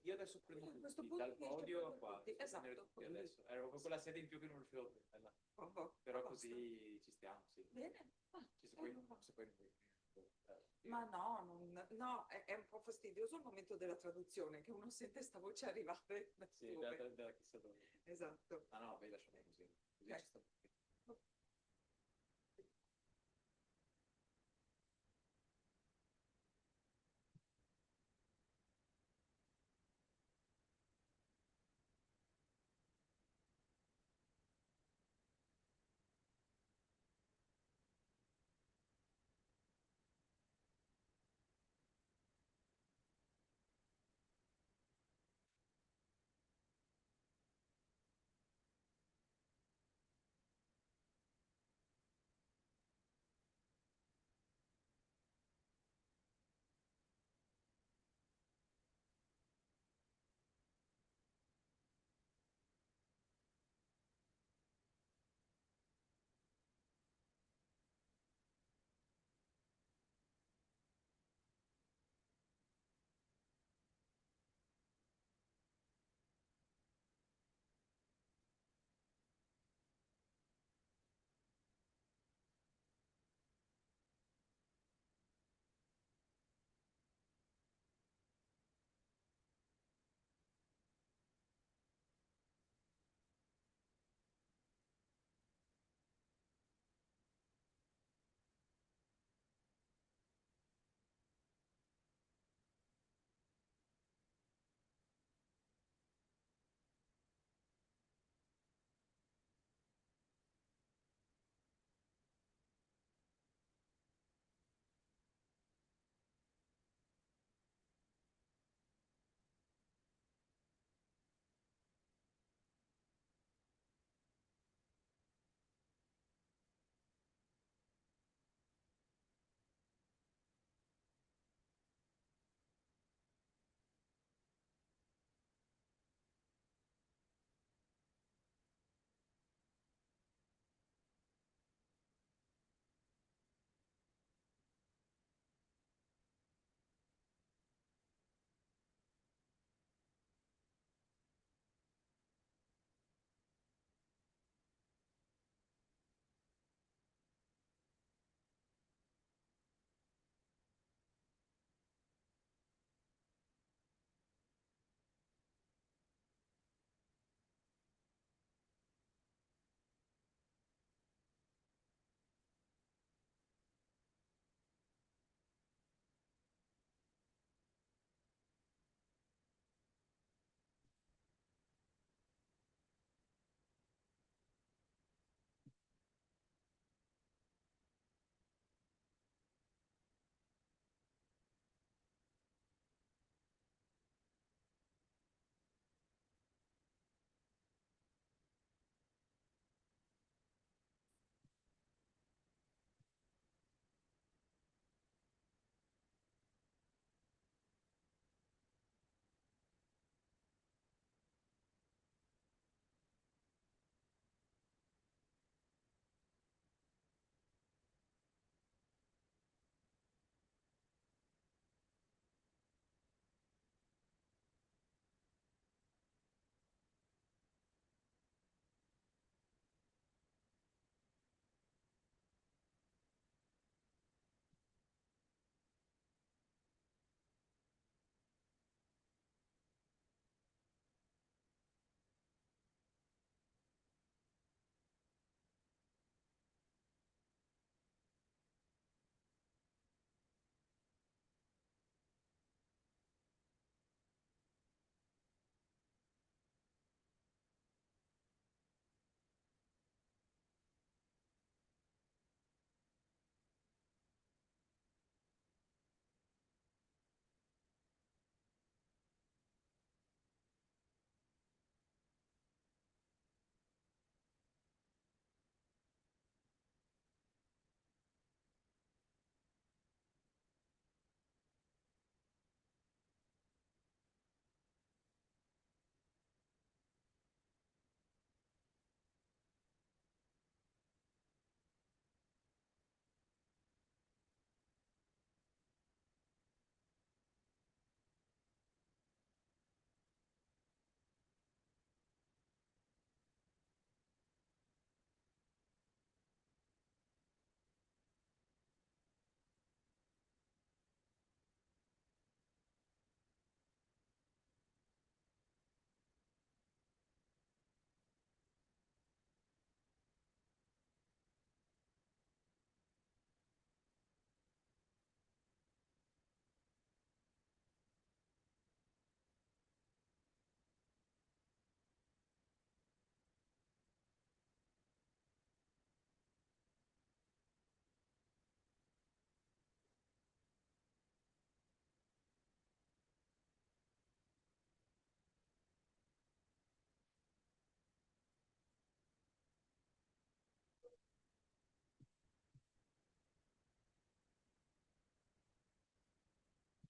Io adesso prendo questo tutti, dal punto podio a qua. esatto, Adesso. Ero con quella sedia in più che non riuscivo a prenderla. Però così ci stiamo, sì. Bene. Se poi Ma no, è un po' fastidioso il momento della traduzione, che uno sente sta voce arrivare da sì, da chissà dove. Esatto. Ah no, beh, lasciamo così. Così ci sta.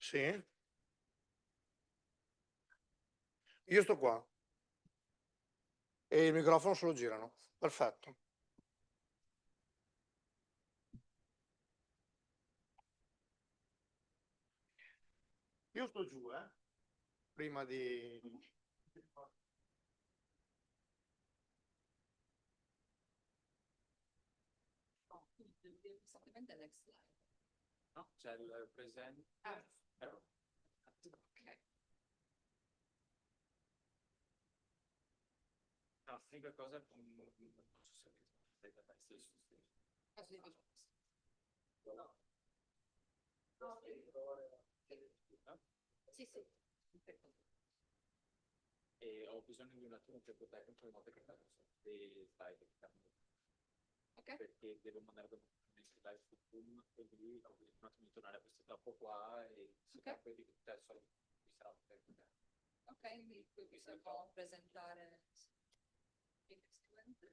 Sì. Io sto qua. E il microfono se lo girano. Perfetto. Io sto giù, prima di... No, c'è il presente. Ok. No, l'unica cosa, non so se Sì, sì. E ho bisogno di un attimo di tempo tecnico in modo che faccio dei slide. Ok. Perché devo mandare dei slide su Zoom e lì ho bisogno un attimo di tornare a questo tappo qua e se poi di testo mi sarà perfetto. Ok, quindi qui possiamo presentare il studente.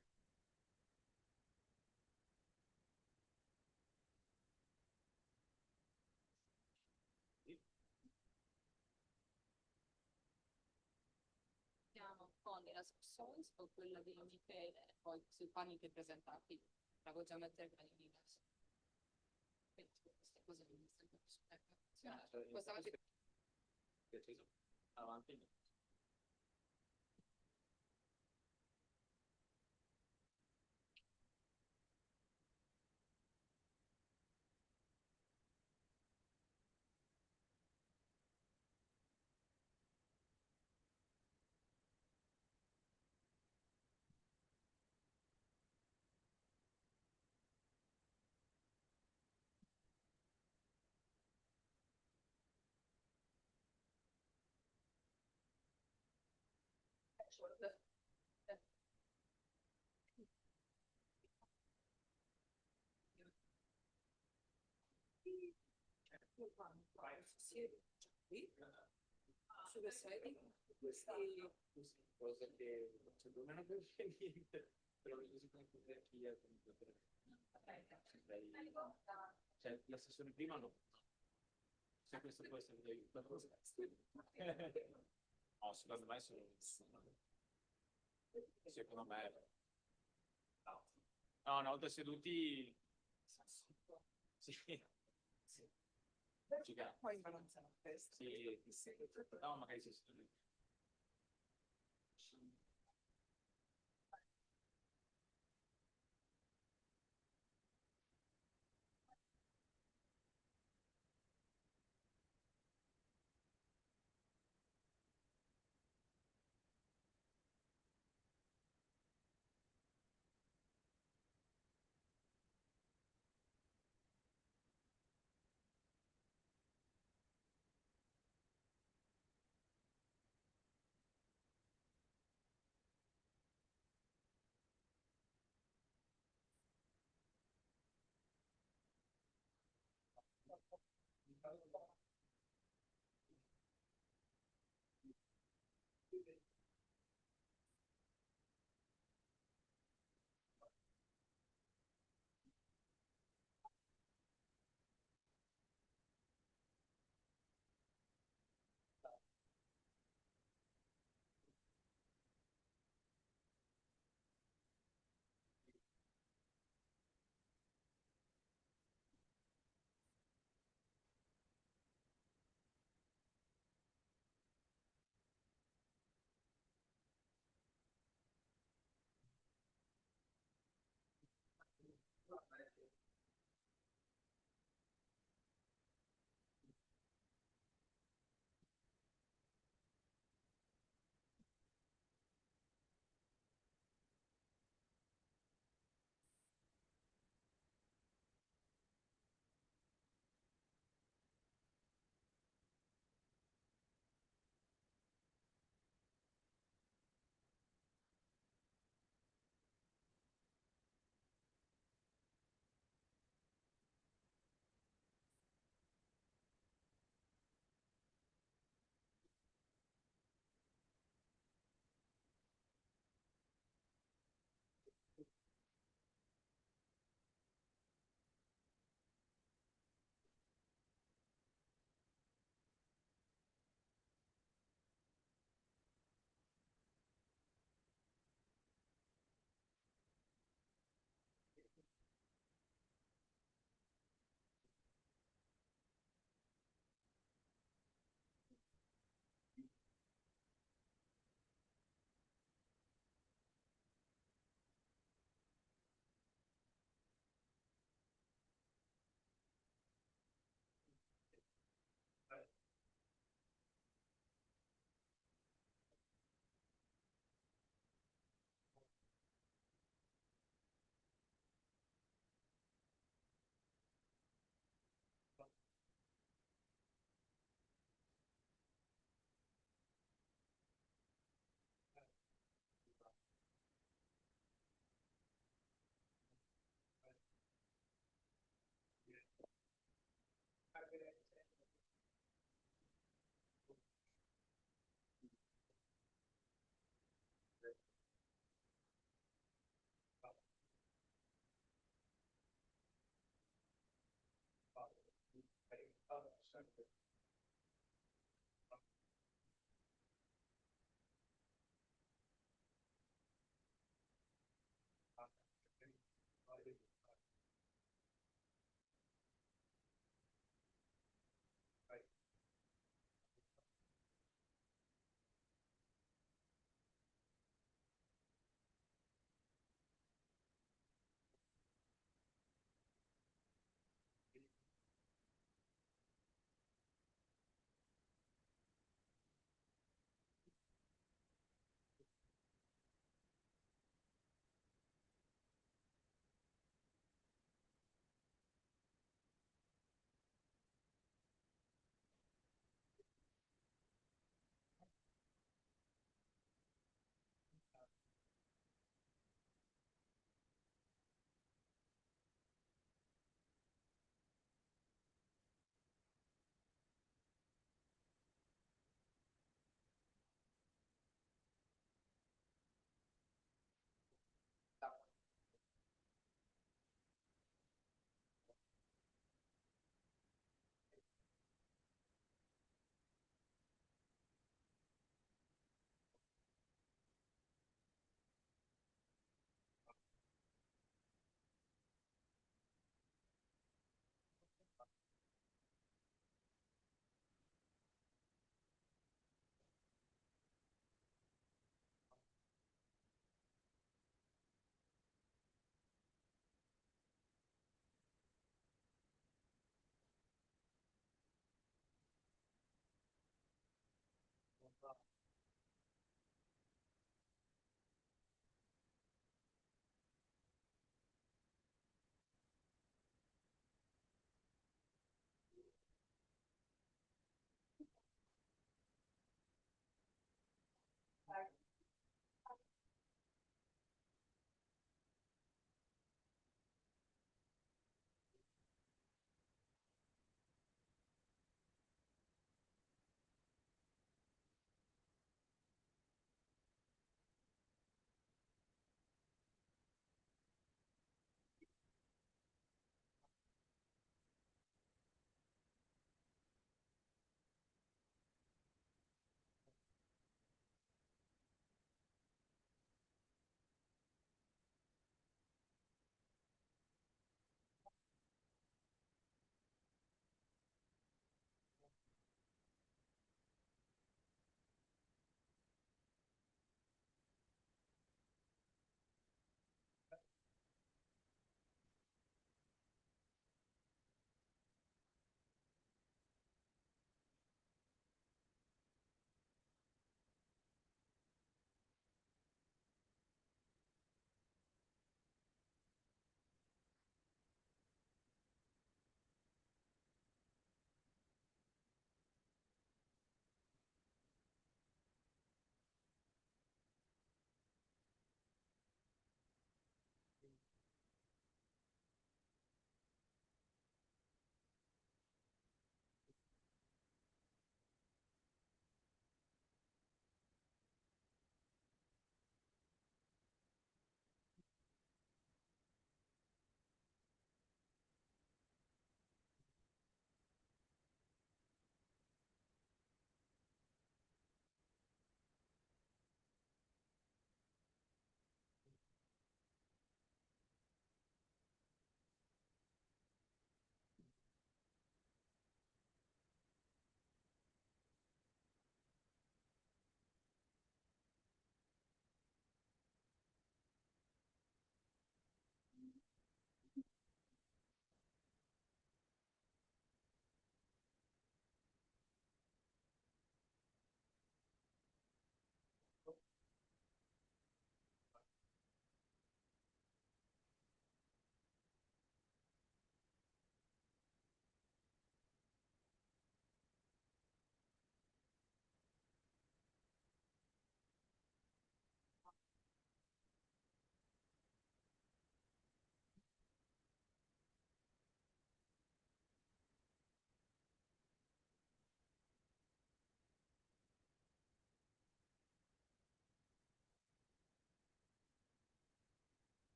Iniziamo con la subsoils o quella di Michele, poi sui panni che presentati, la voce geometrica di Michele. Quindi queste cose mi stanno questa voce avanti. Sulle sedi, cosa che secondo me non c'è niente, però mi sono confuso chi è cioè la sessione prima no. Se questo può essere di aiuto. No, secondo me secondo me no, una volta seduti sì. Poi imbalanzare la testa. Sì. No, magari si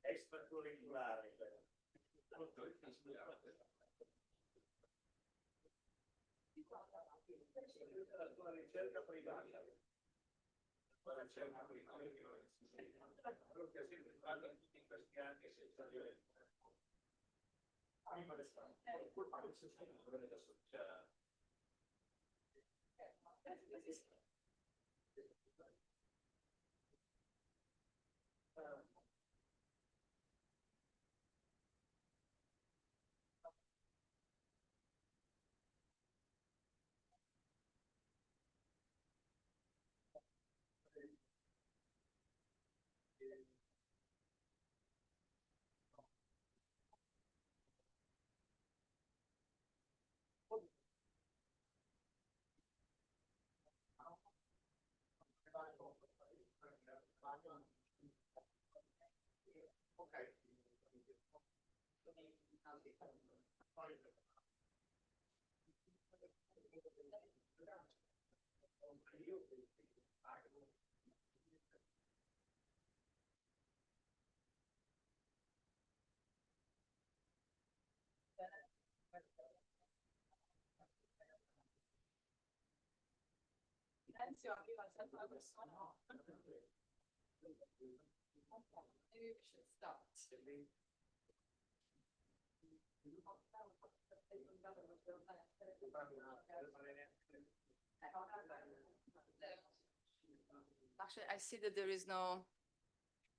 Extracurriculare. La ricerca privata. La ricerca privata. Quello che si parla di tutti questi anni senza dire. Maybe we should start. Actually, I see that there is no.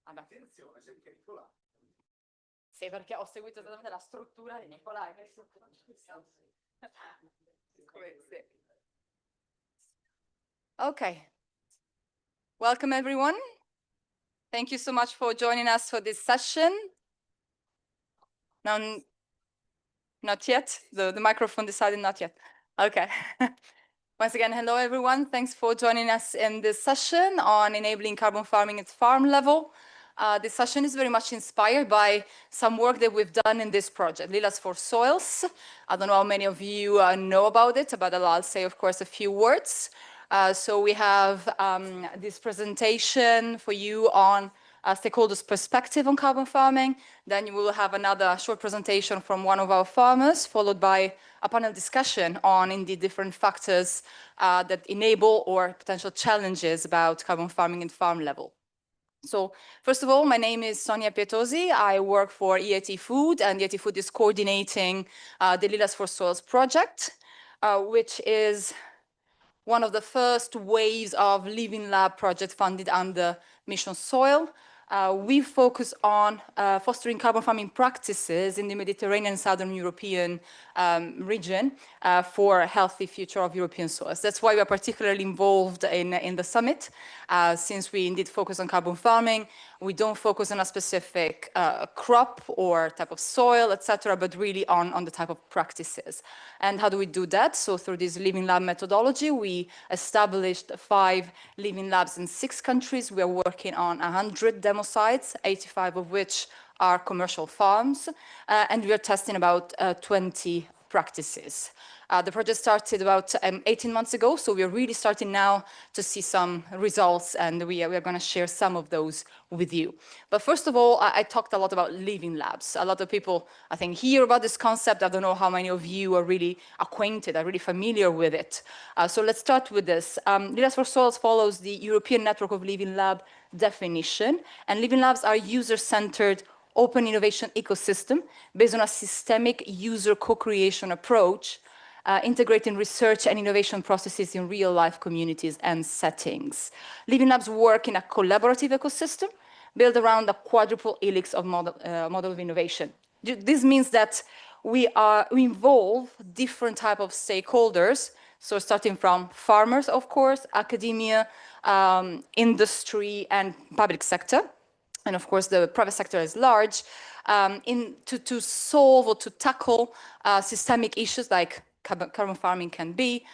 Attenzione, sei pericolato. Sì, perché ho seguito esattamente la struttura di Nicolai. Sì. Okay. Welcome, everyone. Thank you so much for joining us for this session. No, not yet. The microphone decided not yet. Okay. Once again, hello, everyone. Thanks for joining us in this session on enabling carbon farming at farm level. This session is very much inspired by some work that we've done in this project, Lilas for Soils. I don't know how many of you know about it, but I'll say, of course, a few words. So we have this presentation for you on stakeholders' perspective on carbon farming. Then you will have another short presentation from one of our farmers, followed by a panel discussion on indeed different factors that enable or potential challenges about carbon farming at farm level. So first of all, my name is Sonia Pietosi. I work for EIT Food, and EIT Food is coordinating the Lilas for Soils project, which is one of the first waves of Living Lab project funded under Mission Soil. We focus on fostering carbon farming practices in the Mediterranean Southern European region for a healthy future of European soils. That's why we are particularly involved in the summit. Since we indeed focus on carbon farming, we don't focus on a specific crop or type of soil, etc., but really on the type of practices. And how do we do that? So through this Living Lab methodology, we established 5 Living Labs in 6 countries. We are working on 100 demo sites, 85 of which are commercial farms, and we are testing about 20 practices. The project started about 18 months ago, so we are really starting now to see some results, and we are going to share some of those with you. But first of all, I talked a lot about Living Labs. A lot of people, I think, hear about this concept. I don't know how many of you are really acquainted, are really familiar with it. So let's start with this. Lilas for Soils follows the European Network of Living Lab definition, and Living Labs are user-centered open innovation ecosystem based on a systemic user co-creation approach, integrating research and innovation processes in real-life communities and settings. Living Labs work in a collaborative ecosystem built around a quadruple helix of model of innovation. This means that we involve different type of stakeholders, so starting from farmers, of course, academia, industry, and public sector. And of course, the private sector is large, to solve or to tackle systemic issues like carbon farming can be,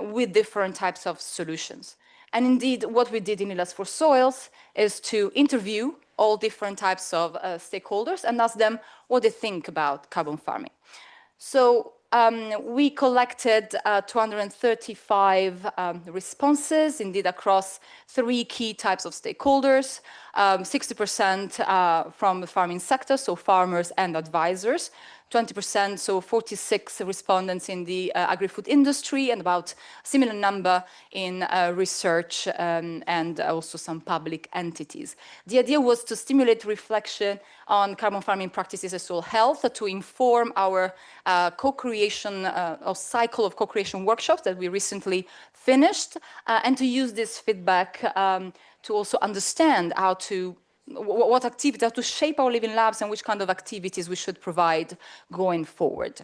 with different types of solutions. And indeed, what we did in Leaders for Soils is to interview all different types of stakeholders and ask them what they think about carbon farming. So we collected 235 responses, indeed, across 3 key types of stakeholders, 60% from the farming sector, so farmers and advisors, 20%, so 46 respondents in the agri-food industry, and about a similar number in research and also some public entities. The idea was to stimulate reflection on carbon farming practices and soil health, to inform our co-creation or cycle of co-creation workshops that we recently finished, and to use this feedback to also understand how to what activities, to shape our living labs and which kind of activities we should provide going forward.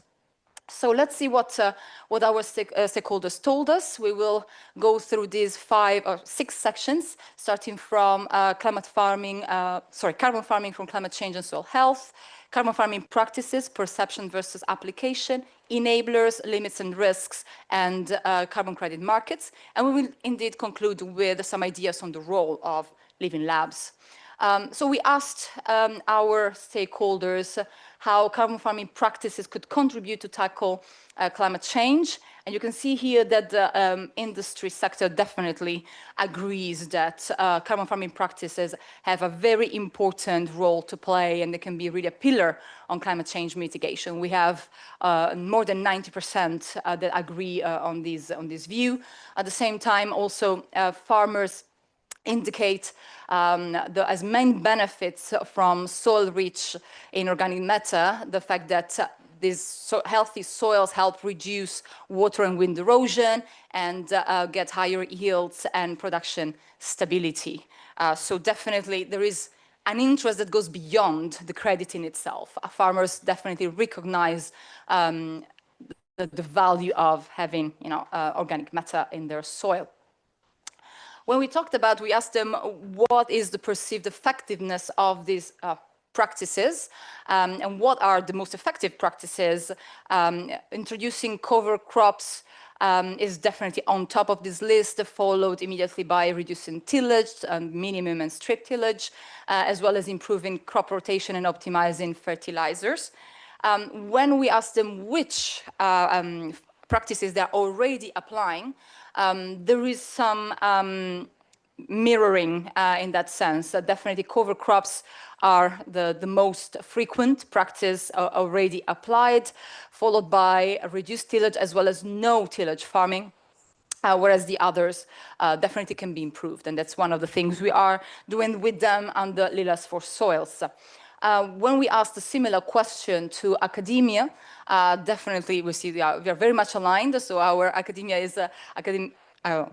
So let's see what our stakeholders told us. We will go through these 5 or 6 sections, starting from carbon farming from climate change and soil health, carbon farming practices, perception versus application, enablers, limits and risks, and carbon credit markets. And we will indeed conclude with some ideas on the role of living labs. So we asked our stakeholders how carbon farming practices could contribute to tackle climate change. And you can see here that the industry sector definitely agrees that carbon farming practices have a very important role to play, and they can be really a pillar on climate change mitigation. We have more than 90% that agree on this view. At the same time, also farmers indicate as main benefits from soil rich in organic matter, the fact that these healthy soils help reduce water and wind erosion and get higher yields and production stability. So definitely there is an interest that goes beyond the credit in itself. Farmers definitely recognize the value of having organic matter in their soil. When we talked about, we asked them what is the perceived effectiveness of these practices and what are the most effective practices. Introducing cover crops is definitely on top of this list, followed immediately by reducing tillage, minimum and strip tillage, as well as improving crop rotation and optimizing fertilizers. When we asked them which practices they're already applying, there is some mirroring in that sense. Definitely cover crops are the most frequent practice already applied, followed by reduced tillage as well as no tillage farming. Whereas the others definitely can be improved. And that's one of the things we are doing with them under Leaders for Soils. When we asked a similar question to academia, definitely we see we are very much aligned. So our academia is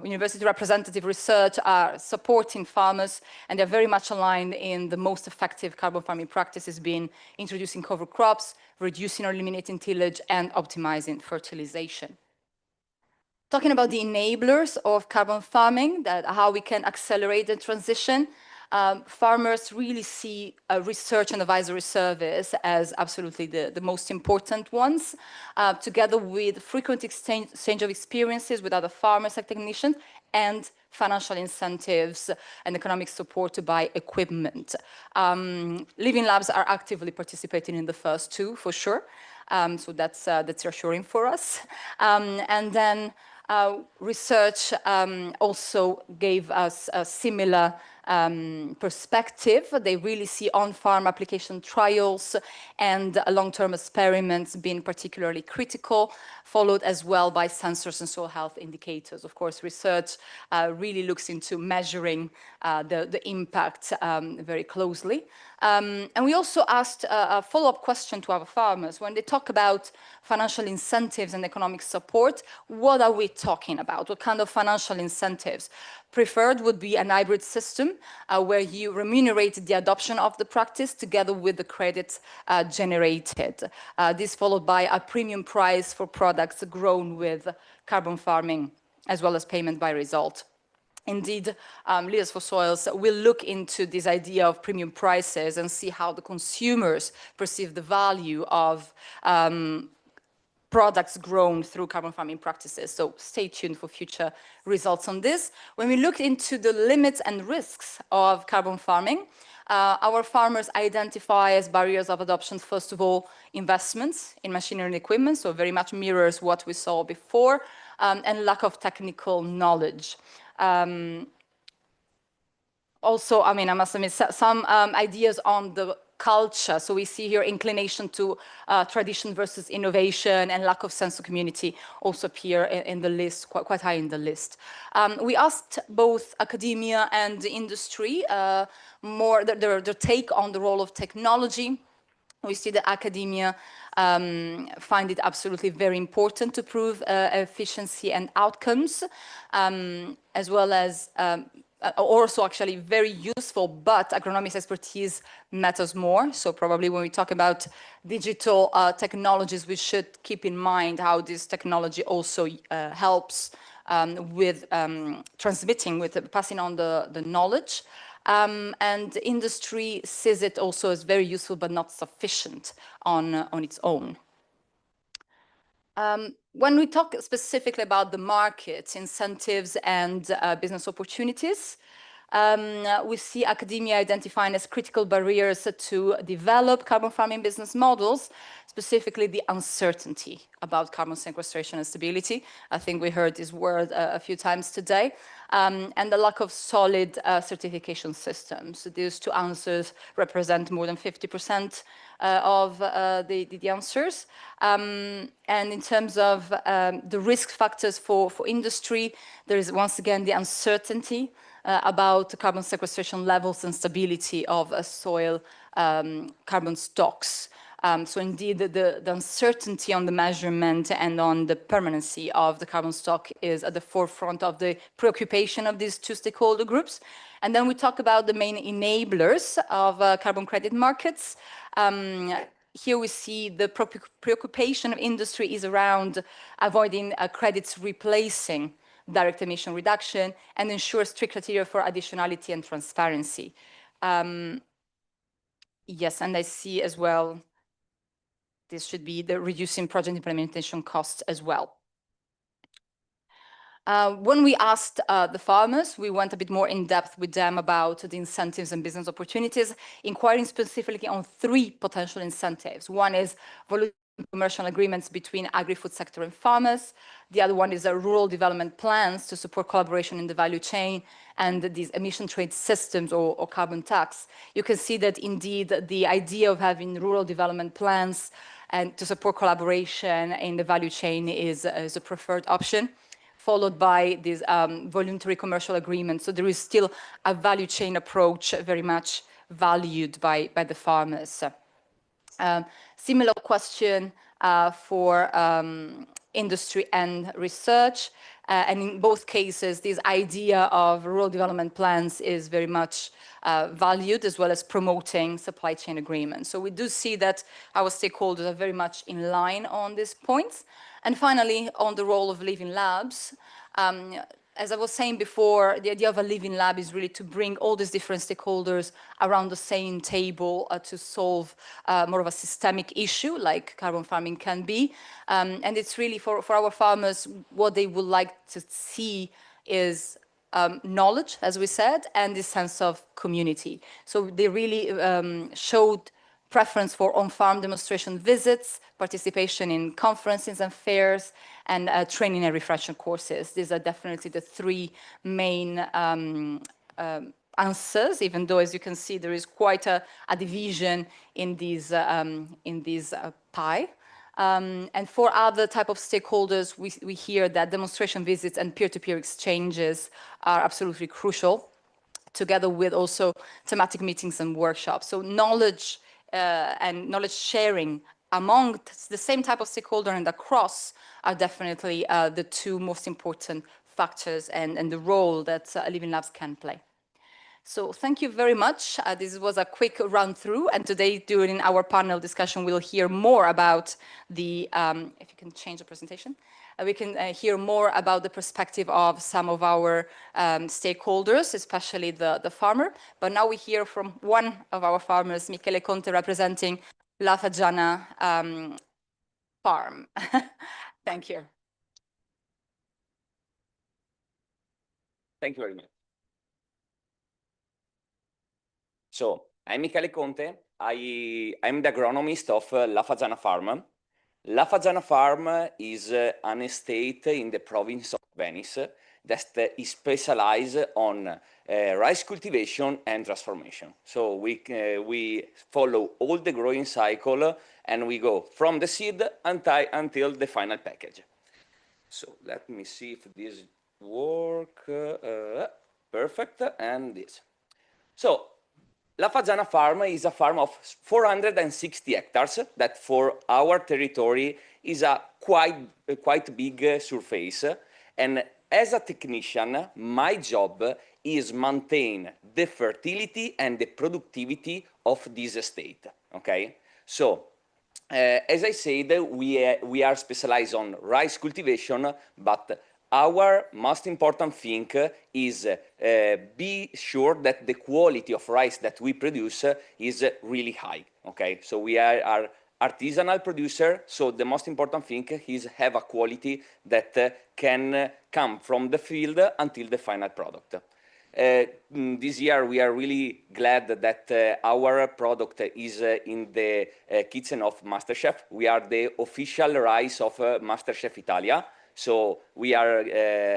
university representative research are supporting farmers, and they're very much aligned in the most effective carbon farming practices being introducing cover crops, reducing or eliminating tillage, and optimizing fertilization. Talking about the enablers of carbon farming, how we can accelerate the transition, farmers really see research and advisory service as absolutely the most important ones, together with frequent exchange of experiences with other farmers and technicians, and financial incentives and economic support to buy equipment. Living labs are actively participating in the first 2, for sure. So that's reassuring for us. And then research also gave us a similar perspective. They really see on-farm application trials and long-term experiments being particularly critical, followed as well by sensors and soil health indicators. Of course, research really looks into measuring the impact very closely. And we also asked a follow-up question to our farmers. When they talk about financial incentives and economic support, what are we talking about? What kind of financial incentives? Preferred would be an hybrid system where you remunerate the adoption of the practice together with the credits generated. This followed by a premium price for products grown with carbon farming, as well as payment by result. Indeed, Leaders for Soils will look into this idea of premium prices and see how the consumers perceive the value of products grown through carbon farming practices. So stay tuned for future results on this. When we look into the limits and risks of carbon farming, our farmers identify as barriers of adoption, first of all, investments in machinery and equipment, so very much mirrors what we saw before, and lack of technical knowledge. Also, I mean, I must admit, some ideas on the culture. So we see here inclination to tradition versus innovation and lack of sense of community also appear in the list, quite high in the list. We asked both academia and the industry more their take on the role of technology. We see that academia find it absolutely very important to prove efficiency and outcomes, as well as also actually very useful, but agronomist expertise matters more. So probably when we talk about digital technologies, we should keep in mind how this technology also helps with transmitting, with passing on the knowledge. And industry sees it also as very useful, but not sufficient on its own. When we talk specifically about the markets, incentives, and business opportunities, we see academia identifying as critical barriers to develop carbon farming business models, specifically the uncertainty about carbon sequestration and stability. I think we heard this word a few times today. And the lack of solid certification systems. These two answers represent more than 50% of the answers. And in terms of the risk factors for industry, there is once again the uncertainty about carbon sequestration levels and stability of soil carbon stocks. So indeed, the uncertainty on the measurement and on the permanency of the carbon stock is at the forefront of the preoccupation of these two stakeholder groups. And then we talk about the main enablers of carbon credit markets. Here we see the preoccupation of industry is around avoiding credits replacing direct emission reduction and ensure strict criteria for additionality and transparency. Yes, and I see as well, this should be the reducing project implementation costs as well. When we asked the farmers, we went a bit more in depth with them about the incentives and business opportunities, inquiring specifically on 3 potential incentives. One is voluntary commercial agreements between agri-food sector and farmers. The other one is rural development plans to support collaboration in the value chain and these emission trade systems or carbon tax. You can see that indeed the idea of having rural development plans and to support collaboration in the value chain is a preferred option, followed by these voluntary commercial agreements. So there is still a value chain approach very much valued by the farmers. Similar question for industry and research. And in both cases, this idea of rural development plans is very much valued, as well as promoting supply chain agreements. So we do see that our stakeholders are very much in line on these points. And finally, on the role of living labs, as I was saying before, the idea of a living lab is really to bring all these different stakeholders around the same table to solve more of a systemic issue like carbon farming can be. And it's really for our farmers, what they would like to see is knowledge, as we said, and this sense of community. So they really showed preference for on-farm demonstration visits, participation in conferences and fairs, and training and refresher courses. These are definitely the 3 main answers, even though, as you can see, there is quite a division in these pie. And for other type of stakeholders, we hear that demonstration visits and peer-to-peer exchanges are absolutely crucial, together with also thematic meetings and workshops. So knowledge and knowledge sharing among the same type of stakeholder and across are definitely the 2 most important factors and the role that living labs can play. So thank you very much. This was a quick run through, and today during our panel discussion, we'll hear more about the, if you can change the presentation, we can hear more about the perspective of some of our stakeholders, especially the farmer. But now we hear from one of our farmers, Michele Conte, representing La Fagiana farm. Thank you. Thank you very much. So, I'm Michele Conte. I'm the agronomist of La Fagiana Farm. La Fagiana Farm is an estate in the province of Venice that is specialized on rice cultivation and transformation. So we follow all the growing cycle and we go from the seed until the final package. So let me see if this works. Perfect, and this. So La Fagiana Farm is a farm of 460 hectares that for our territory is a quite big surface. And as a technician, my job is maintain the fertility and the productivity of this estate, okay? So, as I said, we are specialized on rice cultivation, but our most important thing is be sure that the quality of rice that we produce is really high, okay? So we are artisanal producer, so the most important thing is have a quality that can come from the field until the final product. This year we are really glad that our product is in the kitchen of MasterChef. We are the official rice of MasterChef Italia. So we are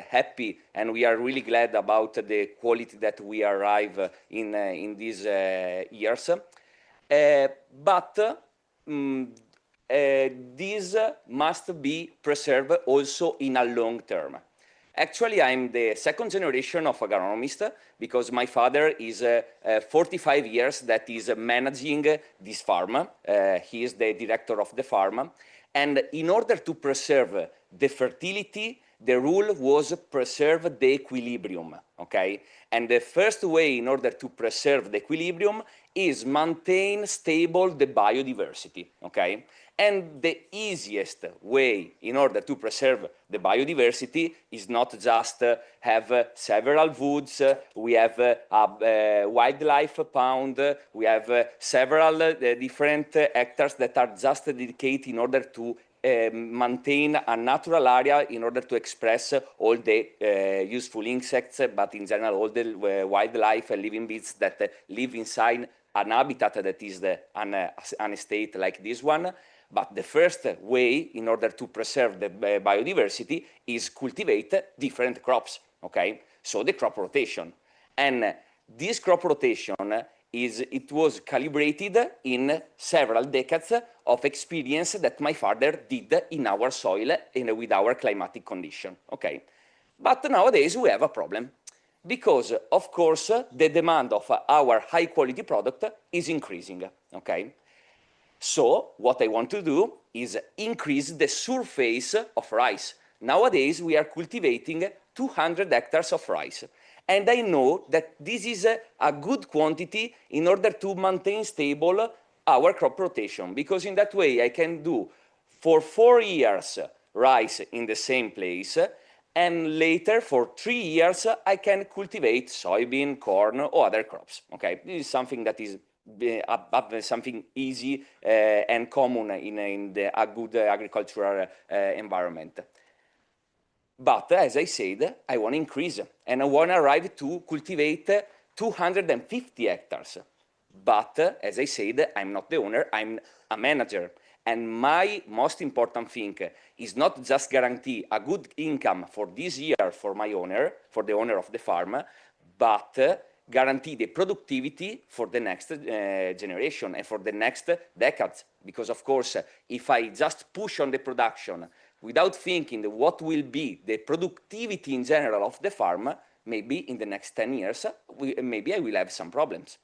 happy and we are really glad about the quality that we arrive in these years. But this must be preserved also in a long term. Actually, I'm the second generation of agronomist because my father is 45 years that is managing this farm. He is the director of the farm. And in order to preserve the fertility, the rule was preserve the equilibrium, okay? And the first way in order to preserve the equilibrium is maintain stable the biodiversity, okay? And the easiest way in order to preserve the biodiversity is not just have several woods, we have a wildlife pound, we have several different hectares that are just dedicated in order to maintain a natural area in order to express all the useful insects, but in general all the wildlife and living beings that live inside an habitat that is an estate like this one. But the first way in order to preserve the biodiversity is cultivate different crops, okay? So the crop rotation. And this crop rotation it was calibrated in several decades of experience that my father did in our soil and with our climatic condition, okay? But nowadays we have a problem because, of course, the demand of our high quality product is increasing, okay? So what I want to do is increase the surface of rice. Nowadays, we are cultivating 200 hectares of rice. And I know that this is a good quantity in order to maintain stable our crop rotation, because in that way I can do for 4 years rice in the same place, and later for 3 years I can cultivate soybean, corn, or other crops. Okay, this is something that is something easy and common in a good agricultural environment. But as I said, I want to increase and I want to arrive to cultivate 250 hectares. But as I said, I'm not the owner, I'm a manager. And my most important thing is not just guarantee a good income for this year for my owner, for the owner of the farm, but guarantee the productivity for the next generation and for the next decades. Because of course, if I just push on the production without thinking what will be the productivity in general of the farm, maybe in the next 10 years, maybe I will have some problems.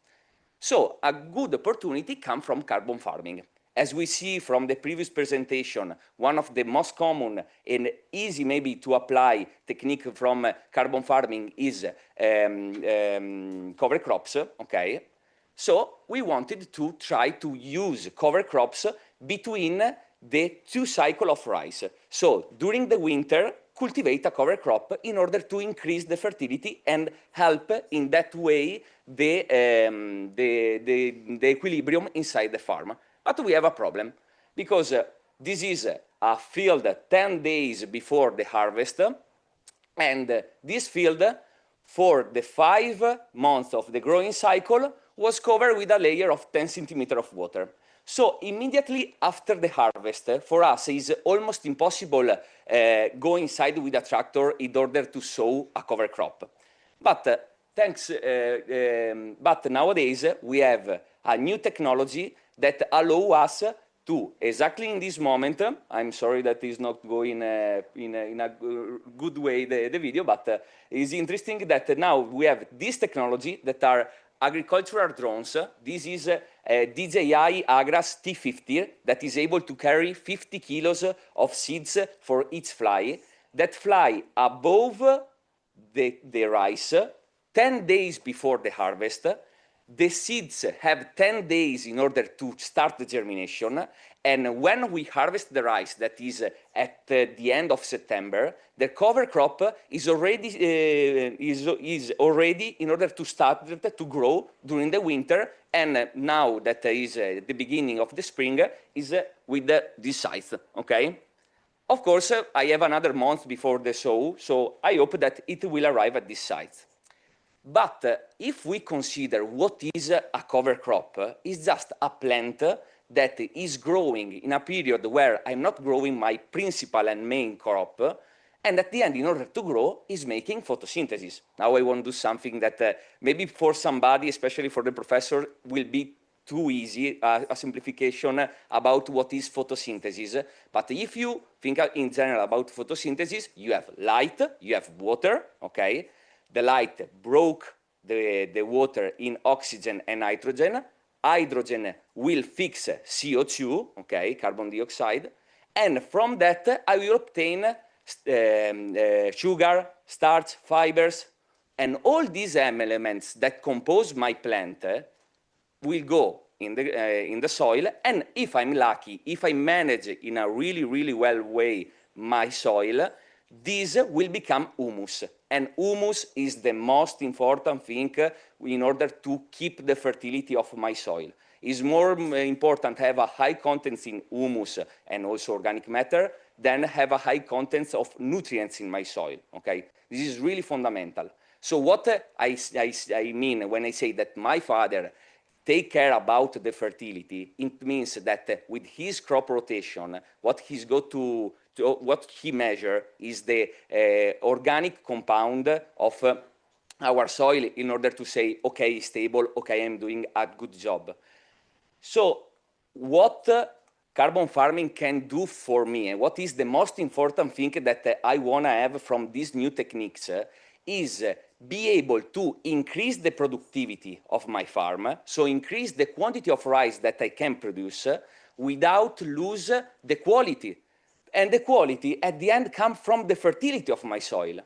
So a good opportunity comes from carbon farming. As we see from the previous presentation, one of the most common and easy maybe to apply technique from carbon farming is cover crops, okay? So we wanted to try to use cover crops between the 2 cycles of rice. So during the winter, cultivate a cover crop in order to increase the fertility and help in that way the equilibrium inside the farm. But we have a problem because this is a field 10 days before the harvest, and this field, for the 5 months of the growing cycle, was covered with a layer of 10 centimeters of water. So immediately after the harvest, for us, it's almost impossible go inside with a tractor in order to sow a cover crop. But but nowadays we have a new technology that allow us to, exactly in this moment, I'm sorry that is not going in a good way, the video, but it's interesting that now we have this technology that are agricultural drones. This is DJI Agras T50 that is able to carry 50 kilos of seeds for each fly, that fly above the rice 10 days before the harvest. The seeds have 10 days in order to start the germination, and when we harvest the rice, that is at the end of September, the cover crop is already in order to start to grow during the winter, and now that is the beginning of the spring is with this scythe, okay? Of course, I have another month before the sow, so I hope that it will arrive at this site. But if we consider what is a cover crop, it's just a plant that is growing in a period where I'm not growing my principal and main crop, and at the end, in order to grow, is making photosynthesis. Now I want to do something that maybe for somebody, especially for the professor, will be too easy, a simplification about what is photosynthesis. But if you think in general about photosynthesis, you have light, you have water, okay? The light broke the water in oxygen and nitrogen. Hydrogen will fix CO2, okay, carbon dioxide. And from that, I will obtain sugar, starch, fibers, and all these elements that compose my plant will go in the soil. And if I'm lucky, if I manage in a really, really well way my soil, this will become humus. And humus is the most important thing in order to keep the fertility of my soil. It's more important to have a high content in humus and also organic matter than have a high content of nutrients in my soil, okay? This is really fundamental. So what I mean when I say that my father take care about the fertility, it means that with his crop rotation, what he measure is the organic compound of our soil in order to say, okay, stable, okay, I'm doing a good job. So what carbon farming can do for me, and what is the most important thing that I want to have from these new techniques is be able to increase the productivity of my farm, so increase the quantity of rice that I can produce without lose the quality. And the quality at the end comes from the fertility of my soil.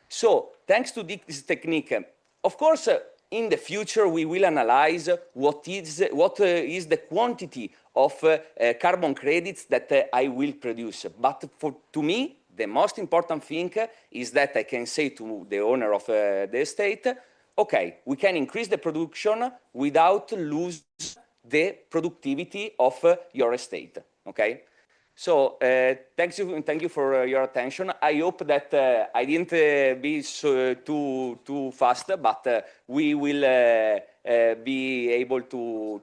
So thanks to this technique, of course, in the future we will analyze what is the quantity of carbon credits that I will produce. But to me, the most important thing is that I can say to the owner of the estate, okay, we can increase the production without lose the productivity of your estate, okay? So thank you for your attention. I hope that I didn't be too fast, but we will be able to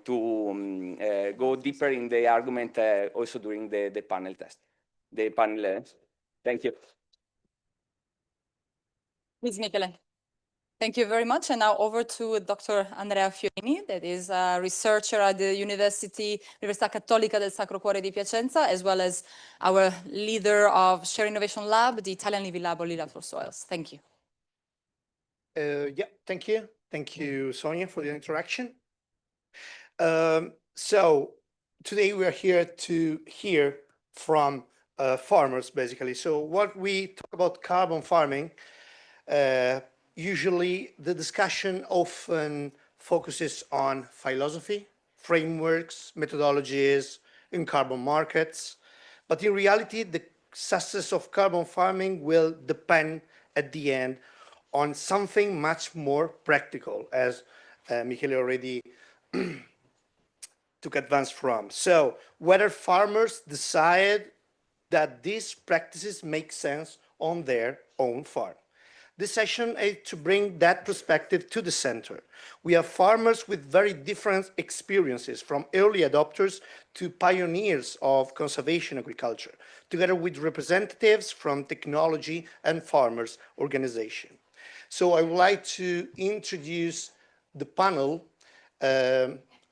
go deeper in the argument also during the panel test. Thank you. Please, Michele. Thank you very much. And now over to Dr. Andrea Fiorini, that is a researcher at the Università Cattolica del Sacro Cuore di Piacenza, as well as our leader of Share Innovation Lab, the Italian Living Lab on Lead for Soils. Thank you. Yeah, thank you. Thank you, Sonia, for the interaction. So today we are here to hear from farmers, basically. So what we talk about carbon farming, usually the discussion often focuses on philosophy, frameworks, methodologies in carbon markets. But in reality, the success of carbon farming will depend at the end on something much more practical, as Michele already took advance from. So whether farmers decide that these practices make sense on their own farm. This session is to bring that perspective to the center. We have farmers with very different experiences, from early adopters to pioneers of conservation agriculture, together with representatives from technology and farmers' organization. So I would like to introduce the panel,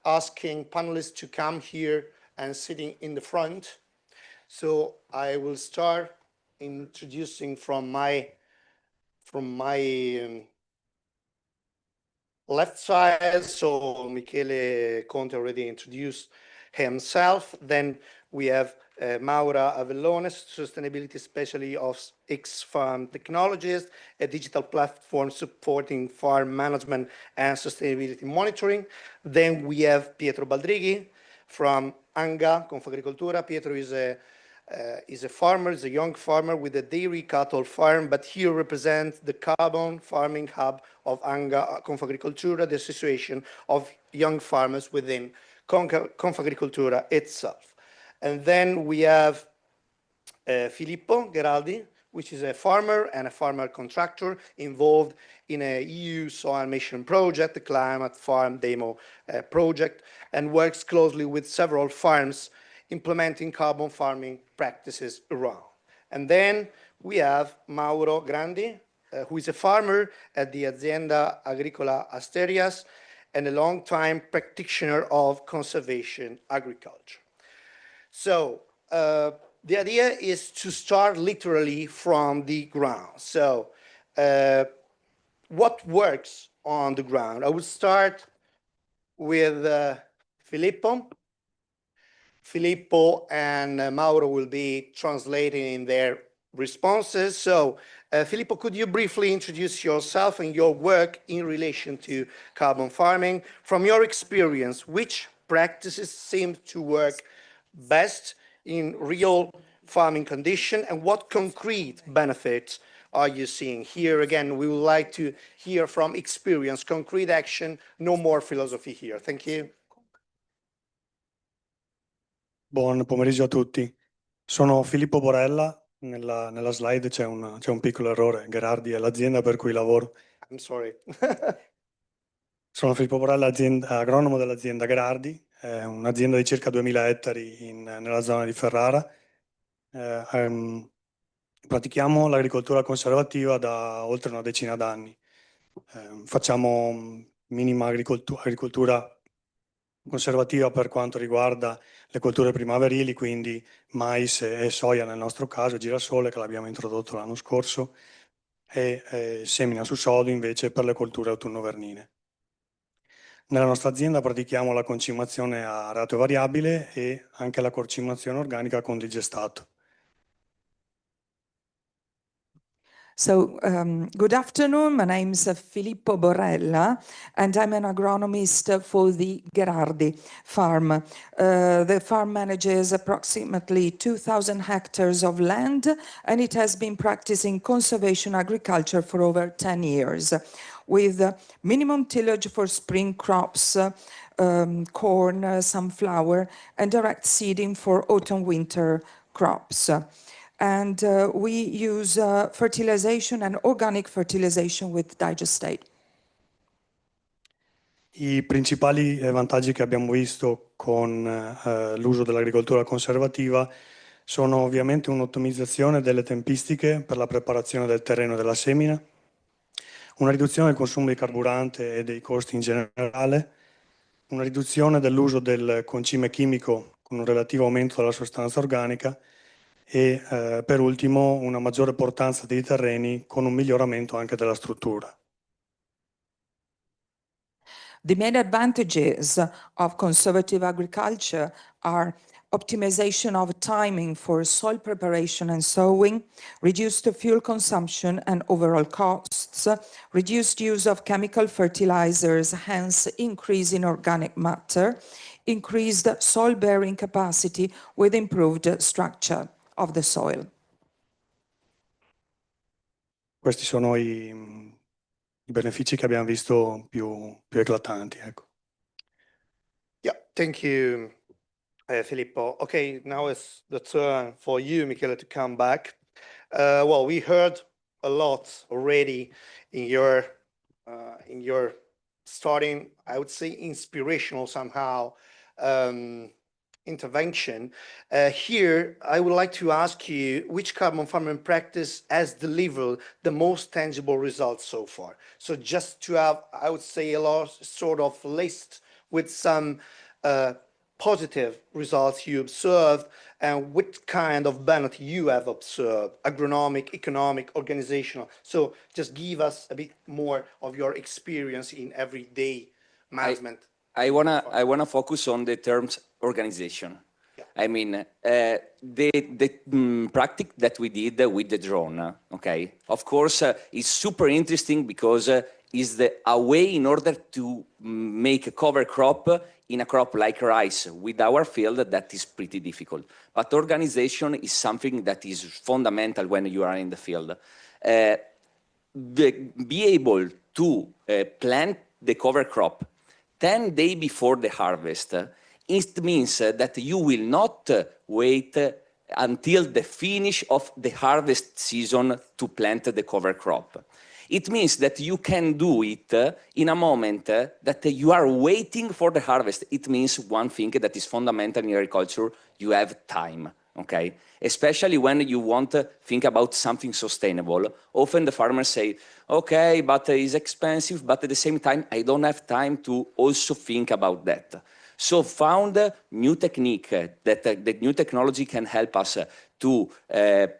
asking panelists to come here and sitting in the front. So I will start introducing from my left side. So Michele Conte already introduced himself. Then we have Maura Avellone, Sustainability Specialist of X-Farm Technologies, a digital platform supporting farm management and sustainability monitoring. Then we have Pietro Baldrighi from ANGA, Confagricoltura. Pietro is a farmer, is a young farmer with a dairy cattle farm, but he represents the carbon farming hub of ANGA Confagricoltura, the association of young farmers within Confagricoltura itself. And then we have Filippo Gherardi, which is a farmer and a farmer contractor involved in a EU soil mission project, the Climate Farm Demo project, and works closely with several farms implementing carbon farming practices around. And then we have Mauro Grandi, who is a farmer at the Azienda Agricola Asterias and a long-time practitioner of conservation agriculture. So the idea is to start literally from the ground. So what works on the ground? I will start with Filippo. Filippo and Mauro will be translating their responses. So Filippo, could you briefly introduce yourself and your work in relation to carbon farming? From your experience, which practices seem to work best in real farming condition, and what concrete benefits are you seeing? Here again, we would like to hear from experience, concrete action, no more philosophy here. Thank you. Buon pomeriggio a tutti. Sono Filippo Borella. Nella slide c'è un piccolo errore. Gherardi è l'azienda per cui lavoro. I'm sorry. Sono Filippo Borella, agronomo dell'azienda Gherardi, è un'azienda di circa 2000 ettari nella zona di Ferrara. Pratichiamo l'agricoltura conservativa da oltre una decina d'anni. Facciamo minima agricoltura conservativa per quanto riguarda le colture primaverili, quindi mais e soia nel nostro caso, girasole che l'abbiamo introdotto l'anno scorso, e semina su sodo invece per le colture autunno-vernine. Nella nostra azienda pratichiamo la concimazione a ratio variabile e anche la concimazione organica con digestato. So, good afternoon. My name is Filippo Borella, and I'm an agronomist for the Gherardi farm. The farm manages approximately 2,000 hectares of land, and it has been practicing conservation agriculture for over 10 years, with minimum tillage for spring crops, corn, sunflower, and direct seeding for autumn-winter crops. And we use fertilization and organic fertilization with digestate. I principali vantaggi che abbiamo visto con l'uso dell'agricoltura conservativa sono ovviamente un'ottimizzazione delle tempistiche per la preparazione del terreno e della semina, una riduzione del consumo di carburante e dei costi in generale, una riduzione dell'uso del concime chimico con un relativo aumento della sostanza organica e per ultimo una maggiore portanza dei terreni con un miglioramento anche della struttura. The main advantages of conservative agriculture are optimization of timing for soil preparation and sowing, reduced fuel consumption and overall costs, reduced use of chemical fertilizers, hence increase in organic matter, increased soil bearing capacity with improved structure of the soil. Questi sono i benefici che abbiamo visto più eclatanti. Ecco. Yeah, thank you, Filippo. Okay, now it's the turn for you, Michele, to come back. Well, we heard a lot already in your starting, I would say, inspirational somehow intervention. Here, I would like to ask you which carbon farming practice has delivered the most tangible results so far? So just to have, I would say, a sort of list with some positive results you observed and what kind of benefit you have observed, agronomic, economic, organizational. So just give us a bit more of your experience in everyday management. I wanna focus on the terms organization. Yeah. I mean, the practice that we did with the drone, okay, of course, is super interesting because is a way in order to make a cover crop in a crop like rice with our field that is pretty difficult. But organization is something that is fundamental when you are in the field. Be able to plant the cover crop 10 days before the harvest, it means that you will not wait until the finish of the harvest season to plant the cover crop. It means that you can do it in a moment that you are waiting for the harvest. It means one thing that is fundamental in agriculture, you have time, okay? Especially when you want to think about something sustainable. Often the farmers say, okay, but it's expensive, but at the same time, I don't have time to also think about that. So found a new technique that the new technology can help us to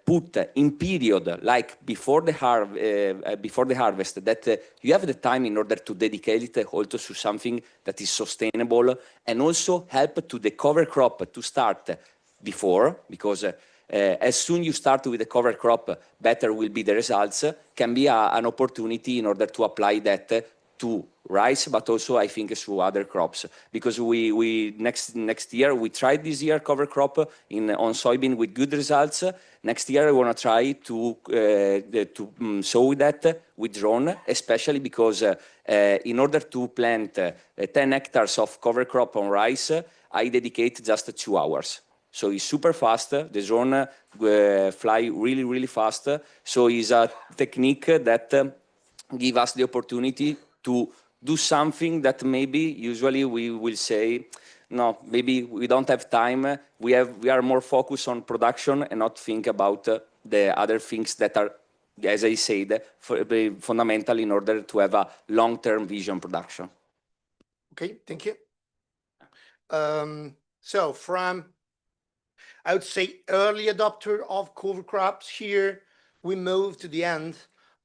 put in period like before the harvest that you have the time in order to dedicate it also to something that is sustainable and also help to the cover crop to start before, because as soon you start with the cover crop, better will be the results, can be an opportunity in order to apply that to rice, but also I think to other crops, because we next year we tried this year cover crop on soybean with good results. Next year I want to try to sow that with drone, especially because in order to plant 10 hectares of cover crop on rice, I dedicate just 2 hours. So it's super fast. The drone fly really fast. So it's a technique that gives us the opportunity to do something that maybe usually we will say, no, maybe we don't have time. We are more focused on production and not think about the other things that are, as I said, fundamental in order to have a long-term vision production. Okay, thank you. So from, I would say, early adopter of cover crops here, we move to the end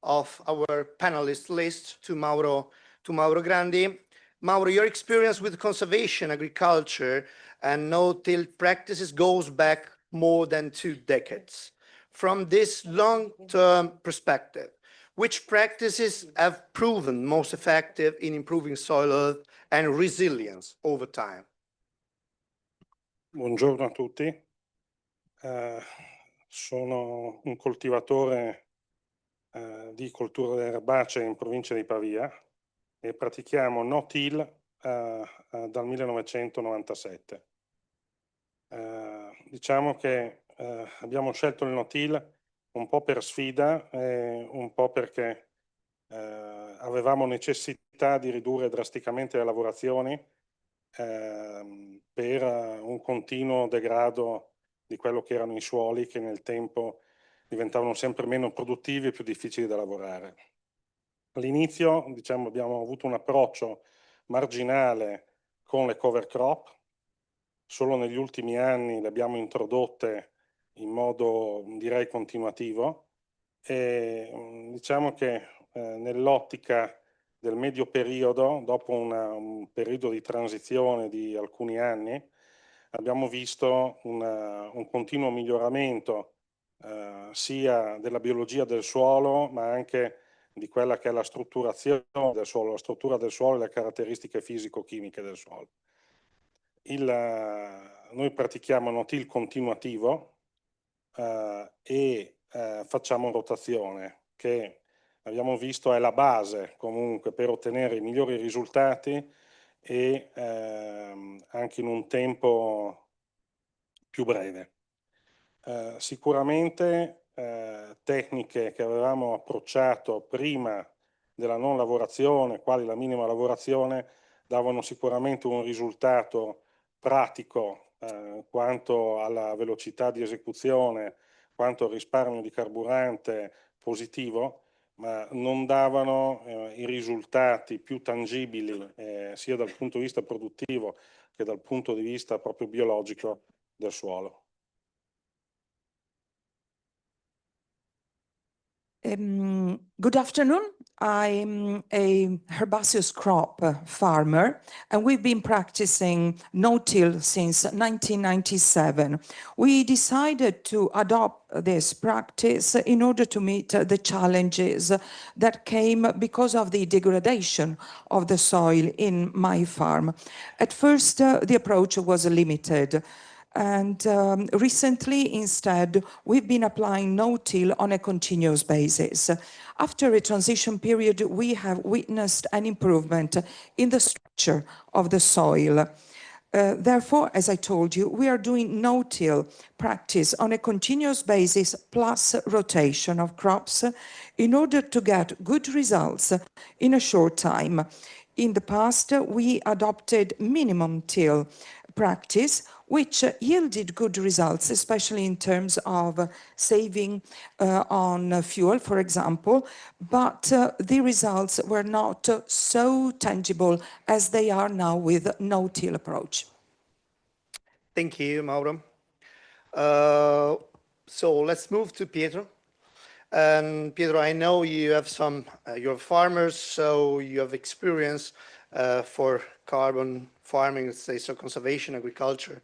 of our panelist list to Mauro Grandi. Mauro, your experience with conservation agriculture and no-till practices goes back more than 2 decades. From this long-term perspective, which practices have proven most effective in improving soil health and resilience over time? Buongiorno a tutti. Sono un coltivatore di colture erbacee in provincia di Pavia e pratichiamo no-till dal 1997. Diciamo che abbiamo scelto il no-till un po' per sfida e un po' perché avevamo necessità di ridurre drasticamente le lavorazioni per un continuo degrado di quello che erano i suoli, che nel tempo diventavano sempre meno produttivi e più difficili da lavorare. All'inizio, diciamo, abbiamo avuto un approccio marginale con le cover crop, solo negli ultimi anni le abbiamo introdotte in modo, direi, continuativo e diciamo che nell'ottica del medio periodo, dopo un periodo di transizione di alcuni anni, abbiamo visto un continuo miglioramento sia della biologia del suolo, ma anche di quella che è la strutturazione del suolo, la struttura del suolo e le caratteristiche fisico-chimiche del suolo. Noi pratichiamo no-till continuativo e facciamo rotazione, che abbiamo visto è la base comunque per ottenere i migliori risultati e anche in un tempo più breve. Sicuramente tecniche che avevamo approcciato prima della non lavorazione, quali la minima lavorazione, davano sicuramente un risultato pratico quanto alla velocità di esecuzione, quanto al risparmio di carburante positivo, ma non davano i risultati più tangibili sia dal punto di vista produttivo che dal punto di vista proprio biologico del suolo. Good afternoon. I'm a herbaceous crop farmer, and we've been practicing no-till since 1997. We decided to adopt this practice in order to meet the challenges that came because of the degradation of the soil in my farm. At first, the approach was limited. And recently, instead, we've been applying no-till on a continuous basis. After a transition period, we have witnessed an improvement in the structure of the soil. Therefore, as I told you, we are doing no-till practice on a continuous basis plus rotation of crops in order to get good results in a short time. In the past, we adopted minimum till practice, which yielded good results, especially in terms of saving on fuel, for example, but the results were not so tangible as they are now with no-till approach. Thank you, Mauro. So let's move to Pietro. And Pietro, I know you have you're farmers, so you have experience for carbon farming, let's say, so conservation, agriculture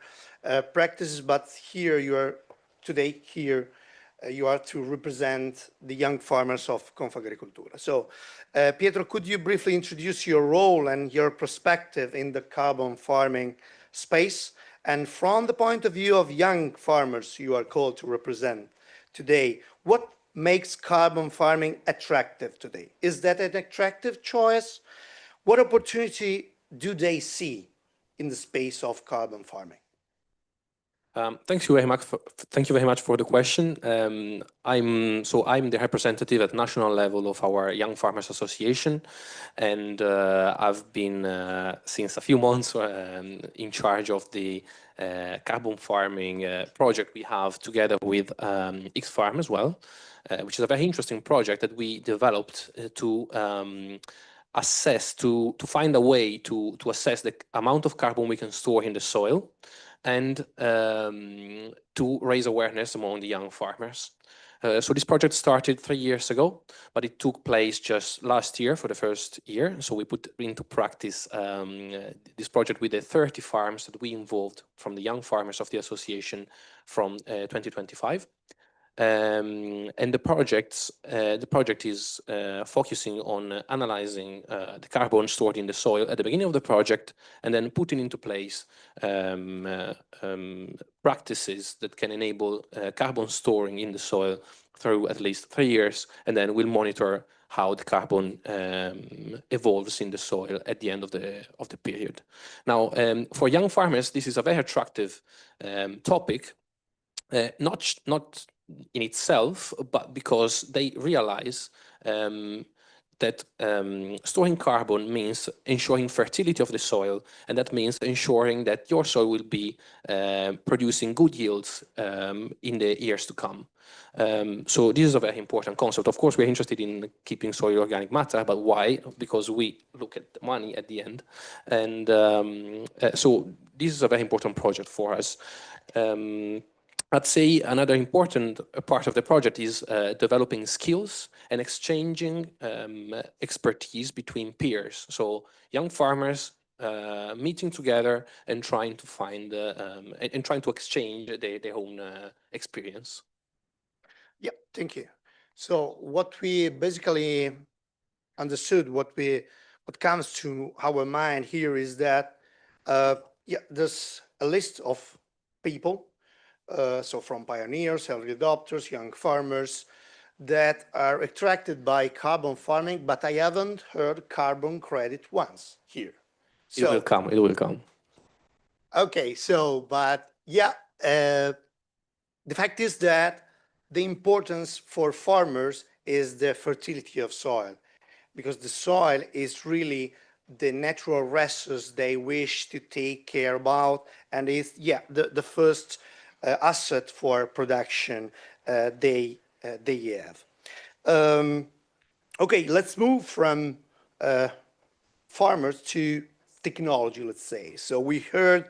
practices, but here you are today here, you are to represent the young farmers of Confagricoltura. So Pietro, could you briefly introduce your role and your perspective in the carbon farming space? And from the point of view of young farmers you are called to represent today, what makes carbon farming attractive today? Is that an attractive choice? What opportunity do they see in the space of carbon farming? Thank you very much for the question. I'm the representative at national level of our Young Farmers Association, and I've been since a few months in charge of the carbon farming project we have together with X-Farm as well, which is a very interesting project that we developed to assess, to find a way to assess the amount of carbon we can store in the soil and to raise awareness among the young farmers. So this project started 3 years ago, but it took place just last year for the first year. So we put into practice this project with the 30 farms that we involved from the young farmers of the association from 2025. And the project is focusing on analyzing the carbon stored in the soil at the beginning of the project, and then putting into place practices that can enable carbon storing in the soil through at least 3 years, and then we'll monitor how the carbon evolves in the soil at the end of the period. Now, for young farmers, this is a very attractive topic, not in itself, but because they realize that storing carbon means ensuring fertility of the soil, and that means ensuring that your soil will be producing good yields in the years to come. So this is a very important concept. Of course, we're interested in keeping soil organic matter, but why? Because we look at the money at the end. And so this is a very important project for us. I'd say another important part of the project is developing skills and exchanging expertise between peers. So young farmers meeting together and trying to find and trying to exchange their own experience. Yeah, thank you. So what we basically understood, what comes to our mind here is that there's a list of people. So from pioneers, early adopters, young farmers that are attracted by carbon farming, but I haven't heard carbon credit once here. So, it will come. Okay, so, but yeah, The fact is that the importance for farmers is the fertility of soil, because the soil is really the natural resource they wish to take care about, and is the first asset for production they have. Okay, let's move from farmers to technology, let's say. So we heard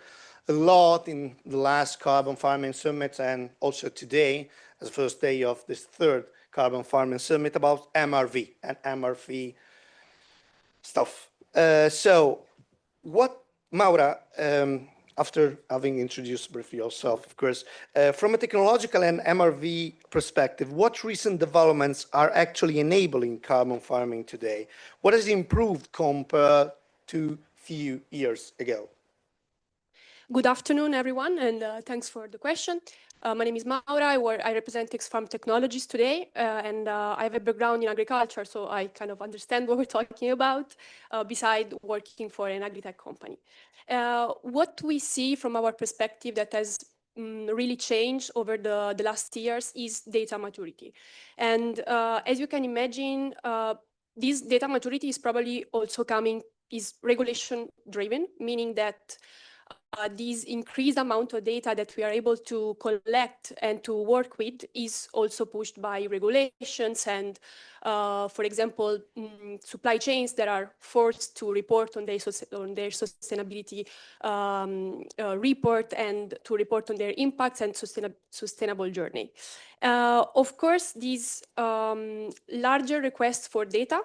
a lot in the last Carbon Farming Summit and also today, as the first day of this third Carbon Farming Summit, about MRV and MRV stuff. So what, Maura, after having introduced briefly yourself, of course, from a technological and MRV perspective, what recent developments are actually enabling carbon farming today? What has improved compared to few years ago? Good afternoon, everyone, and thanks for the question. My name is Maura. I represent X-Farm Technologies today, and I have a background in agriculture, so I kind of understand what we're talking about, beside working for an agri-tech company. What we see from our perspective that has really changed over the last years is data maturity. And as you can imagine, this data maturity is probably also is regulation driven, meaning that this increased amount of data that we are able to collect and to work with is also pushed by regulations and, for example, supply chains that are forced to report on their sustainability report and to report on their impacts and sustainable journey. Of course, this larger request for data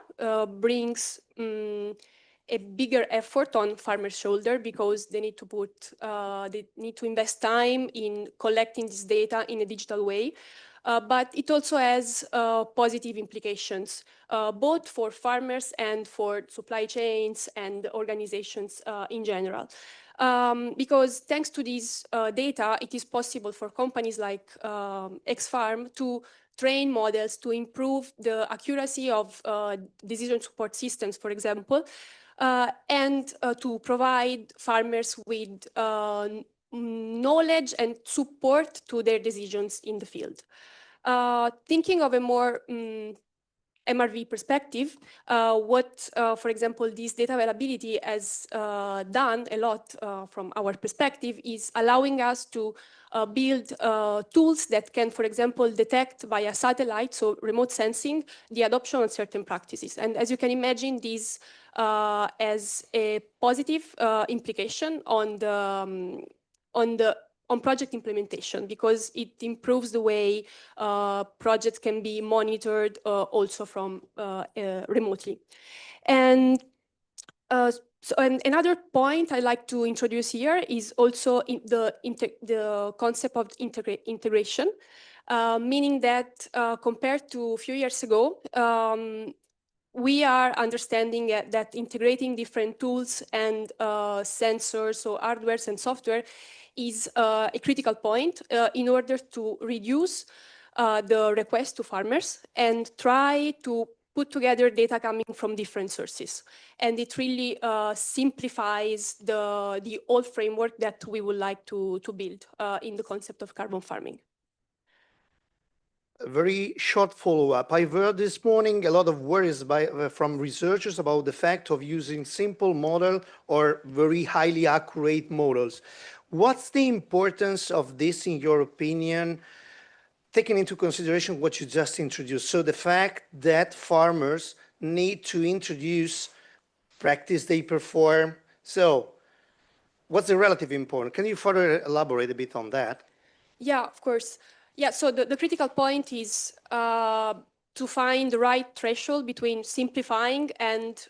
brings a bigger effort on farmers' shoulder because they need to invest time in collecting this data in a digital way. But it also has positive implications, both for farmers and for supply chains and organizations in general. Because thanks to this data, it is possible for companies like X-Farm to train models to improve the accuracy of decision support systems, for example, and to provide farmers with knowledge and support to their decisions in the field. Thinking of a more MRV perspective, for example, this data availability has done a lot from our perspective is allowing us to build tools that can, for example, detect via satellite, so remote sensing, the adoption of certain practices. And as you can imagine, this has a positive implication on project implementation because it improves the way projects can be monitored also from remotely. And another point I like to introduce here is also the concept of integration, meaning that compared to a few years ago, we are understanding that integrating different tools and sensors, so hardware and software, is a critical point in order to reduce the request to farmers and try to put together data coming from different sources. And it really simplifies the old framework that we would like to build in the concept of carbon farming. A very short follow-up. I've heard this morning a lot of worries from researchers about the fact of using simple model or very highly accurate models. What's the importance of this, in your opinion, taking into consideration what you just introduced? So the fact that farmers need to introduce practice they perform. So what's the relative importance? Can you further elaborate a bit on that? Yeah, of course. Yeah, so the critical point is to find the right threshold between simplifying and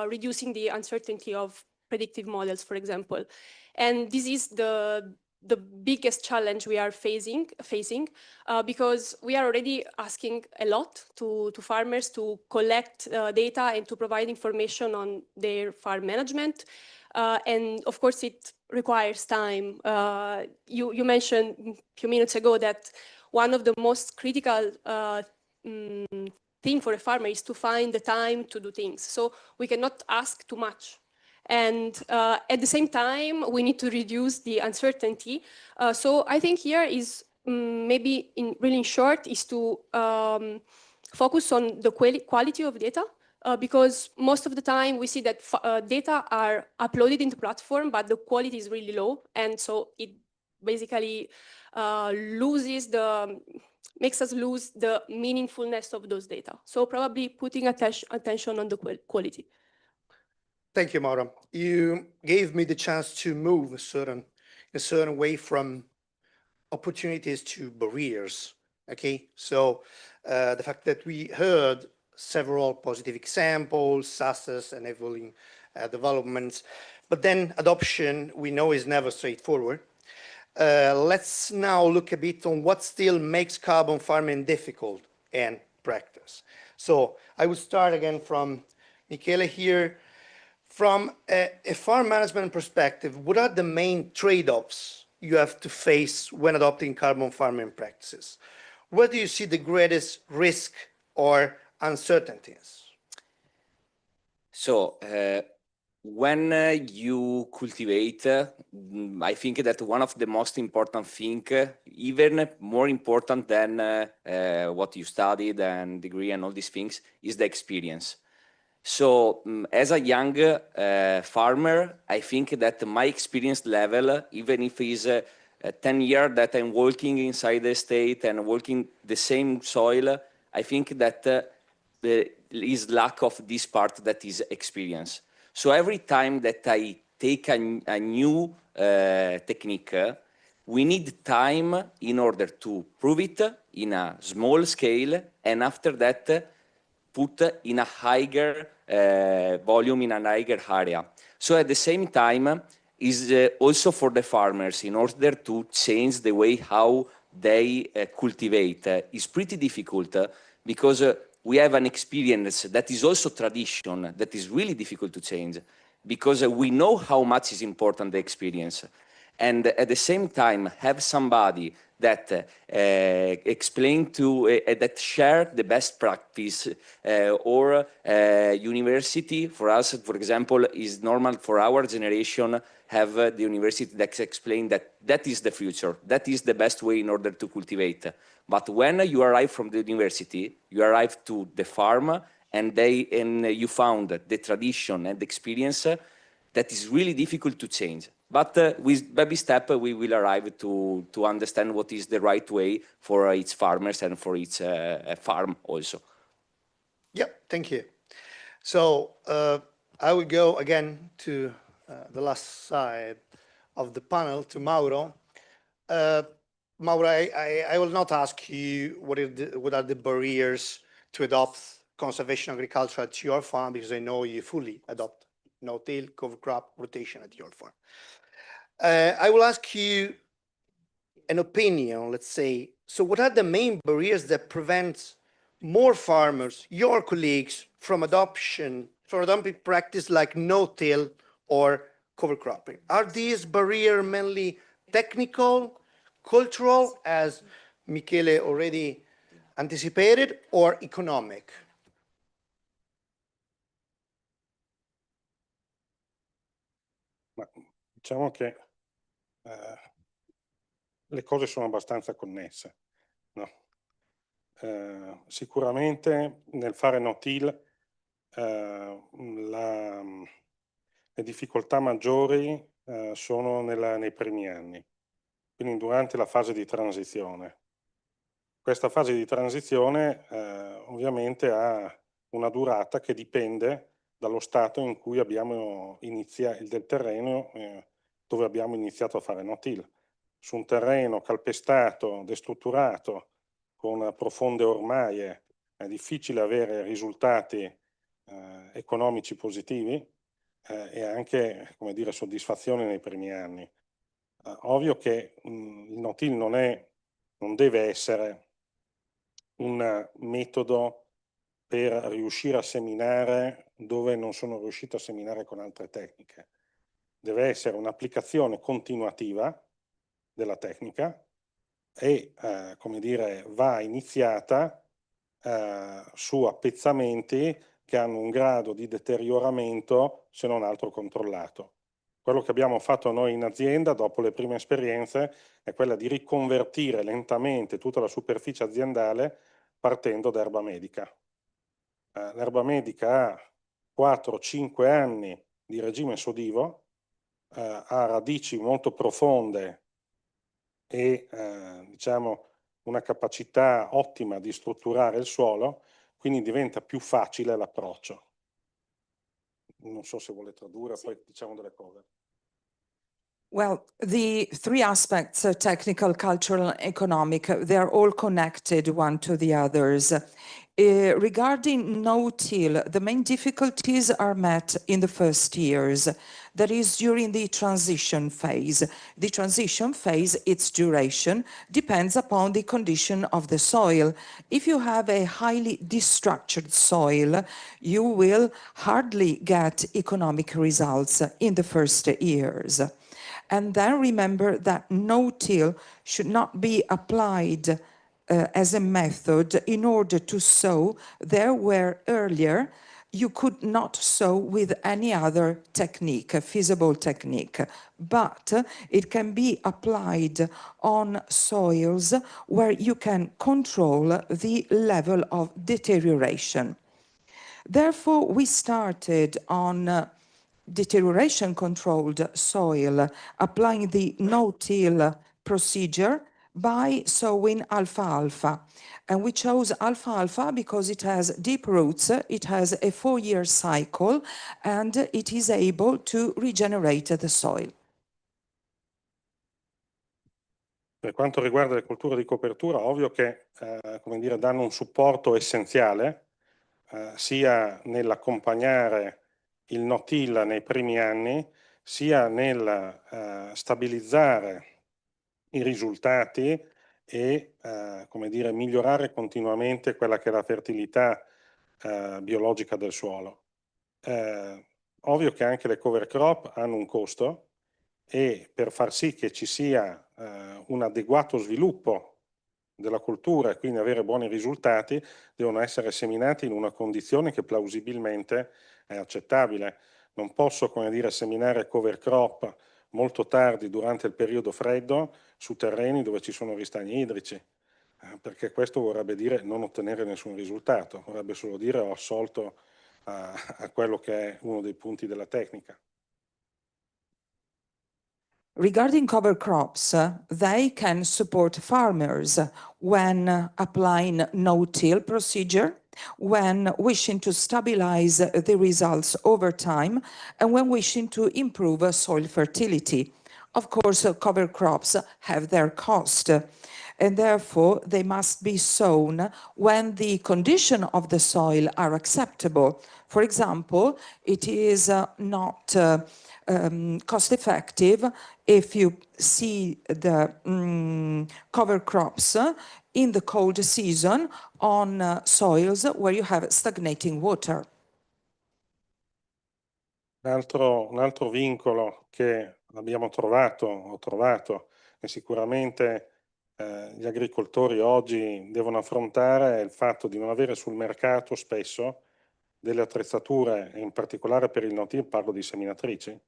reducing the uncertainty of predictive models, for example. And this is the biggest challenge we are facing because we are already asking a lot to farmers to collect data and to provide information on their farm management. And of course, it requires time. You mentioned a few minutes ago that one of the most critical thing for a farmer is to find the time to do things. So we cannot ask too much. And at the same time, we need to reduce the uncertainty. So I think here is maybe really in short is to focus on the quality of data. Because most of the time we see that data are uploaded into platform, but the quality is really low. And so it basically makes us lose the meaningfulness of those data. So probably putting attention on the quality. Thank you, Maura. You gave me the chance to move a certain way from opportunities to barriers. Okay, so the fact that we heard several positive examples, success, enabling developments, but then adoption we know is never straightforward. Let's now look a bit on what still makes carbon farming difficult in practice. So I will start again from Michele here. From a farm management perspective, what are the main trade-offs you have to face when adopting carbon farming practices? Where do you see the greatest risk or uncertainties? So when you cultivate, I think that one of the most important things, even more important than what you studied and degree and all these things, is the experience. So as a young farmer, I think that my experience level, even if it's 10 years that I'm working inside the state and working the same soil, I think that there is lack of this part that is experience. So every time that I take a new technique, we need time in order to prove it in a small scale, and after that put in a higher volume, in a higher area. So at the same time, is also for the farmers, in order to change the way how they cultivate, is pretty difficult because we have an experience that is also tradition, that is really difficult to change, because we know how much is important the experience. And at the same time, have somebody that explain to, that share the best practice, or university, for us, for example, is normal for our generation, have the university that explain that that is the future, that is the best way in order to cultivate. But when you arrive from the university, you arrive to the farm, and you found the tradition and the experience that is really difficult to change. But with baby step, we will arrive to understand what is the right way for its farmers and for its farm also. Yeah, thank you. So I will go again to the last side of the panel, to Mauro. Mauro, I will not ask you what are the barriers to adopt conservation agriculture at your farm, because I know you fully adopt no-till, cover crop, rotation at your farm. I will ask you an opinion, let's say. So what are the main barriers that prevent more farmers, your colleagues, from adopting practice like no-till or cover cropping? Are these barriers mainly technical, cultural, as Michele already anticipated, or economic? Ma diciamo che le cose sono abbastanza connesse, no? Sicuramente nel fare no-till le difficoltà maggiori sono nei primi anni, quindi durante la fase di transizione. Questa fase di transizione ovviamente ha una durata che dipende dallo stato in cui abbiamo del terreno dove abbiamo iniziato a fare no-till. Su un terreno calpestato, destrutturato, con profonde ormaie, è difficile avere risultati economici positivi e anche, come dire, soddisfazione nei primi anni. Ovvio che il no-till non deve essere un metodo per riuscire a seminare dove non sono riuscito a seminare con altre tecniche. Deve essere un'applicazione continuativa della tecnica e, come dire, va iniziata su appezzamenti che hanno un grado di deterioramento se non altro controllato. Quello che abbiamo fatto noi in azienda dopo le prime esperienze è quella di riconvertire lentamente tutta la superficie aziendale partendo da erba medica. L'erba medica ha 4-5 anni di regime sodivo, ha radici molto profonde e diciamo una capacità ottima di strutturare il suolo, quindi diventa più facile l'approccio. Non so se vuole tradurre, poi diciamo delle cose. Well, the three aspects, technical, cultural, and economic, they're all connected one to the others. Regarding no-till, the main difficulties are met in the first years. That is during the transition phase. The transition phase, its duration, depends upon the condition of the soil. If you have a highly destructured soil, you will hardly get economic results in the first years. And then remember that no-till should not be applied as a method in order to sow there where earlier you could not sow with any other technique, a feasible technique, but it can be applied on soils where you can control the level of deterioration. Therefore, we started on deterioration-controlled soil, applying the no-till procedure by sowing alfalfa. And we chose alfalfa because it has deep roots, it has a 4-year cycle, and it is able to regenerate the soil. Per quanto riguarda le culture di copertura, ovvio che come dire, danno un supporto essenziale sia nell'accompagnare il no-till nei primi anni, sia nel stabilizzare i risultati e come dire, migliorare continuamente quella che è la fertilità biologica del suolo. Ovvio che anche le cover crop hanno un costo e per far sì che ci sia un adeguato sviluppo della cultura e quindi avere buoni risultati, devono essere seminati in una condizione che plausibilmente è accettabile. Non posso, come dire, seminare cover crop molto tardi durante il periodo freddo su terreni dove ci sono ristagni idrici, perché questo vorrebbe dire non ottenere nessun risultato, vorrebbe solo dire ho assolto a quello che è uno dei punti della tecnica. Regarding cover crops, they can support farmers when applying no-till procedure, when wishing to stabilize the results over time, and when wishing to improve soil fertility. Of course, cover crops have their cost, and therefore they must be sown when the condition of the soil are acceptable. For example, it is not cost effective if you see the cover crops in the cold season on soils where you have stagnating water. Un altro vincolo che ho trovato, e sicuramente gli agricoltori oggi devono affrontare è il fatto di non avere sul mercato spesso delle attrezzature, in particolare per il no-till parlo di seminatrici,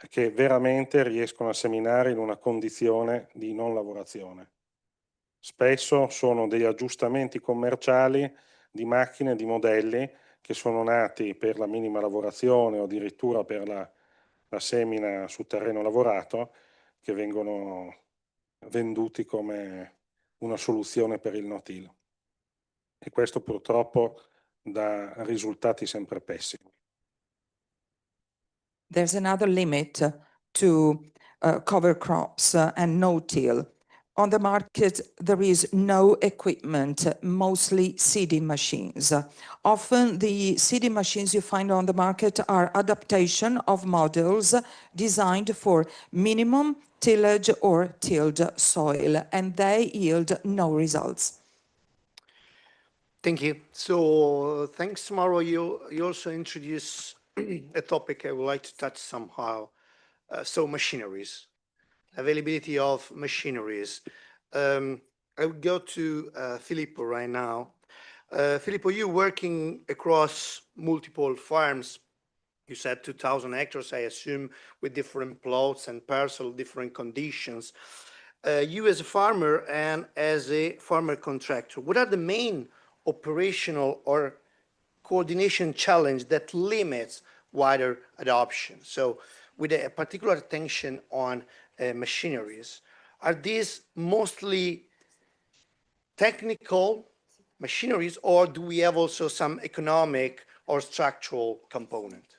che veramente riescono a seminare in una condizione di non lavorazione. Spesso sono degli aggiustamenti commerciali di macchine, di modelli che sono nati per la minima lavorazione o addirittura per la semina su terreno lavorato, che vengono venduti come una soluzione per il no-till. E questo purtroppo dà risultati sempre pessimi. There's another limit to cover crops and no-till. On the market, there is no equipment, mostly seeding machines. Often the seeding machines you find on the market are adaptation of models designed for minimum tillage or tilled soil, and they yield no results. Thank you. So thanks, Mauro. You also introduced a topic I would like to touch somehow. So machineries, availability of machineries. I would go to Filippo right now. Filippo, you working across multiple farms, you said 2,000 hectares, I assume, with different plots and parcel, different conditions. You as a farmer and as a farmer contractor, what are the main operational or coordination challenge that limits wider adoption? So with a particular attention on machineries, are these mostly technical machineries, or do we have also some economic or structural component?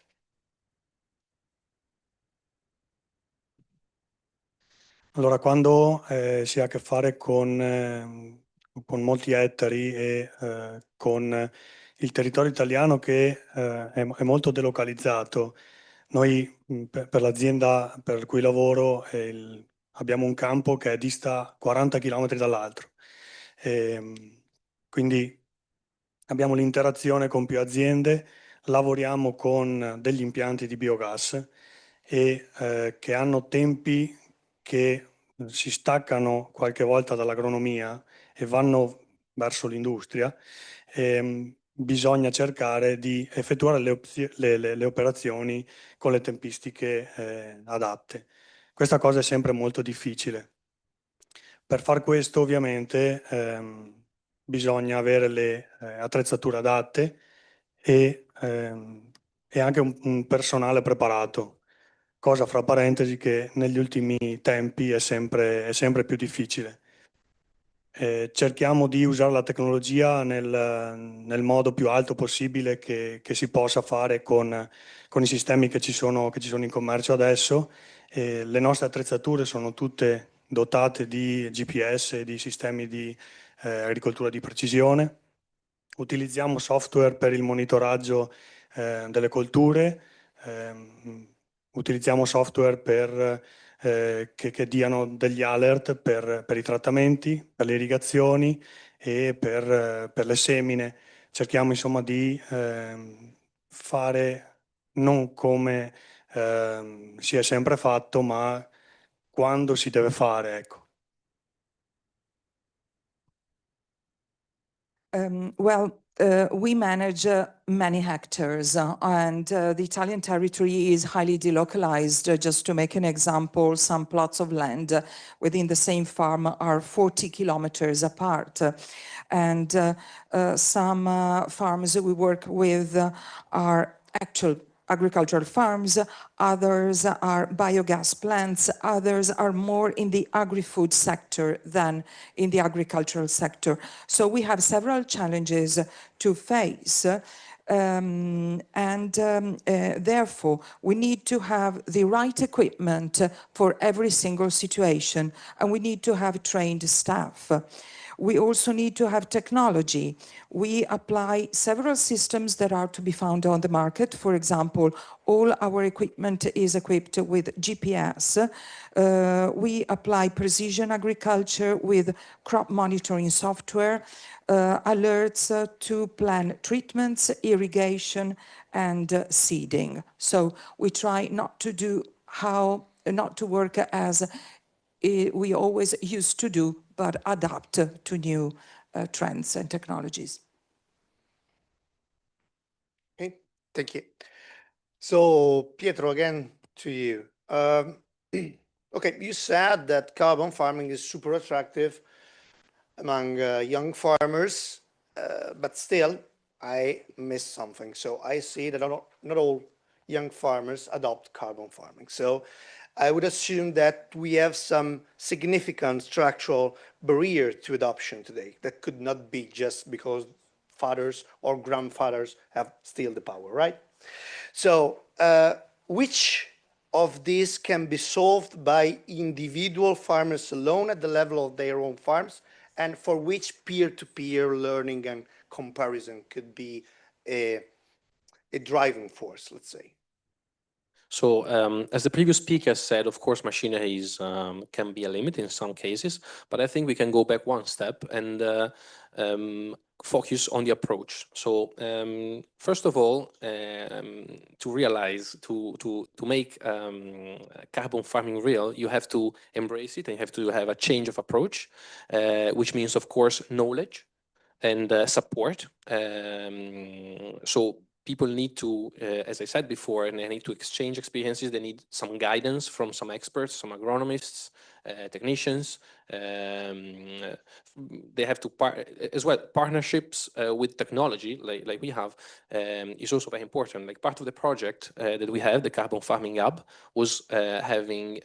Allora, quando si ha a che fare con molti ettari e con il territorio italiano che è molto delocalizzato, noi per l'azienda per cui lavoro abbiamo un campo che dista 40 km dall'altro. Quindi abbiamo l'interazione con più aziende, lavoriamo con degli impianti di biogas e che hanno tempi che si staccano qualche volta dall'agronomia e vanno verso l'industria. Bisogna cercare di effettuare le operazioni con le tempistiche adatte. Questa cosa è sempre molto difficile. Per far questo, ovviamente, bisogna avere le attrezzature adatte e anche un personale preparato, cosa fra parentesi che negli ultimi tempi è sempre più difficile. Cerchiamo di usare la tecnologia nel modo più alto possibile che si possa fare con i sistemi che ci sono in commercio adesso. Le nostre attrezzature sono tutte dotate di GPS e di sistemi di agricoltura di precisione. Utilizziamo software per il monitoraggio delle colture, utilizziamo software che diano degli alert per i trattamenti, per le irrigazioni e per le semine. Cerchiamo insomma di fare non come si è sempre fatto, ma quando si deve fare, ecco. We manage many hectares and the Italian territory is highly delocalized. Just to make an example, some plots of land within the same farm are 40 kilometers apart. And some farms we work with are actual agricultural farms, others are biogas plants, others are more in the agri-food sector than in the agricultural sector. So we have several challenges to face. Therefore, we need to have the right equipment for every single situation, and we need to have trained staff. We also need to have technology. We apply several systems that are to be found on the market. For example, all our equipment is equipped with GPS. We apply precision agriculture with crop monitoring software, alerts to plan treatments, irrigation, and seeding. So we try not to work as we always used to do, but adapt to new trends and technologies. Okay, thank you. So Pietro, again to you. Okay, you said that carbon farming is super attractive among young farmers, but still I missed something. So I see that not all young farmers adopt carbon farming. So I would assume that we have some significant structural barrier to adoption today that could not be just because fathers or grandfathers have still the power, right? So which of these can be solved by individual farmers alone at the level of their own farms, and for which peer-to-peer learning and comparison could be a driving force, let's say? So as the previous speaker said, of course, machinery can be a limit in some cases, but I think we can go back one step and focus on the approach. So first of all, to realize, to make carbon farming real, you have to embrace it and you have to have a change of approach, which means, of course, knowledge. and support. So people need to, as I said before, and they need to exchange experiences. They need some guidance from some experts, some agronomists, technicians. They have to as well. Partnerships with technology, like we have, is also very important. Like part of the project that we have, the Carbon Farming Hub, was having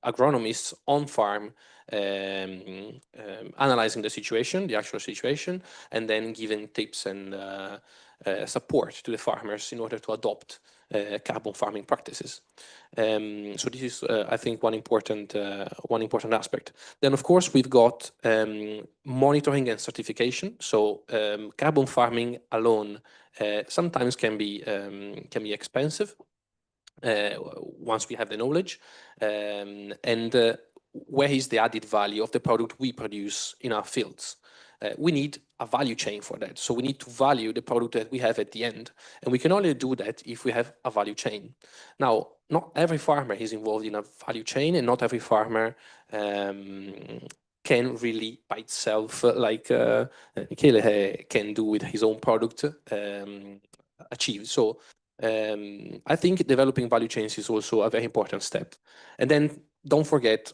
agronomists on farm analyzing the situation, the actual situation, and then giving tips and support to the farmers in order to adopt carbon farming practices. So this is, I think, one important aspect. Then, of course, we've got monitoring and certification. So carbon farming alone sometimes can be expensive once we have the knowledge, and where is the added value of the product we produce in our fields? We need a value chain for that. So we need to value the product that we have at the end. And we can only do that if we have a value chain. Now, not every farmer is involved in a value chain, and not every farmer can really by itself, like Michele can do with his own product, achieve. So I think developing value chains is also a very important step. And then don't forget,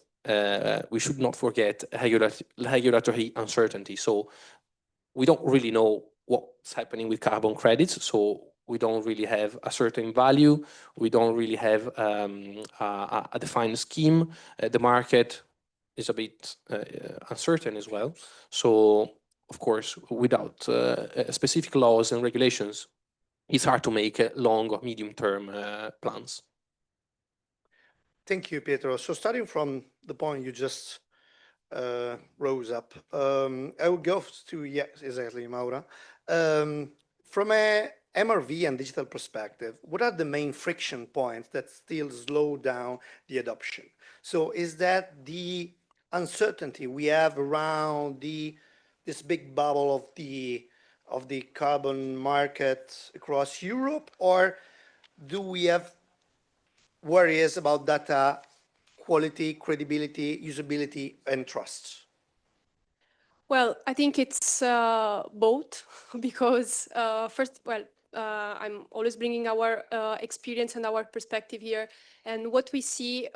we should not forget regulatory uncertainty. So we don't really know what's happening with carbon credits. So we don't really have a certain value. We don't really have a defined scheme. The market is a bit uncertain as well. So, of course, without specific laws and regulations, it's hard to make long or medium-term plans. Thank you, Pietro. So starting from the point you just rose up, I will go to, yes, exactly, Maura. From a MRV and digital perspective, what are the main friction points that still slow down the adoption? So is that the uncertainty we have around this big bubble of the carbon market across Europe, or do we have worries about data quality, credibility, usability, and trust? Well, I think it's both, because first, well, I'm always bringing our experience and our perspective here. And what we see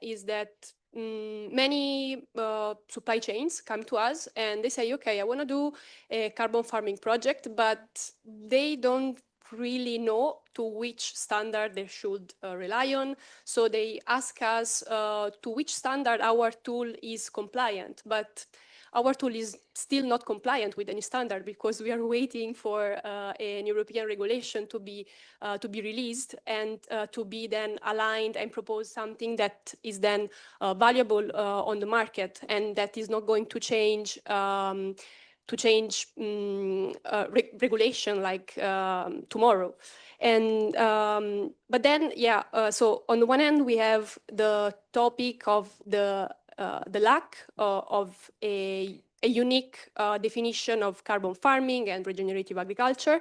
is that many supply chains come to us and they say, okay, I want to do a carbon farming project, but they don't really know to which standard they should rely on. So they ask us to which standard our tool is compliant. But our tool is still not compliant with any standard because we are waiting for an European regulation to be released and to be then aligned and propose something that is then valuable on the market, and that is not going to change regulation like tomorrow. And but then, yeah, so on the one hand, we have the topic of the lack of a unique definition of carbon farming and regenerative agriculture,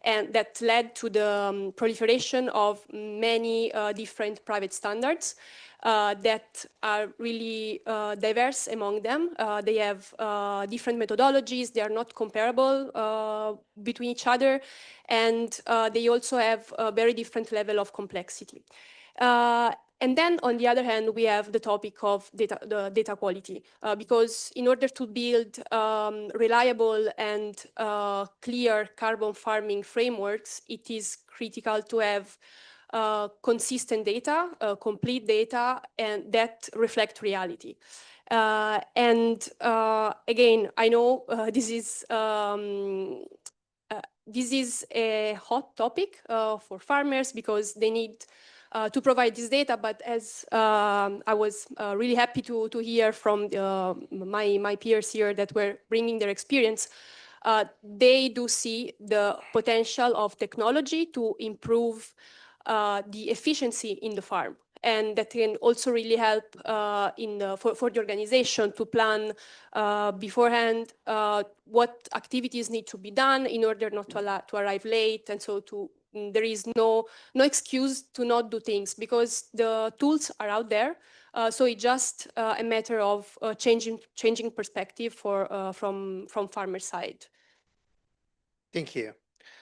and that led to the proliferation of many different private standards that are really diverse among them. They have different methodologies, they are not comparable between each other, and they also have a very different level of complexity. And then, on the other hand, we have the topic of the data quality, because in order to build reliable and clear carbon farming frameworks, it is critical to have consistent data, complete data, and that reflect reality. And again, I know this is a hot topic for farmers because they need to provide this data, but as I was really happy to hear from my peers here that were bringing their experience, they do see the potential of technology to improve the efficiency in the farm. And that can also really help for the organization to plan beforehand what activities need to be done in order not to arrive late. And so there is no excuse to not do things, because the tools are out there. So it's just a matter of changing perspective from farmer side. Thank you.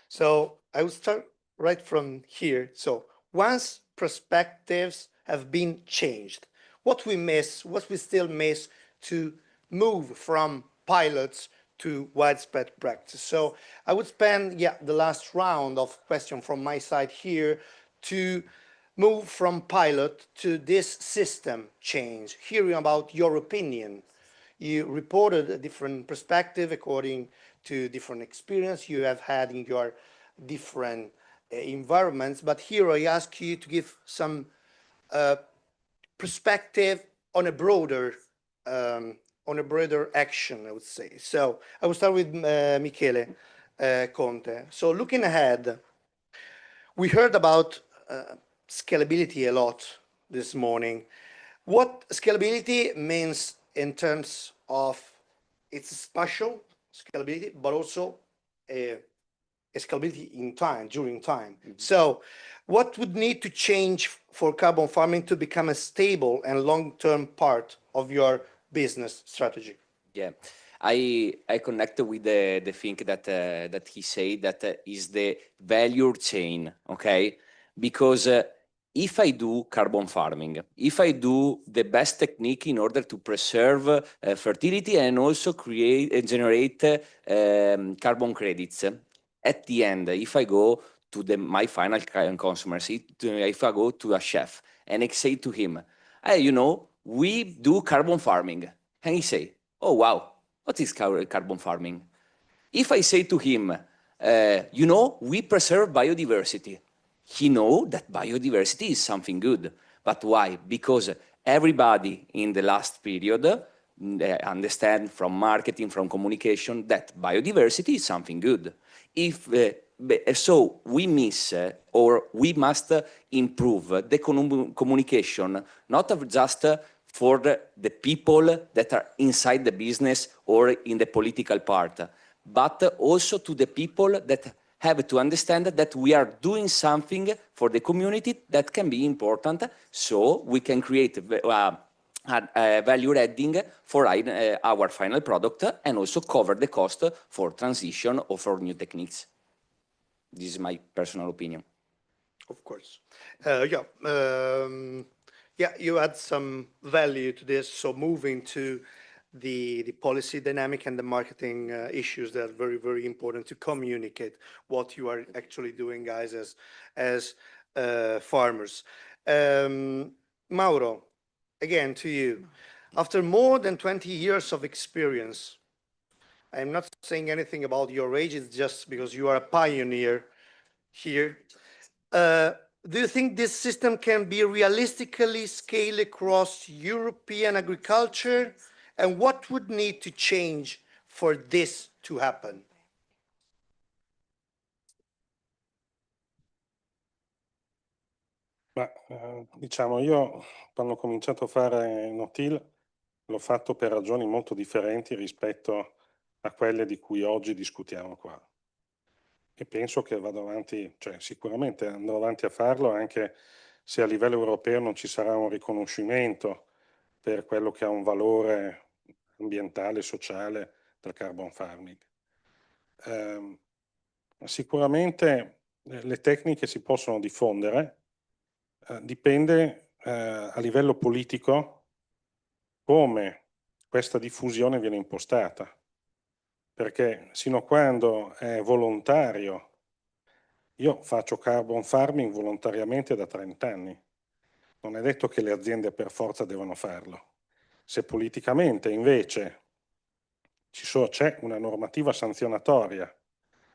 So I will start right from here. So once perspectives have been changed, what we still miss to move from pilots to widespread practice. So I would spend, the last round of question from my side here to move from pilot to this system change, hearing about your opinion. You reported a different perspective according to different experience you have had in your different environments, but here I ask you to give some perspective on a broader action, I would say. So I will start with Michele Conte. So looking ahead, we heard about scalability a lot this morning. What scalability means in terms of its spatial scalability, but also a scalability in time, during time. So what would need to change for carbon farming to become a stable and long-term part of your business strategy? Yeah, I connect with the thing that he said that is the value chain, okay? Because if I do carbon farming, if I do the best technique in order to preserve fertility and also create and generate carbon credits, at the end, if I go to my final consumers, if I go to a chef and I say to him, hey, you know, we do carbon farming, and he say, oh, wow, what is carbon farming? If I say to him, you know, we preserve biodiversity, he know that biodiversity is something good. But why? Because everybody in the last period understand from marketing, from communication, that biodiversity is something good. So we miss or we must improve the communication, not just for the people that are inside the business or in the political part, but also to the people that have to understand that we are doing something for the community that can be important, so we can create value adding for our final product and also cover the cost for transition or for new techniques. This is my personal opinion. Of course. You add some value to this. So moving to the policy dynamic and the marketing issues that are very, very important to communicate what you are actually doing, guys, as farmers. Mauro, again to you. After more than 20 years of experience, I'm not saying anything about your age, it's just because you are a pioneer here. Do you think this system can be realistically scaled across European agriculture? And what would need to change for this to happen? Diciamo, io quando ho cominciato a fare no-till l'ho fatto per ragioni molto differenti rispetto a quelle di cui oggi discutiamo qua. E penso che vado avanti, cioè sicuramente andrò avanti a farlo anche se a livello europeo non ci sarà un riconoscimento per quello che ha un valore ambientale e sociale del carbon farming. Sicuramente le tecniche si possono diffondere, dipende a livello politico come questa diffusione viene impostata, perché sino a quando è volontario, io faccio carbon farming volontariamente da 30 anni, non è detto che le aziende per forza devono farlo. Se politicamente invece c'è una normativa sanzionatoria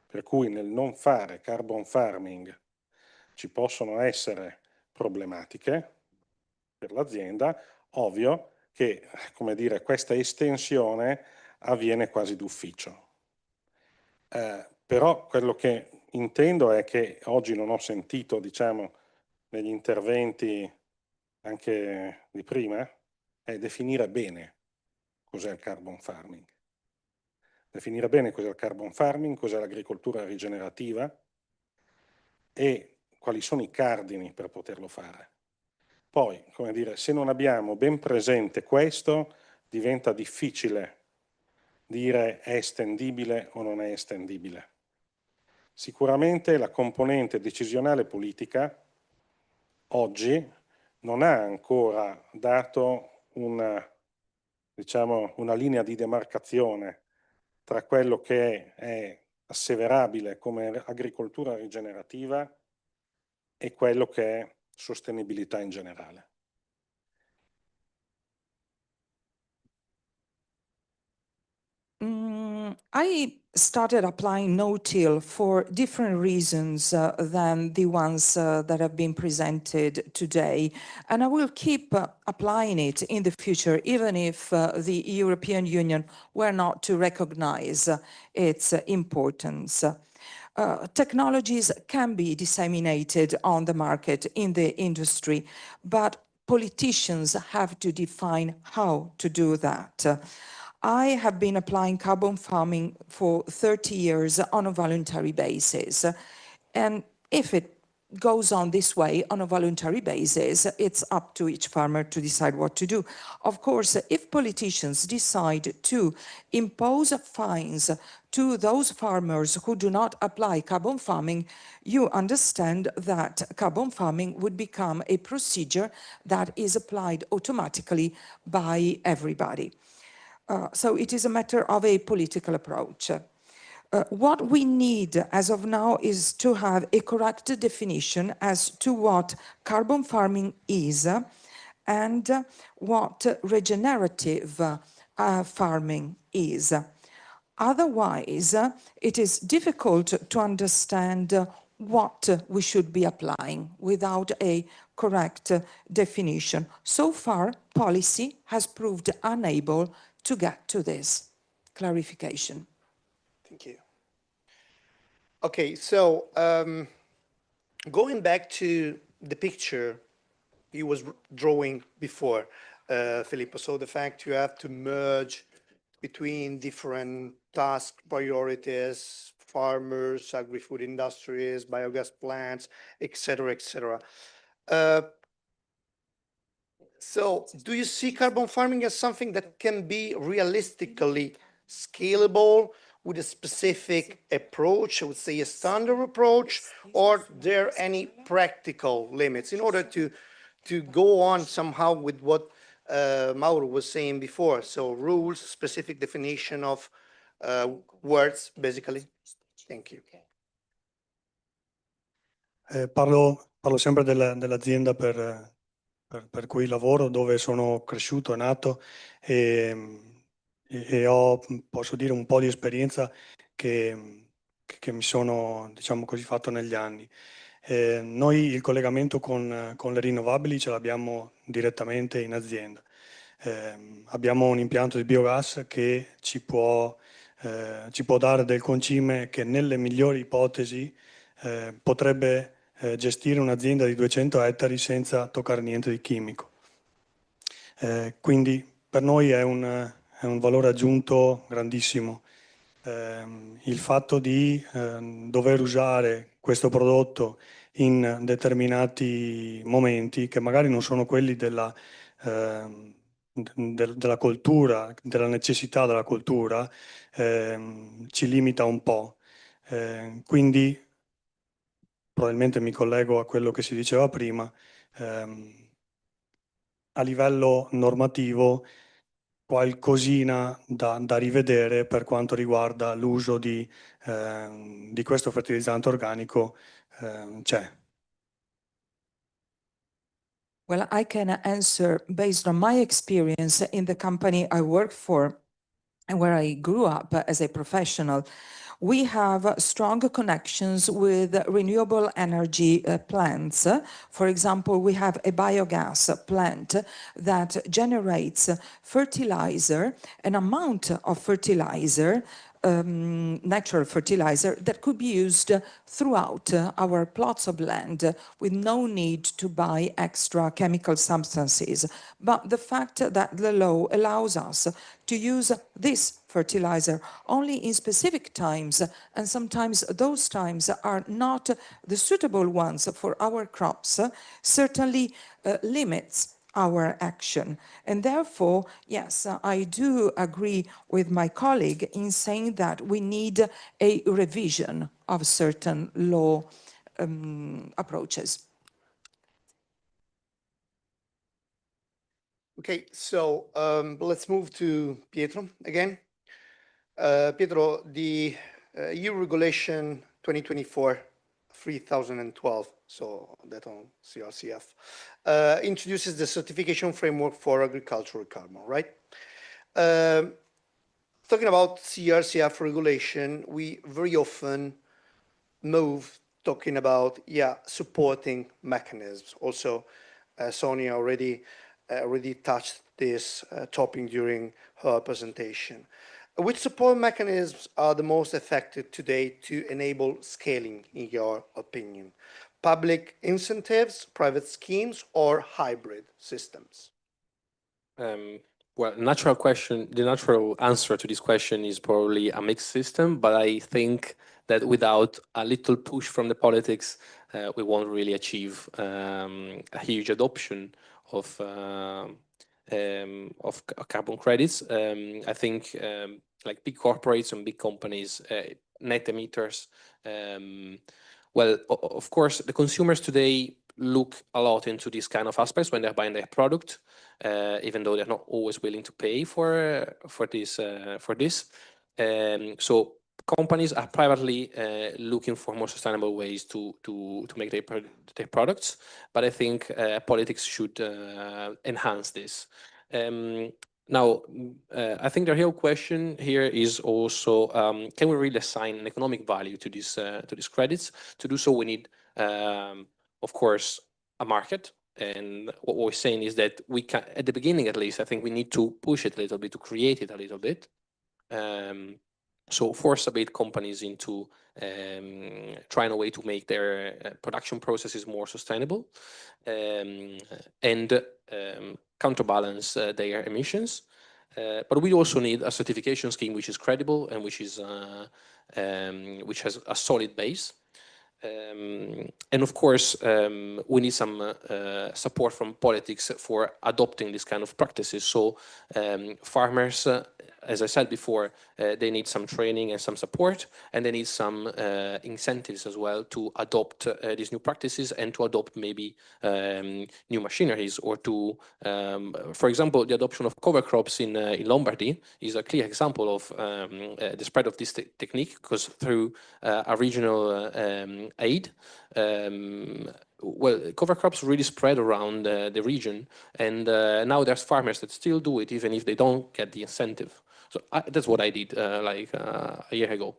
per cui nel non fare carbon farming ci possono essere problematiche per l'azienda, ovvio che, come dire, questa estensione avviene quasi d'ufficio. Però quello che intendo è che oggi non ho sentito, diciamo, negli interventi anche di prima, è definire bene cos'è il carbon farming. Definire bene cos'è il carbon farming, cos'è l'agricoltura rigenerativa e quali sono i cardini per poterlo fare. Poi, come dire, se non abbiamo ben presente questo, diventa difficile dire è estendibile o non è estendibile. Sicuramente la componente decisionale politica oggi non ha ancora dato diciamo, una linea di demarcazione tra quello che è asseverabile come agricoltura rigenerativa e quello che è sostenibilità in generale. I started applying no-till for different reasons than the ones that have been presented today. And I will keep applying it in the future, even if the European Union were not to recognize its importance. Technologies can be disseminated on the market in the industry, but politicians have to define how to do that. I have been applying carbon farming for 30 years on a voluntary basis. And if it goes on this way on a voluntary basis, it's up to each farmer to decide what to do. Of course, if politicians decide to impose fines to those farmers who do not apply carbon farming, you understand that carbon farming would become a procedure that is applied automatically by everybody. So it is a matter of a political approach. What we need as of now is to have a correct definition as to what carbon farming is and what regenerative farming is. Otherwise, it is difficult to understand what we should be applying without a correct definition. So far, policy has proved unable to get to this clarification. Thank you. Okay, so going back to the picture you was drawing before, Filippo, so the fact you have to merge between different task priorities, farmers, agri-food industries, biogas plants, etc., etc. So do you see carbon farming as something that can be realistically scalable with a specific approach, I would say a standard approach, or are there any practical limits in order to go on somehow with what Mauro was saying before? So rules, specific definition of words, basically. Thank you. Parlo sempre dell'azienda per cui lavoro, dove sono cresciuto, nato e ho, posso dire, un po' di esperienza che mi sono, diciamo così, fatto negli anni. Noi il collegamento con le rinnovabili ce l'abbiamo direttamente in azienda. Abbiamo un impianto di biogas che ci può dare del concime che nelle migliori ipotesi potrebbe gestire un'azienda di 200 ettari senza toccare niente di chimico. Quindi per noi è un valore aggiunto grandissimo. Il fatto di dover usare questo prodotto in determinati momenti, che magari non sono quelli della coltura, della necessità della coltura, ci limita un po'. Quindi probabilmente mi collego a quello che si diceva prima, a livello normativo qualcosina da rivedere per quanto riguarda l'uso di questo fertilizzante organico c'è. Well, I can answer based on my experience in the company I work for and where I grew up as a professional. We have strong connections with renewable energy plants. For example, we have a biogas plant that generates fertilizer, an amount of fertilizer, natural fertilizer that could be used throughout our plots of land with no need to buy extra chemical substances. But the fact that the law allows us to use this fertilizer only in specific times, and sometimes those times are not the suitable ones for our crops, certainly limits our action. And therefore, yes, I do agree with my colleague in saying that we need a revision of certain law approaches. Okay, so let's move to Pietro again. Pietro, the EU regulation 2024/3012, so that on CRCF, introduces the certification framework for agricultural carbon, right? Talking about CRCF regulation, we very often move talking about, supporting mechanisms. Also, Sonia already touched this topic during her presentation. Which support mechanisms are the most effective today to enable scaling, in your opinion? Public incentives, private schemes, or hybrid systems? Well, the natural answer to this question is probably a mixed system, but I think that without a little push from the politics, we won't really achieve a huge adoption of carbon credits. I think like big corporates and big companies, net emitters, well, of course, the consumers today look a lot into these kind of aspects when they're buying their product, even though they're not always willing to pay for this. So companies are privately looking for more sustainable ways to make their products, but I think politics should enhance this. Now, I think the real question here is also, can we really assign an economic value to these credits? To do so, we need, of course, a market. And what we're saying is that we can, at the beginning at least, I think we need to push it a little bit, to create it a little bit. So force a bit companies into trying a way to make their production processes more sustainable and counterbalance their emissions. But we also need a certification scheme which is credible and which has a solid base. And of course, we need some support from politics for adopting this kind of practices. So farmers, as I said before, they need some training and some support, and they need some incentives as well to adopt these new practices and to adopt maybe new machineries, or to, for example, the adoption of cover crops in Lombardy is a clear example of the spread of this technique, because through a regional aid, well, cover crops really spread around the region, and now there's farmers that still do it even if they don't get the incentive. So that's what I did like a year ago.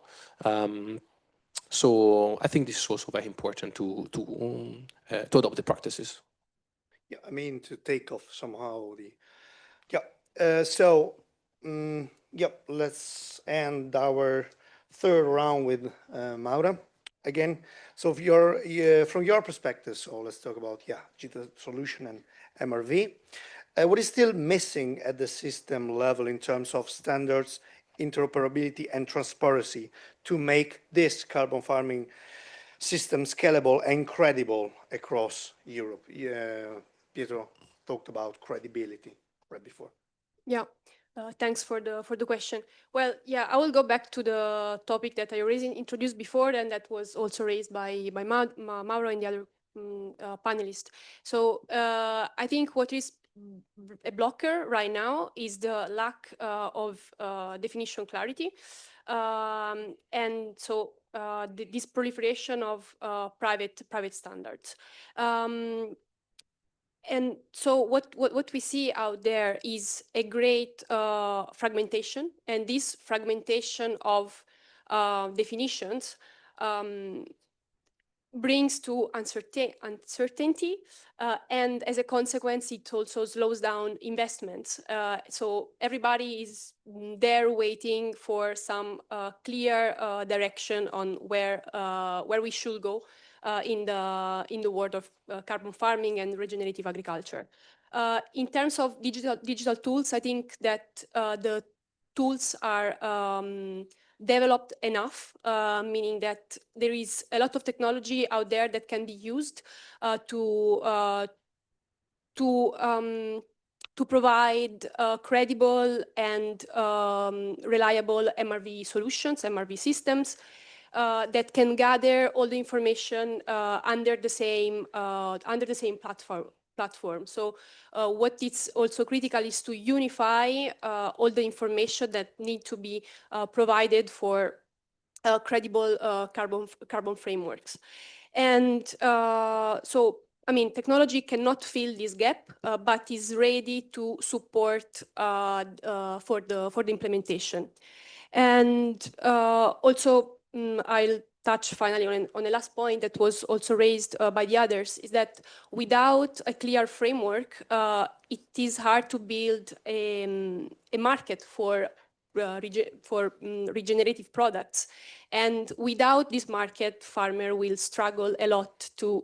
So I think this is also very important to adopt the practices. Yeah, I mean, to take off somehow the, let's end our third round with Maura again. So if from your perspective, so let's talk about, digital solution and MRV. What is still missing at the system level in terms of standards, interoperability, and transparency to make this carbon farming system scalable and credible across Europe? Pietro talked about credibility right before. Yeah, thanks for the question. Well, I will go back to the topic that I already introduced before, and that was also raised by Mauro and the other panelists. So I think what is a blocker right now is the lack of definition clarity, and so this proliferation of private standards. And so what we see out there is a great fragmentation, and this fragmentation of definitions brings to uncertainty, and as a consequence, it also slows down investments. So everybody is there waiting for some clear direction on where we should go in the world of carbon farming and regenerative agriculture. In terms of digital tools, I think that the tools are developed enough, meaning that there is a lot of technology out there that can be used to provide credible and reliable MRV solutions, MRV systems that can gather all the information under the same platform. So what is also critical is to unify all the information that need to be provided for credible carbon frameworks. And so, I mean, technology cannot fill this gap, but is ready to support for the implementation. And also, I'll touch finally on the last point that was also raised by the others, is that without a clear framework, it is hard to build a market for regenerative products. And without this market, farmer will struggle a lot to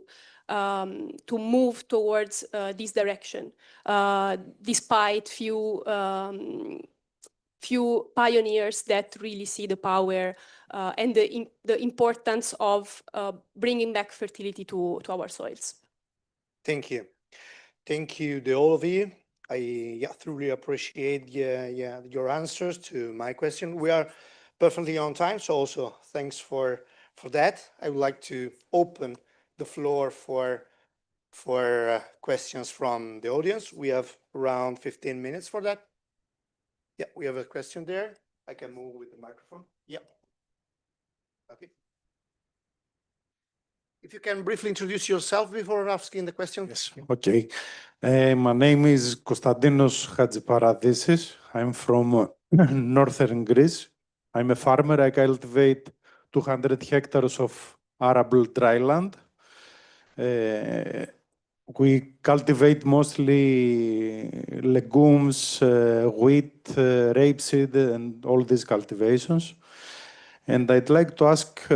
move towards this direction, despite few pioneers that really see the power and the importance of bringing back fertility to our soils. Thank you. Thank you to all of you. I truly appreciate your answers to my question. We are perfectly on time, so also thanks for that. I would like to open the floor for questions from the audience. We have around 15 minutes for that. Yeah, we have a question there. I can move with the microphone. Yeah. Okay. If you can briefly introduce yourself before asking the question. Yes. Okay. My name is Konstantinos Hadjiparadis. I'm from northern Greece. I'm a farmer. I cultivate 200 hectares of arable dryland. We cultivate mostly legumes, wheat, rapeseed, and all these cultivations. And I'd like to ask,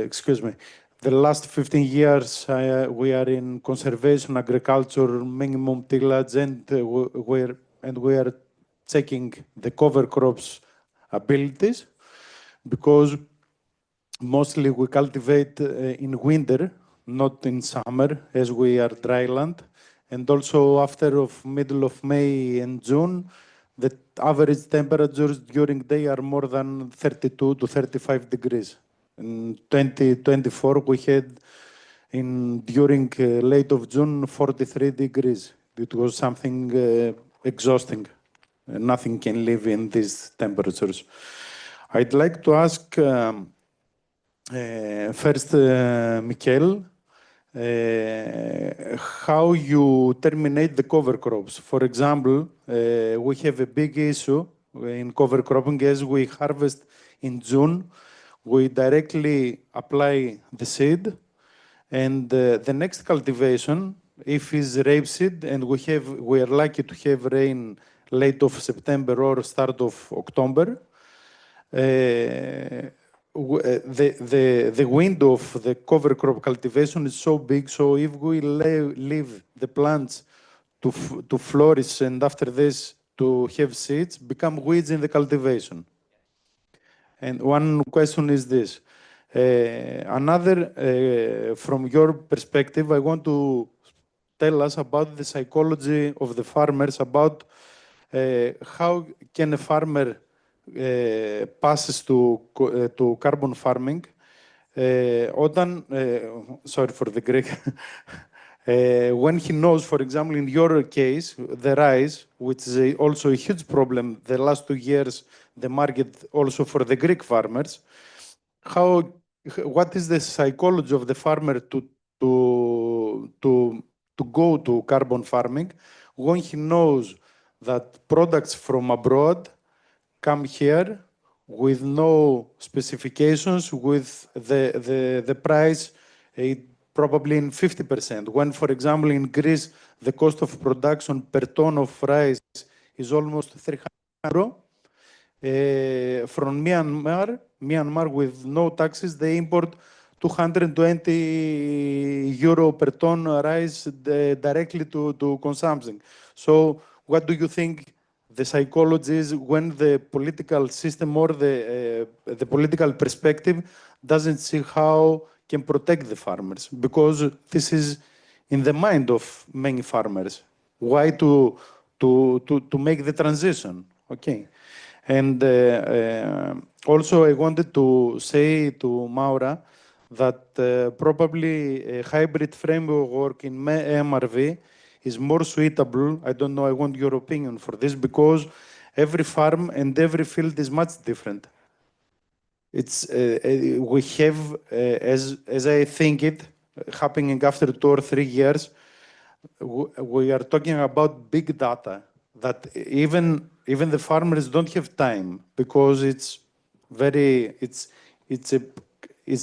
excuse me, the last 15 years we are in conservation agriculture, minimum tillage, and we are checking the cover crops abilities, because mostly we cultivate in winter, not in summer, as we are dryland. And also after of middle of May and June, the average temperatures during day are more than 32 to 35 degrees. In 2024, we had during late of June, 43 degrees. It was something exhausting. Nothing can live in these temperatures. I'd like to ask first, Michael, how you terminate the cover crops. For example, we have a big issue in cover cropping. As we harvest in June, we directly apply the seed, and the next cultivation, if it's rapeseed, and we are lucky to have rain late of September or start of October, the window of the cover crop cultivation is so big, so if we leave the plants to flourish and after this to have seeds, become weeds in the cultivation. And one question is this. Another, from your perspective, I want to tell us about the psychology of the farmers, about how can a farmer passes to carbon farming. Sorry for the Greek. When he knows, for example, in your case, the rice, which is also a huge problem the last 2 years, the market also for the Greek farmers, what is the psychology of the farmer to go to carbon farming when he knows that products from abroad come here with no specifications, with the price probably in 50%. When, for example, in Greece, the cost of production per ton of rice is almost 300 euro. From Myanmar with no taxes, they import 220 euro per ton rice directly to consumption. So what do you think the psychology is when the political system or the political perspective doesn't see how can protect the farmers, because this is in the mind of many farmers. Why to make the transition? Okay. And also I wanted to say to Maura that probably a hybrid framework in MRV is more suitable. I don't know, I want your opinion for this, because every farm and every field is much different. It's we have, as I think it, happening after 2 or 3 years, we are talking about big data that even the farmers don't have time, because it's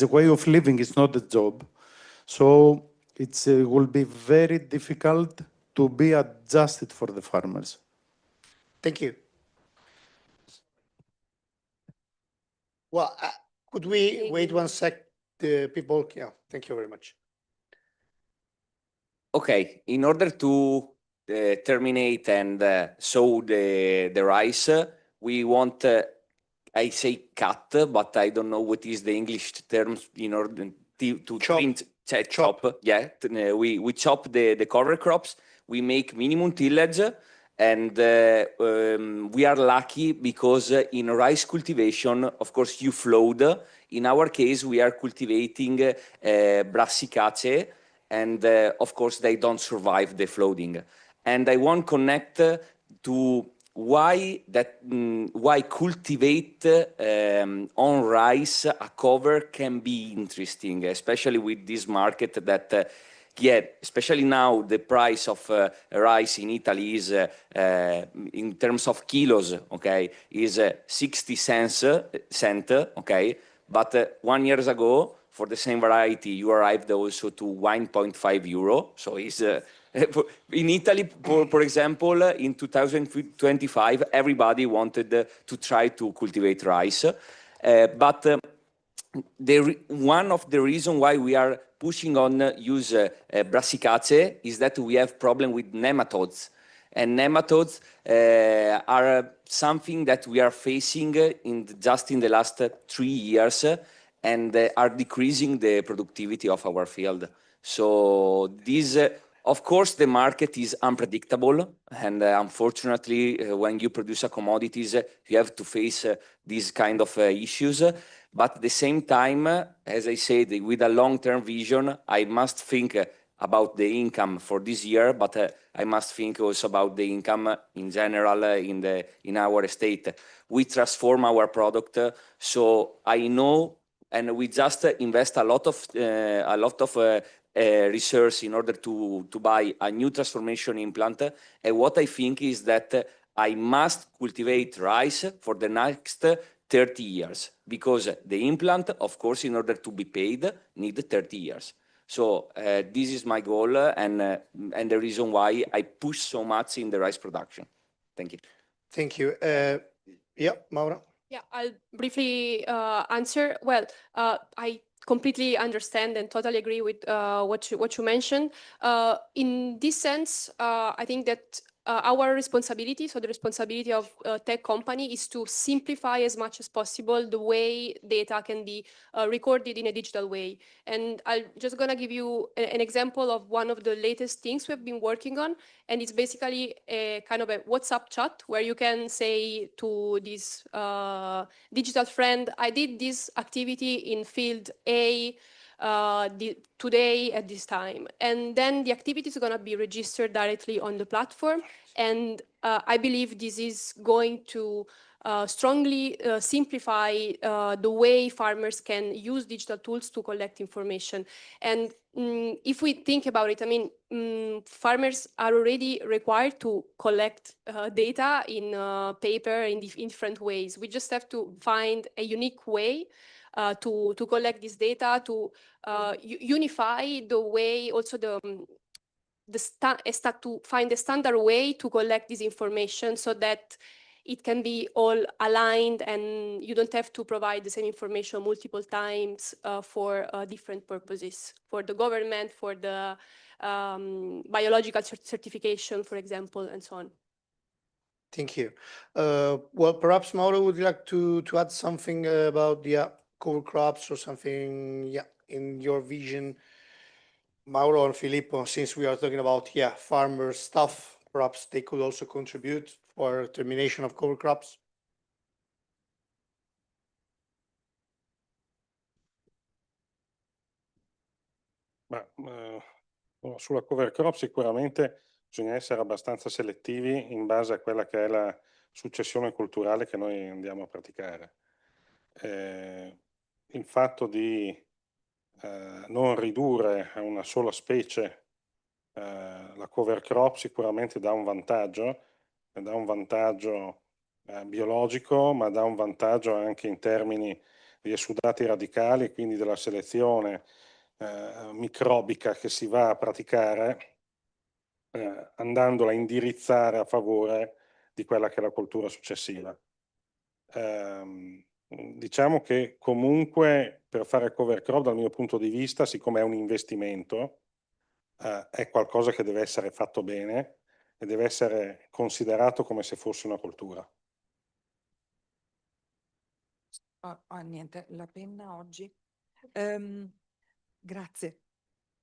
a way of living, it's not a job. So it will be very difficult to be adjusted for the farmers. Thank you. Well, could we wait 1 sec? The people, yeah, thank you very much. Okay, in order to terminate and sow the rice, we want, I say cut, but I don't know what is the English term in order to chop. Yeah, we chop the cover crops, we make minimum tillage, and we are lucky because in rice cultivation, of course, you flood. In our case, we are cultivating brassicacee, and of course they don't survive the flooding. And I want to connect to why cultivate on rice a cover can be interesting, especially with this market that yeah, especially now the price of rice in Italy is in terms of kilos, okay, is 60 cents, okay, but 1 year ago for the same variety, you arrived also to 1.5 euro. So it's in Italy, for example, in 2025, everybody wanted to try to cultivate rice, but one of the reasons why we are pushing on use brassicacee is that we have problem with nematodes. And nematodes are something that we are facing just in the last 3 years, and are decreasing the productivity of our field. So this, of course, the market is unpredictable, and unfortunately, when you produce a commodities, you have to face these kind of issues. But at the same time, as I said, with a long-term vision, I must think about the income for this year, but I must think also about the income in general in our state. We transform our product, so I know, and we just invest a lot of research in order to buy a new transformation implant. And what I think is that I must cultivate rice for the next 30 years, because the implant, of course, in order to be paid, need 30 years. So this is my goal, and the reason why I push so much in the rice production. Thank you. Thank you. Yeah, Maura. Yeah, I'll briefly answer. Well, I completely understand and totally agree with what you mentioned. In this sense, I think that our responsibility, so the responsibility of a tech company, is to simplify as much as possible the way data can be recorded in a digital way. And I'm just gonna give you an example of one of the latest things we've been working on. And it's basically a kind of a WhatsApp chat where you can say to this digital friend, I did this activity in field A today at this time. And then the activity is going to be registered directly on the platform. And I believe this is going to strongly simplify the way farmers can use digital tools to collect information. And if we think about it, I mean, farmers are already required to collect data in paper in different ways. We just have to find a unique way to collect this data, to unify the way, also to find a standard way to collect this information so that it can be all aligned and you don't have to provide the same information multiple times for different purposes, for the government, for the biological certification, for example, and so on. Thank you. Well, perhaps Mauro would like to add something about the cover crops or something, yeah, in your vision. Mauro and Filippo, since we are talking about, yeah, farmer stuff, perhaps they could also contribute for termination of cover crops. Sulla cover crop sicuramente bisogna essere abbastanza selettivi in base a quella che è la successione culturale che noi andiamo a praticare. Il fatto di non ridurre a una sola specie la cover crop sicuramente dà un vantaggio biologico, ma dà un vantaggio anche in termini di esudati radicali, quindi della selezione microbica che si va a praticare, andandola a indirizzare a favore di quella che è la coltura successiva. Diciamo che comunque per fare cover crop dal mio punto di vista, siccome è un investimento, è qualcosa che deve essere fatto bene e deve essere considerato come se fosse una coltura. Niente, la penna oggi. Grazie.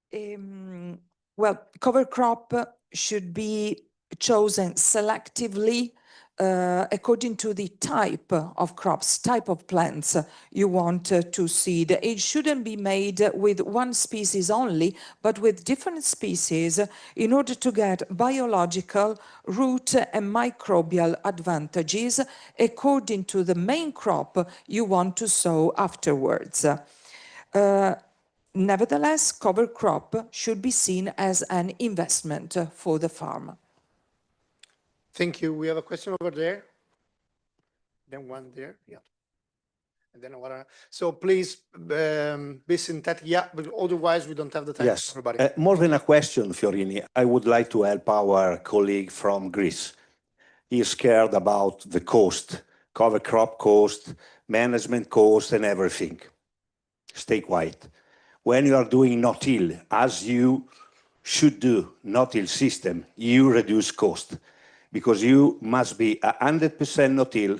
Well, cover crop should be chosen selectively according to the type of crops, type of plants you want to seed. It shouldn't be made with one species only, but with different species in order to get biological, root and microbial advantages according to the main crop you want to sow afterwards. Nevertheless, cover crop should be seen as an investment for the farm. Thank you. We have a question over there. Then one there. Yeah. And then one. So please be synthetic. Yeah, but otherwise we don't have the time. Yes. For everybody. More than a question, Fiorini, I would like to help our colleague from Greece. He is scared about the cost, cover crop cost, management cost, and everything. Stay quiet. When you are doing no-till, as you should do, no-till system, you reduce cost because you must be 100% no-till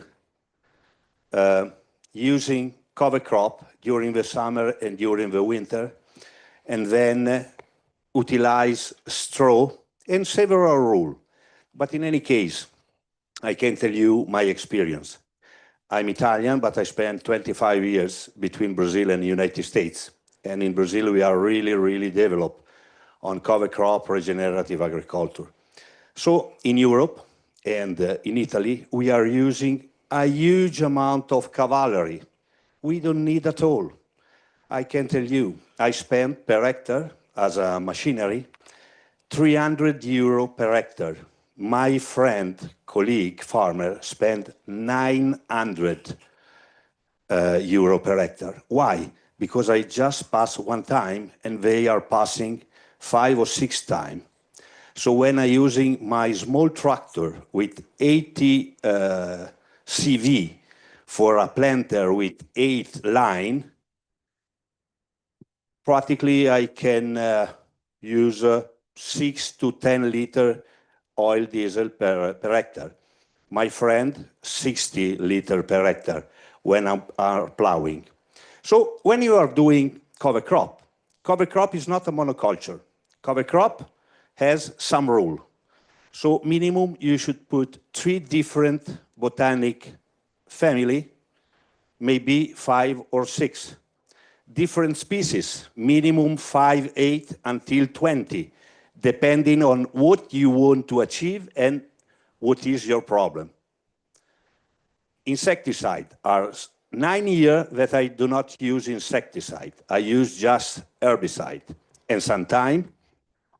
using cover crop during the summer and during the winter, and then utilize straw and several rules. But in any case, I can tell you my experience. I'm Italian, but I spent 25 years between Brazil and the United States. And in Brazil, we are really, really developed on cover crop regenerative agriculture. So in Europe and in Italy, we are using a huge amount of cavalry. We don't need at all. I can tell you, I spent per hectare as a machinery, 300 euro per hectare. My friend, colleague, farmer spent 900 euro per hectare. Why? Because I just passed one time and they are passing 5 or 6 times. So when I'm using my small tractor with 80 CV for a planter with 8 line, practically I can use 6 to 10 liter oil diesel per hectare. My friend, 60 liter per hectare when I'm plowing. So when you are doing cover crop is not a monoculture. Cover crop has some rule. So minimum you should put 3 different botanic family, maybe 5 or 6. Different species, minimum 5, 8 until 20, depending on what you want to achieve and what is your problem. Insecticide are 9 years that I do not use insecticide. I use just herbicide. And sometimes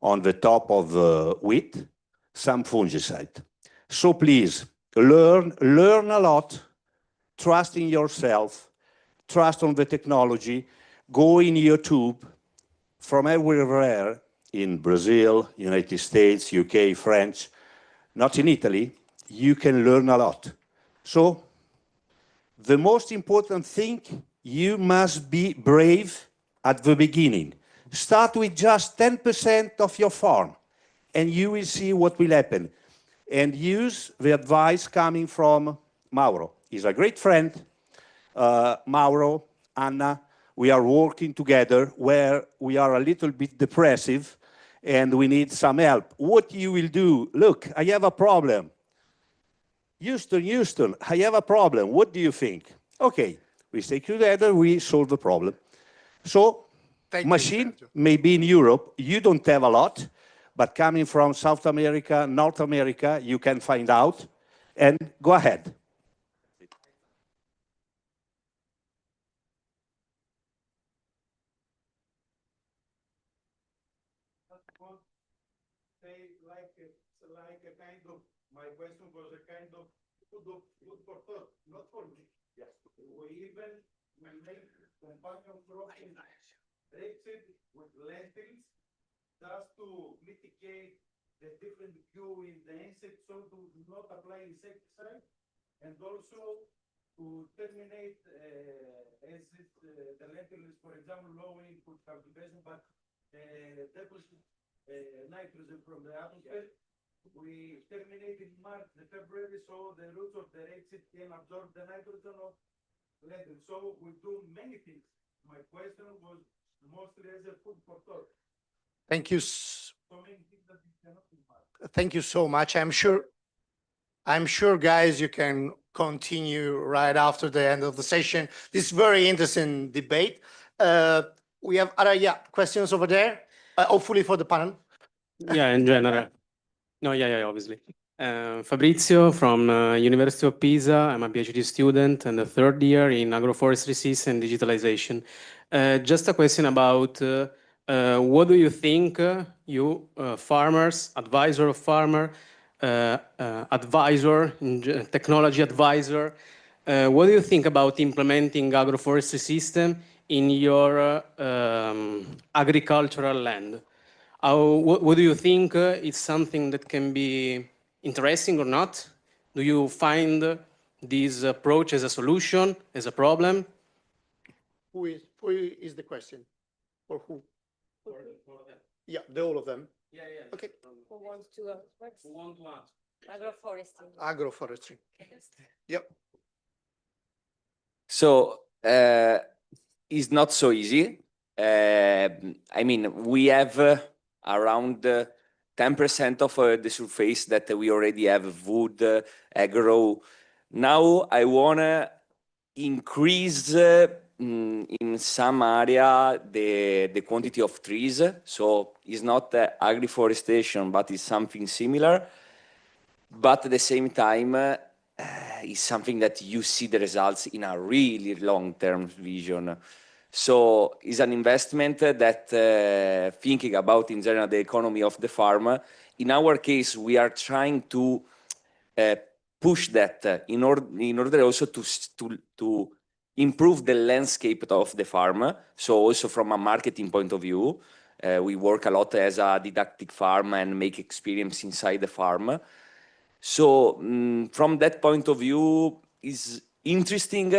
on the top of wheat, some fungicide. So please, learn a lot, trust in yourself, trust on the technology, go in YouTube from everywhere in Brazil, United States, UK, French, not in Italy, you can learn a lot. So the most important thing, you must be brave at the beginning. Start with just 10% of your farm and you will see what will happen. and use the advice coming from Mauro. He's a great friend. Mauro, Anna, we are working together where we are a little bit depressive and we need some help. What you will do? Look, I have a problem. Houston, I have a problem. What do you think? Okay, we stay together, we solve the problem. So, machine may be in Europe, you don't have a lot, but coming from South America, North America, you can find out, and go ahead. Like a kind of, my question was a kind of food for thought, not for me. Yes. We even make companion crops in rapeseed with lentils just to mitigate the different view in the insect, so to not apply insecticide, and also to terminate as the lentil is, for example, low input cultivation, but deposit nitrogen from the atmosphere. We terminate in March, February, so the roots of the rapeseed can absorb the nitrogen of lentil. So we do many things. My question was mostly as a food for thought. Thank you. Thank you so much. I'm sure, guys, you can continue right after the end of the session. This very interesting debate. We have other questions over there, hopefully for the panel. Yeah, in general. No, yeah, obviously. Fabrizio from University of Pisa. I'm a PhD student and the third year in agroforestry system and digitalization. Just a question about what do you think, you farmers, advisor of farmer, advisor, technology advisor, what do you think about implementing agroforestry system in your agricultural land? What do you think is something that can be interesting or not? Do you find this approach as a solution, as a problem? Who is the question? For who? For them. Yeah, all of them. Yeah. Okay. Who wants to Who want to answer? Agroforestry. Agroforestry. Yep. So it's not so easy. I mean, we have around 10% of the surface that we already have wood, agro. Now I wanna increase in some area the quantity of trees. So it's not agroforestation, but it's something similar. But at the same time, it's something that you see the results in a really long-term vision. So it's an investment that thinking about in general the economy of the farm. In our case, we are trying to push that in order also to improve the landscape of the farm. So also from a marketing point of view, we work a lot as a didactic farm and make experience inside the farm. So from that point of view, is interesting,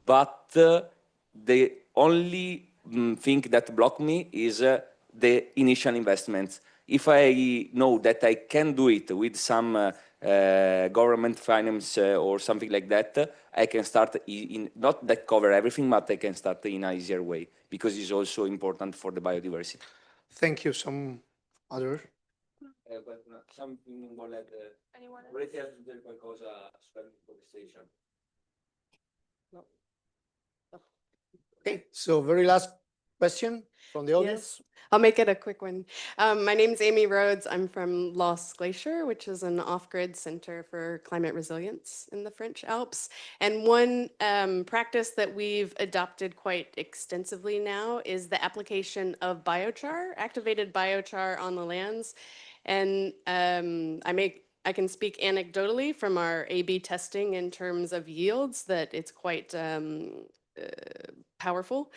but the only thing that block me is the initial investments. If I know that I can do it with some government finance or something like that, I can start in not that cover everything, but I can start in an easier way because it's also important for the biodiversity. Thank you. Some other? Something volete aggiungere qualcosa sull'agricoltura? No. Okay, so very last question from the audience. Yes, I'll make it a quick one. My name is Amy Rhodes. I'm from Lost Glacier, which is an off-grid center for climate resilience in the French Alps. And one practice that we've adopted quite extensively now is the application of biochar, activated biochar on the lands. And I can speak anecdotally from our A/B testing in terms of yields that it's quite powerful.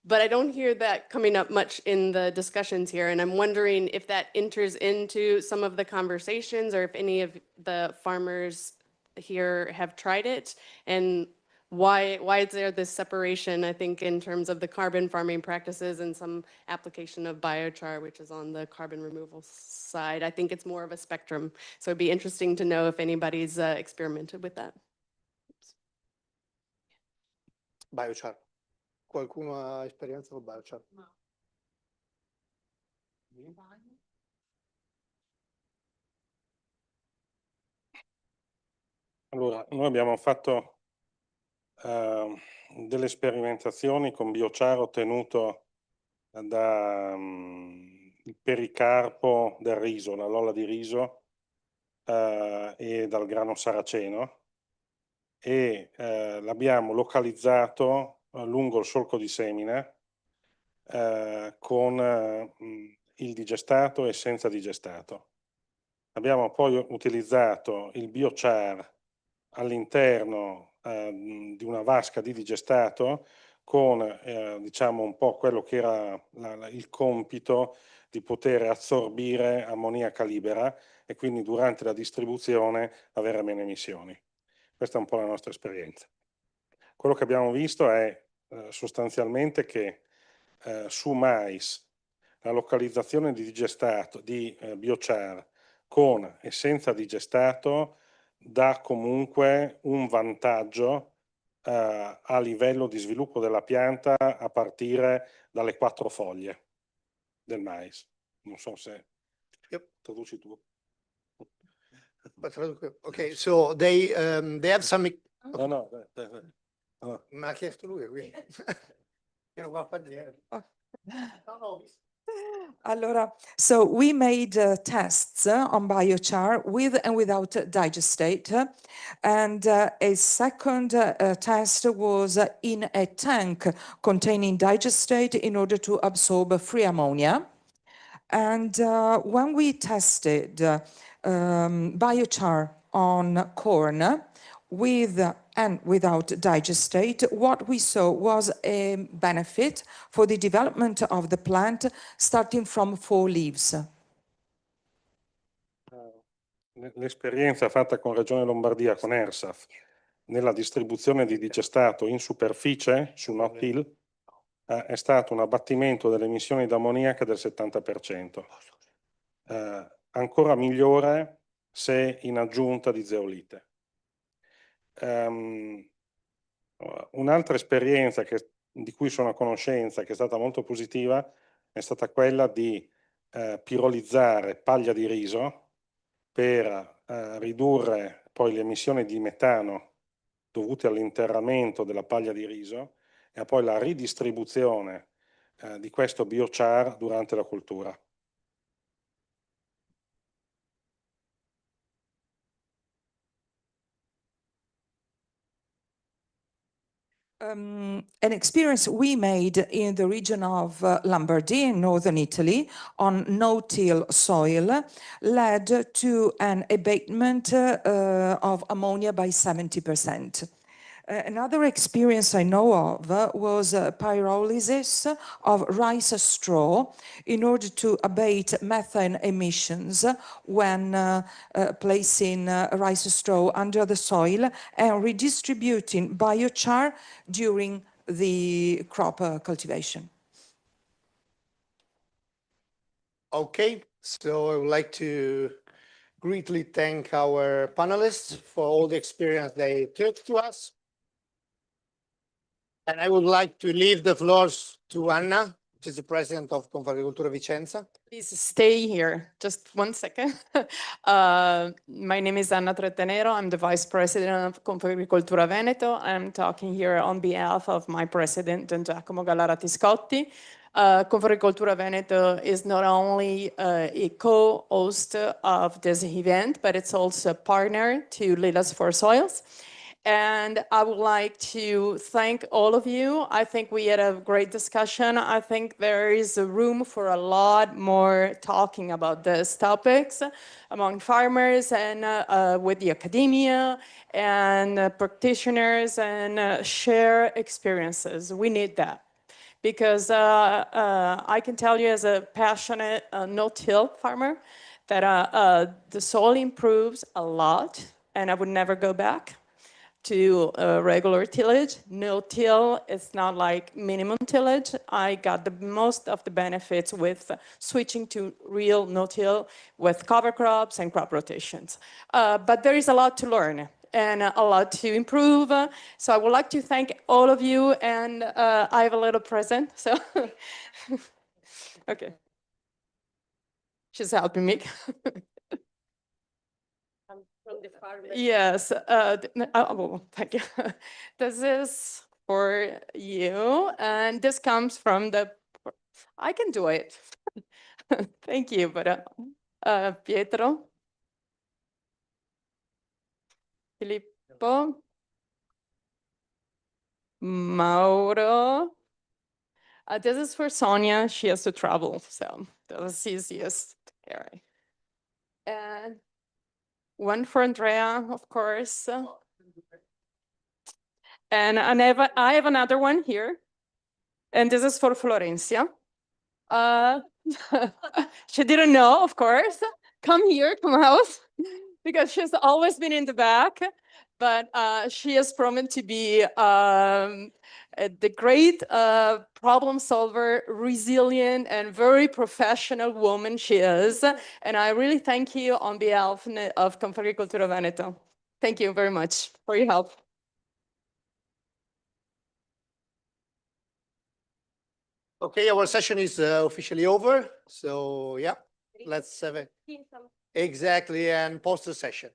But I don't hear that coming up much in the discussions here. And I'm wondering if that enters into some of the conversations or if any of the farmers here have tried it and why is there this separation, I think, in terms of the carbon farming practices and some application of biochar, which is on the carbon removal side. I think it's more of a spectrum. So it'd be interesting to know if anybody's experimented with that. Biochar. Qualcuno ha esperienza con biochar? No. Allora, noi abbiamo fatto delle sperimentazioni con biochar ottenuto da il pericarpo del riso, la lolla di riso e dal grano saraceno, e l'abbiamo localizzato lungo il solco di semina con il digestato e senza digestato. Abbiamo poi utilizzato il biochar all'interno di una vasca di digestato con diciamo un po' quello che era il compito di poter assorbire ammoniaca libera e quindi durante la distribuzione avere meno emissioni. Questa è un po' la nostra esperienza. Quello che abbiamo visto è sostanzialmente che su mais la localizzazione di digestato, di biochar con e senza digestato dà comunque un vantaggio a livello di sviluppo della pianta a partire dalle 4 foglie del mais. Non so se traduci tu. Okay, so they have some. No, no. Me l'ha chiesto lui, quindi. Io non guardo niente. No. Allora, so we made tests on biochar with and without digestate, and a second test was in a tank containing digestate in order to absorb free ammonia. And when we tested biochar on corn with and without digestate, what we saw was a benefit for the development of the plant starting from 4 leaves. L'esperienza fatta con Regione Lombardia, con ERSAF, nella distribuzione di digestato in superficie, su no-till, è stato un abbattimento delle emissioni d'ammoniaca del 70%. Ancora migliore se in aggiunta di zeolite. Un'altra esperienza di cui sono a conoscenza, che è stata molto positiva, è stata quella di pirolizzare paglia di riso per ridurre poi le emissioni di metano dovute all'interramento della paglia di riso e poi la ridistribuzione di questo biochar durante la coltura. An experience we made in the region of Lombardy in northern Italy on no-till soil led to an abatement of ammonia by 70%. Another experience I know of was pyrolysis of rice straw in order to abate methane emissions when placing rice straw under the soil and redistributing biochar during the crop cultivation. Okay, so I would like to greatly thank our panelists for all the experience they took to us. And I would like to leave the floors to Anna, which is the president of Confagricoltura Vicenza. Please stay here, just 1 second. My name is Anna Trettenero. I'm the vice president of Confagricoltura Veneto. I'm talking here on behalf of my president, Giacomo Gallara-Tiscotti. Confagricoltura Veneto is not only a co-host of this event, but it's also a partner to Leaders for Soils. And I would like to thank all of you. I think we had a great discussion. I think there is a room for a lot more talking about these topics among farmers and with the academia and practitioners and share experiences. We need that. Because I can tell you as a passionate no-till farmer that the soil improves a lot and I would never go back. to regular tillage. No-till is not like minimum tillage. I got the most of the benefits with switching to real no-till with cover crops and crop rotations. But there is a lot to learn and a lot to improve. So I would like to thank all of you, and I have a little present, so. Okay. She's helping me. From the farm. Yes, oh, thank you. This is for you, and this comes from the, I can do it. Thank you, but Pietro, Filippo, Mauro. This is for Sonia. She has to travel, so that was easiest to carry. And one for Andrea, of course. And I have another one here. And this is for Florencia. She didn't know, of course. Come here, come out, because she's always been in the back. But she has proven to be the great problem solver, resilient, and very professional woman she is. And I really thank you on behalf of Confagricoltura Veneto. Thank you very much for your help. Okay, our session is officially over. So yeah, let's have it. Exactly, and post the session.